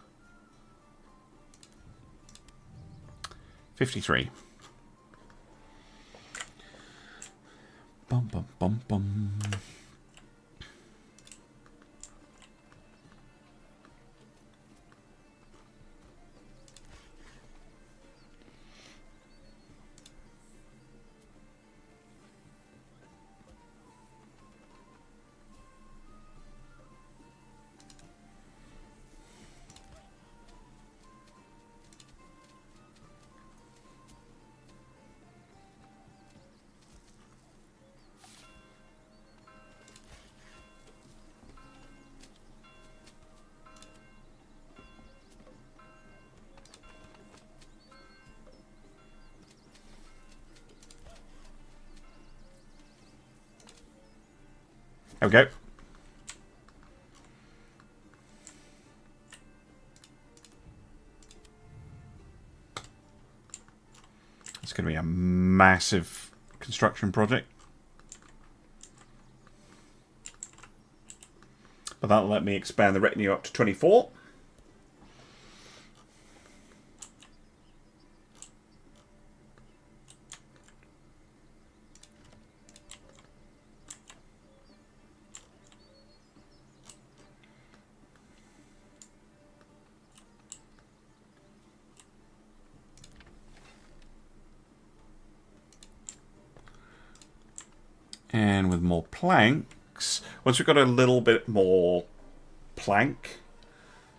53. Bum, bum, bum, bum. There we go. It's going to be a massive construction project. But that'll let me expand the retinue up to 24. And with more planks, once we've got a little bit more plank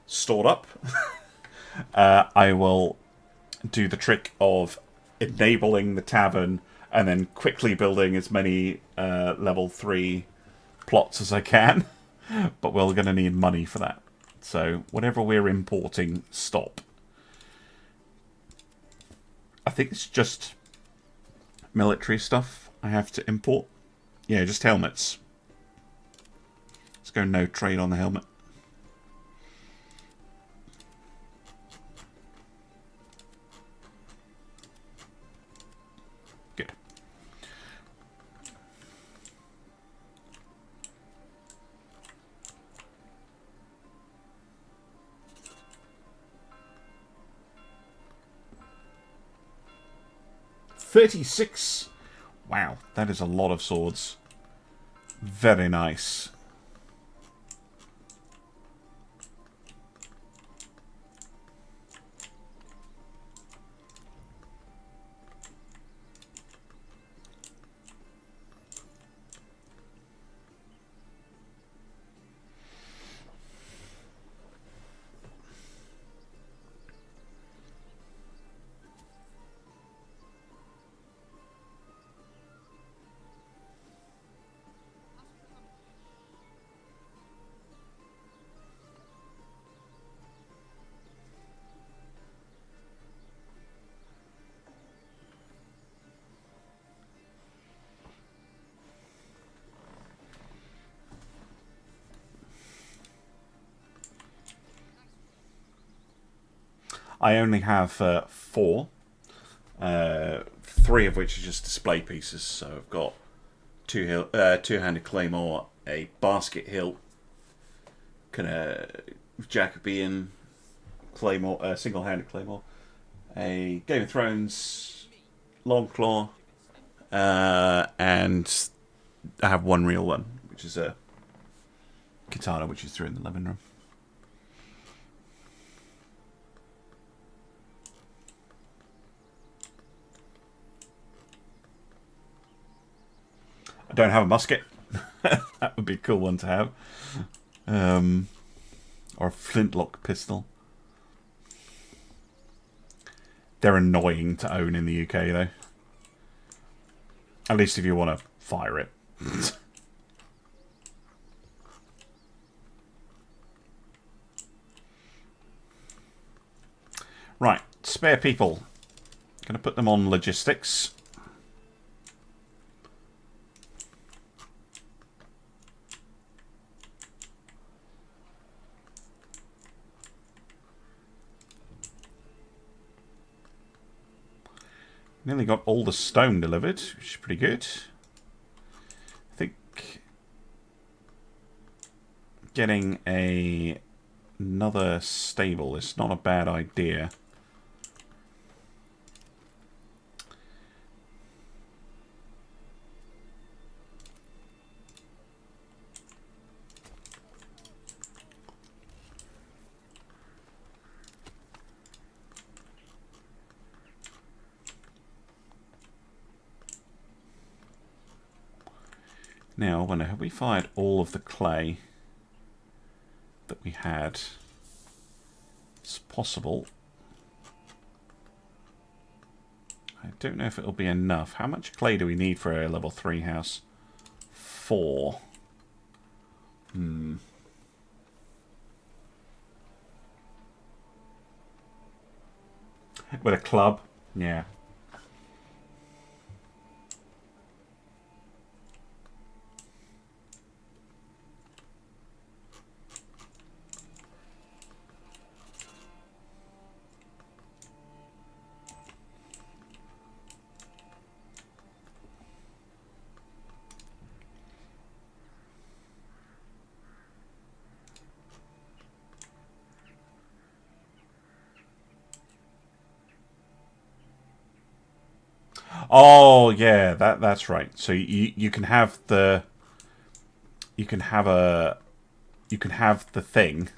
stored up, I will do the trick of enabling the tavern and then quickly building as many level 3 plots as I can. But we're going to need money for that. So whatever we're importing, stop. I think it's just military stuff I have to import. Yeah, just helmets. Let's go no trade on the helmet. 36. Wow, that is a lot of swords. Very nice. I only have 4. 3 of which are just display pieces. So I've got two-handed claymore, a basket hilt, kind of Jacobean claymore, single-handed claymore, a Game of Thrones long claw, and I have one real one, which is a katana, which is through in the living room. I don't have a musket. That would be a cool one to have. Or a flintlock pistol. They're annoying to own in the UK, though. At least if you want to fire it. Right, spare people. Going to put them on logistics. Nearly got all the stone delivered, which is pretty good. I think getting another stable is not a bad idea. Now, when have we fired all of the clay that we had? It's possible. I don't know if it'll be enough. How much clay do we need for a level 3 house? 4. With a club? Yeah. Oh yeah, that's right. So you can have the you can have the thing.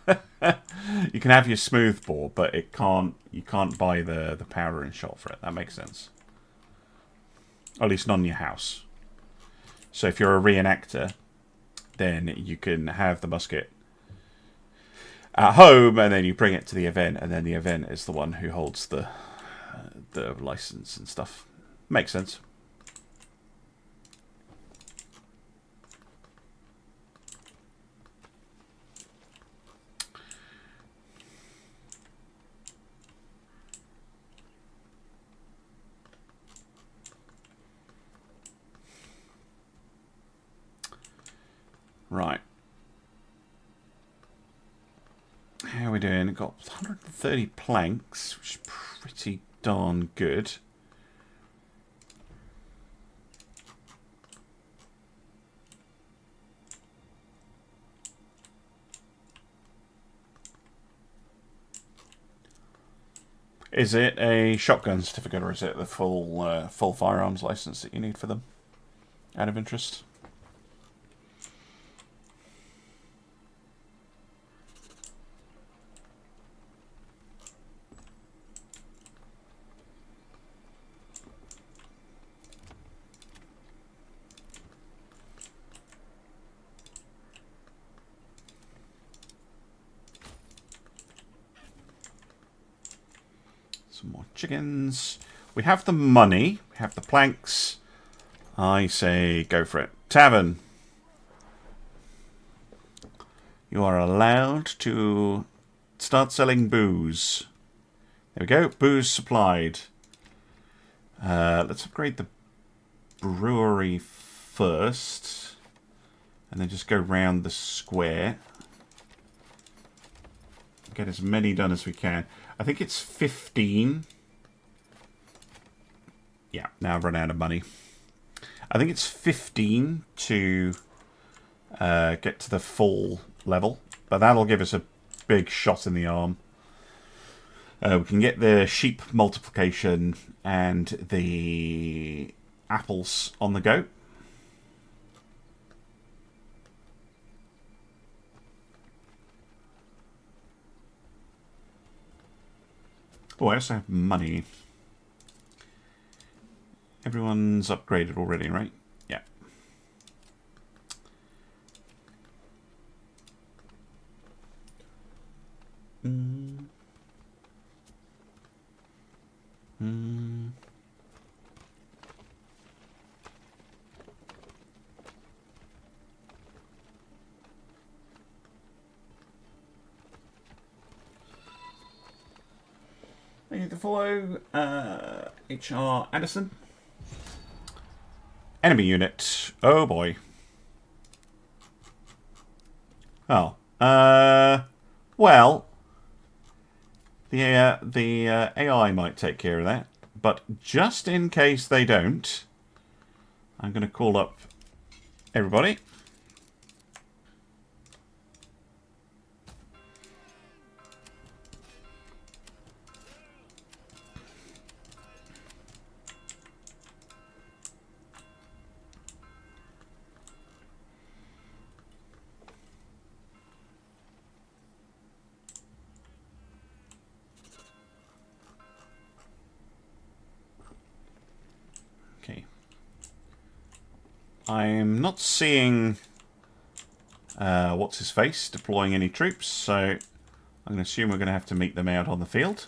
You can have your smoothbore, but you can't buy the powder and shot for it. That makes sense. At least not in your house. So if you're a reenactor, then you can have the musket at home, and then you bring it to the event, and then the event is the one who holds the license and stuff. Makes sense. Right. How are we doing? Got 130 planks, which is pretty darn good. Is it a shotgun certificate or is it the full firearms license that you need for them? Out of interest. Some more chickens. We have the money. We have the planks. I say go for it. Tavern. You are allowed to start selling booze. There we go. Booze supplied. Let's upgrade the brewery first. And then just go round the square. Get as many done as we can. I think it's 15. Yeah, now I've run out of money. I think it's 15 to get to the full level. But that'll give us a big shot in the arm. We can get the sheep multiplication and the apples on the go. Oh, I also have money. Everyone's upgraded already, right? Yeah. I need to follow HR Addison. Enemy unit. Oh boy. Oh. Well, the AI might take care of that, but just in case they don't, I'm going to call up everybody. I'm not seeing what's his face deploying any troops, so I'm going to assume we're going to have to meet them out on the field.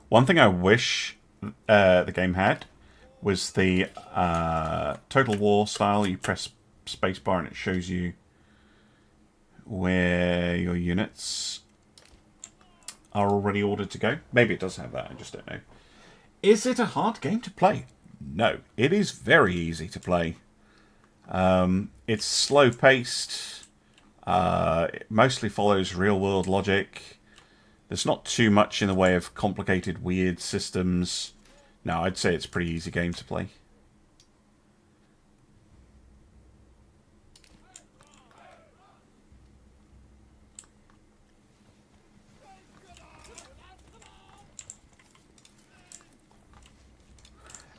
One thing I wish the game had was the Total War style. You press spacebar and it shows you where your units are already ordered to go. Maybe it does have that, I just don't know. Is it a hard game to play? No, it is very easy to play. It's slow-paced. It mostly follows real-world logic. There's not too much in the way of complicated, weird systems. No, I'd say it's a pretty easy game to play.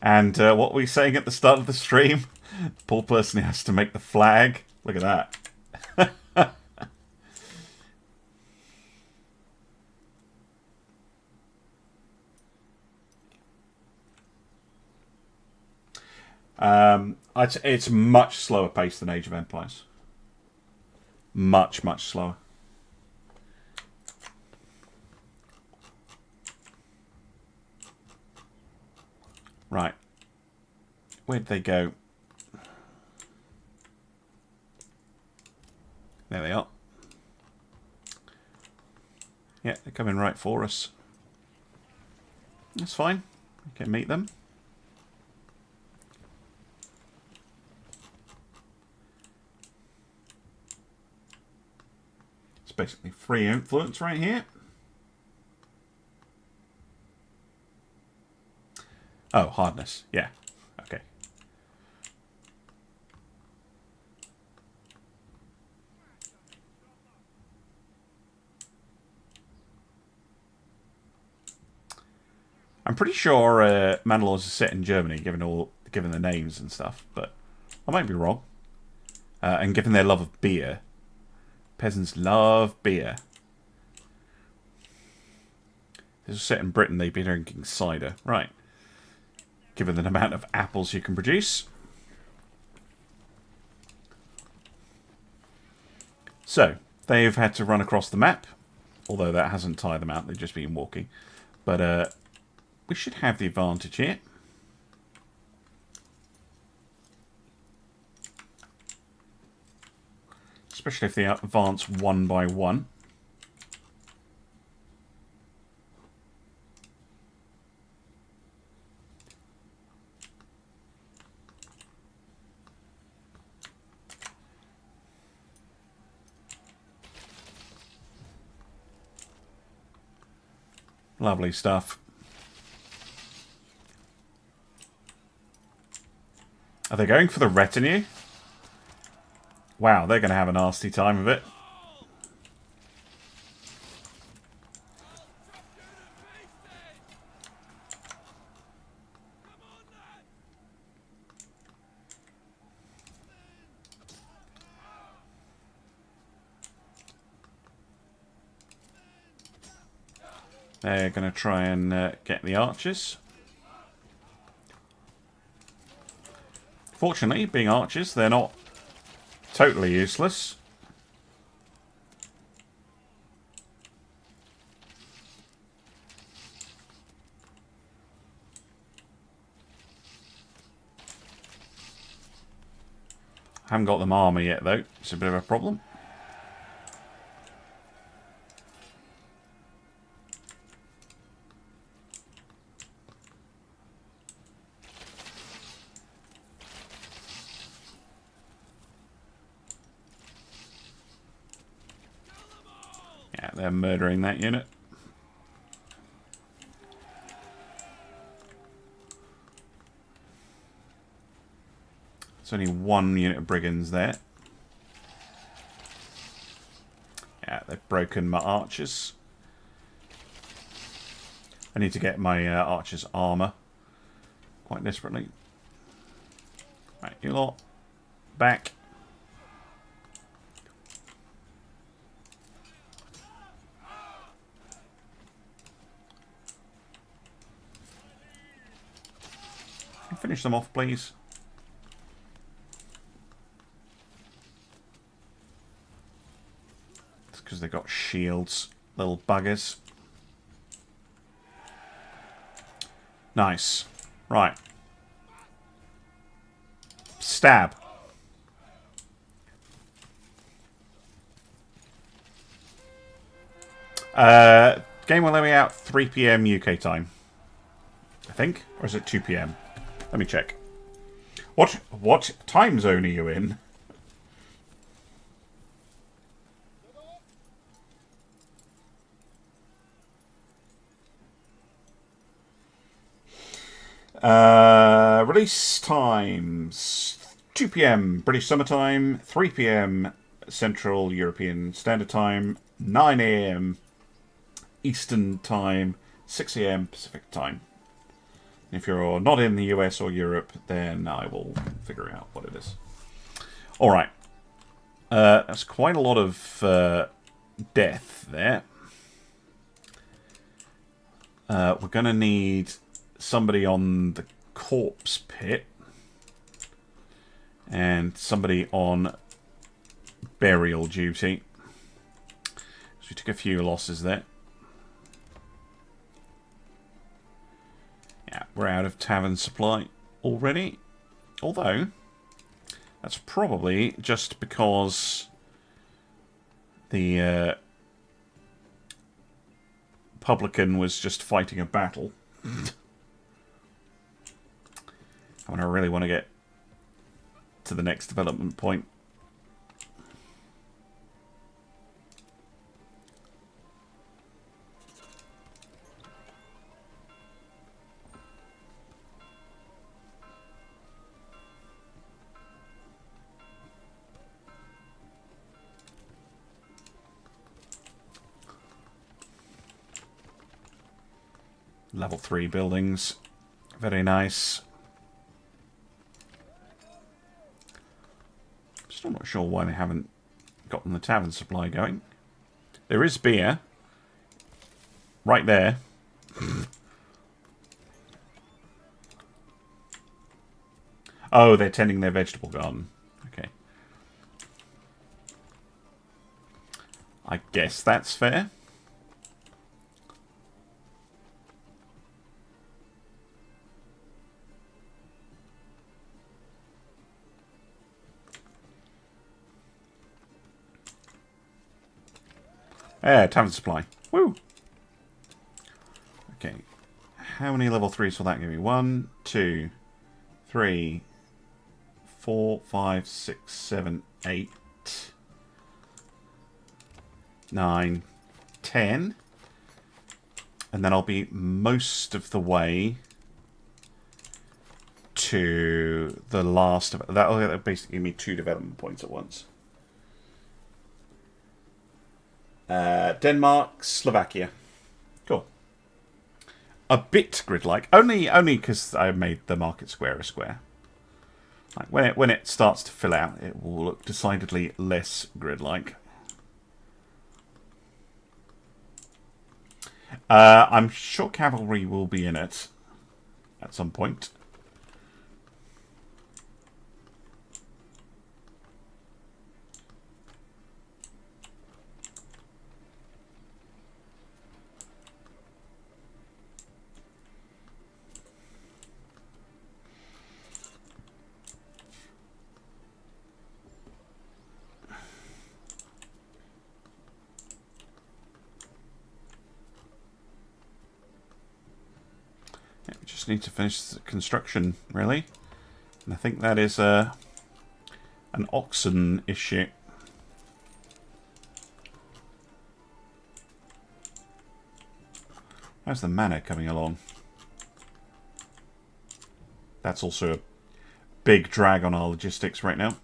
And what were we saying at the start of the stream? The poor person who has to make the flag. Look at that. It's much slower paced than Age of Empires. Much, much slower. Right. Where'd they go? There they are. Yeah, they're coming right for us. That's fine. We can meet them. It's basically free influence right here. Oh, hardness. Yeah. Okay. I'm pretty sure Manor Lords is set in Germany, given the names and stuff, but I might be wrong. And given their love of beer, peasants love beer. This was set in Britain, they'd be drinking cider. Right. Given the amount of apples you can produce. So, they've had to run across the map. Although that hasn't tired them out, they've just been walking. But we should have the advantage here. Especially if they advance one by one. Lovely stuff. Are they going for the retinue? Wow, they're going to have a nasty time of it. They're going to try and get the archers. Fortunately, being archers, they're not totally useless. Haven't got them armour yet, though. It's a bit of a problem. Yeah, they're murdering that unit. There's only one unit of brigands there. Yeah, they've broken my archers. I need to get my archers' armour quite desperately. Right, you lot, back. Finish them off, please. It's because they've got shields, little buggers. Nice. Right. Stab. Game will let me out 3 PM UK time. I think. Or is it 2 PM? Let me check. What time zone are you in? Release times 2 PM British Summer Time, 3 PM Central European Standard Time, 9 AM Eastern Time, 6 AM Pacific Time. If you're not in the US or Europe, then I will figure out what it is. Alright. That's quite a lot of death there. We're going to need somebody on the corpse pit. And somebody on burial duty. So we took a few losses there. Yeah, we're out of tavern supply already. Although, that's probably just because the publican was just fighting a battle. I really want to get to the next development point. Level 3 buildings. Very nice. Still not sure why they haven't gotten the tavern supply going. There is beer. Right there. Oh, they're tending their vegetable garden. Okay. I guess that's fair. Yeah, tavern supply. Woo! Okay. How many level 3s will that give me? 1, 2, 3, 4, 5, 6, 7, 8, 9, 10. And then I'll be most of the way to the last of it. That'll basically give me 2 development points at once. Denmark, Slovakia. Cool. A bit grid-like. Only because I made the market square a square. Like when it starts to fill out, it will look decidedly less grid-like. I'm sure cavalry will be in it at some point. Just need to finish the construction, really. And I think that is an oxen issue. How's the manor coming along? That's also a big drag on our logistics right now.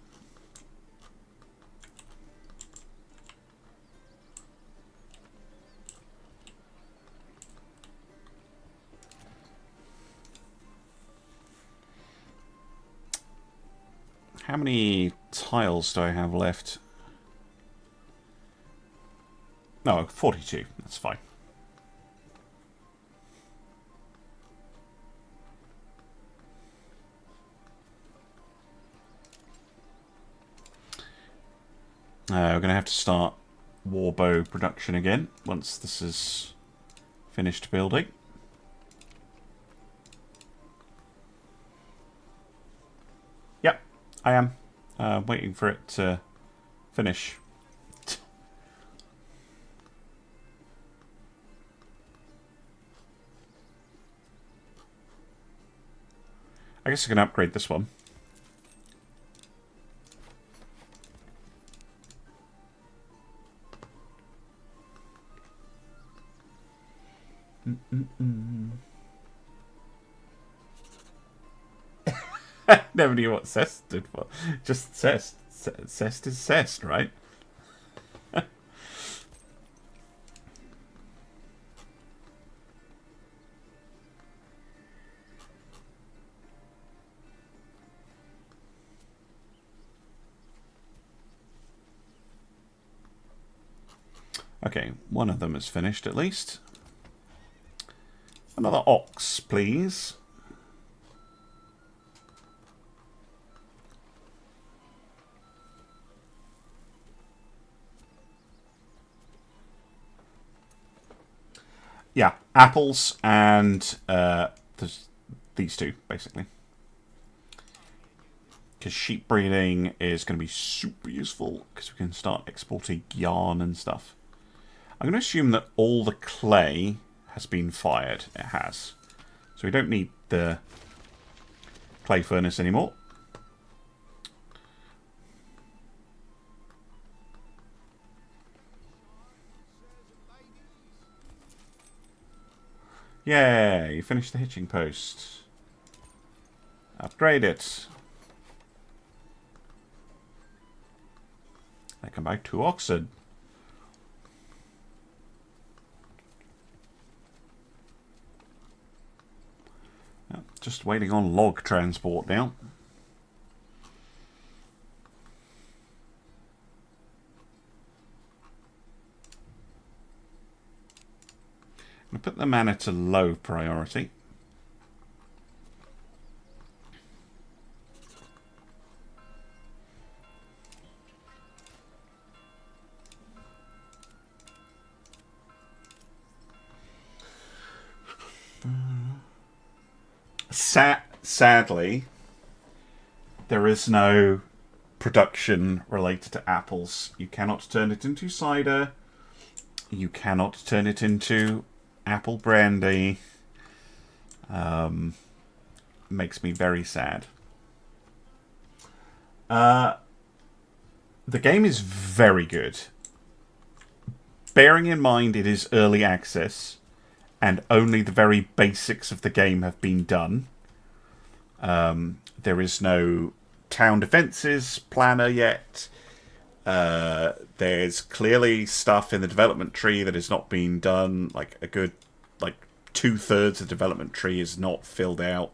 How many tiles do I have left? No, 42. That's fine. We're going to have to start warbow production again once this is finished building. Yep, I am. Waiting for it to finish. I guess I can upgrade this one. Never knew what cest stood for. Just cest. Cest is cest, right? Okay, one of them is finished at least. Another ox, please. Yeah, apples and these two, basically. Because sheep breeding is going to be super useful because we can start exporting yarn and stuff. I'm going to assume that all the clay has been fired. It has. So we don't need the clay furnace anymore. Yeah, you finished the hitching post. Upgrade it. I can buy 2 oxen. Just waiting on log transport now. I'm going to put the mana to low priority. Sadly, there is no production related to apples. You cannot turn it into cider. You cannot turn it into apple brandy. Makes me very sad. The game is very good. Bearing in mind it is early access, and only the very basics of the game have been done. There is no town defences planner yet. There's clearly stuff in the development tree that has not been done. Like a good, 2/3 of the development tree is not filled out.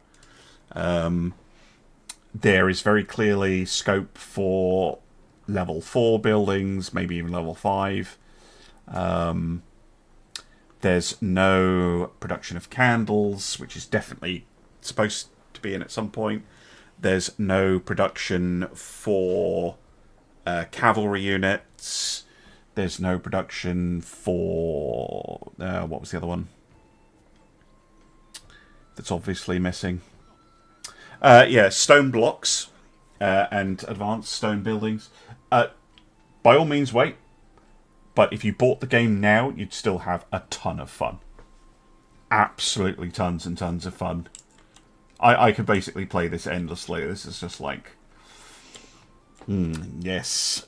There is very clearly scope for level 4 buildings, maybe even level 5. There's no production of candles, which is definitely supposed to be in at some point. There's no production for cavalry units. There's no production for... what was the other one? That's obviously missing. Yeah, stone blocks and advanced stone buildings. By all means, wait. But if you bought the game now, you'd still have a ton of fun. Absolutely tons and tons of fun. I could basically play this endlessly. This is just like... yes.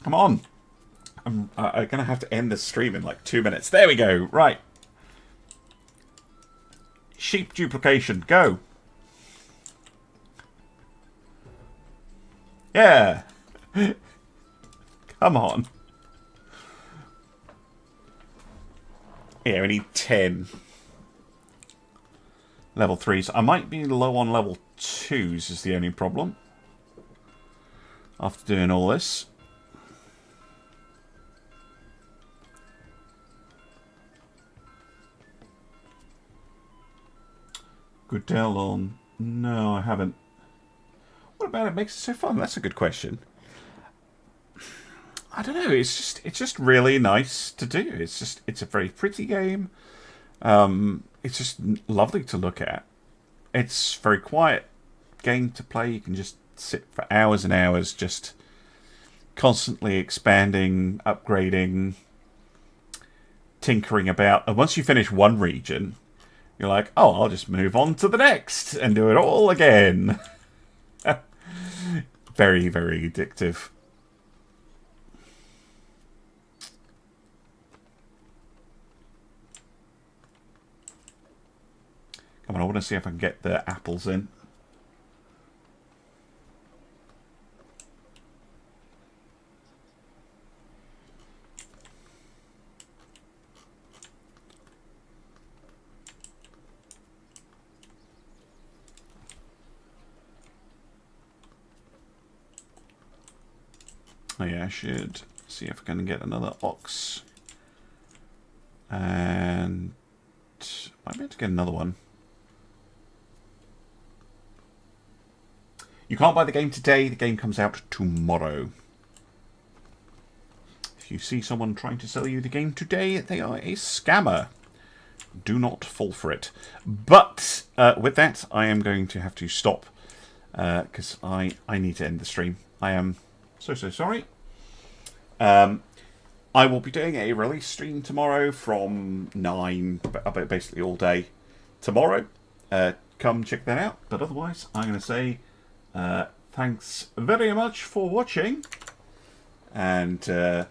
Come on. I'm going to have to end the stream in like 2 minutes. There we go. Right. Sheep duplication. Go. Yeah. Come on. Yeah, we need 10. Level 3s. I might be low on level 2s is the only problem. After doing all this. Good tell on. No, I haven't. What about it makes it so fun? That's a good question. I don't know. It's just really nice to do. It's a very pretty game. It's just lovely to look at. It's a very quiet game to play. You can just sit for hours and hours, just constantly expanding, upgrading, tinkering about. And once you finish one region, you're like, oh, I'll just move on to the next and do it all again. Very, very addictive. Come on, I want to see if I can get the apples in. Oh yeah, I should see if I can get another ox. And I might be able to get another one. You can't buy the game today. The game comes out tomorrow. If you see someone trying to sell you the game today, they are a scammer. Do not fall for it. But with that, I am going to have to stop because I need to end the stream. I am so sorry. I will be doing a release stream tomorrow from 9, basically all day tomorrow. Come check that out. But otherwise, I'm going to say thanks very much for watching. And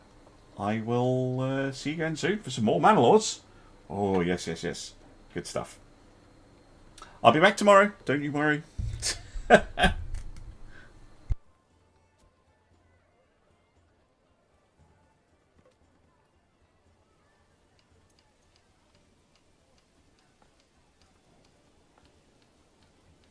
I will see you again soon for some more Manor Lords. Oh, yes. Good stuff. I'll be back tomorrow. Don't you worry.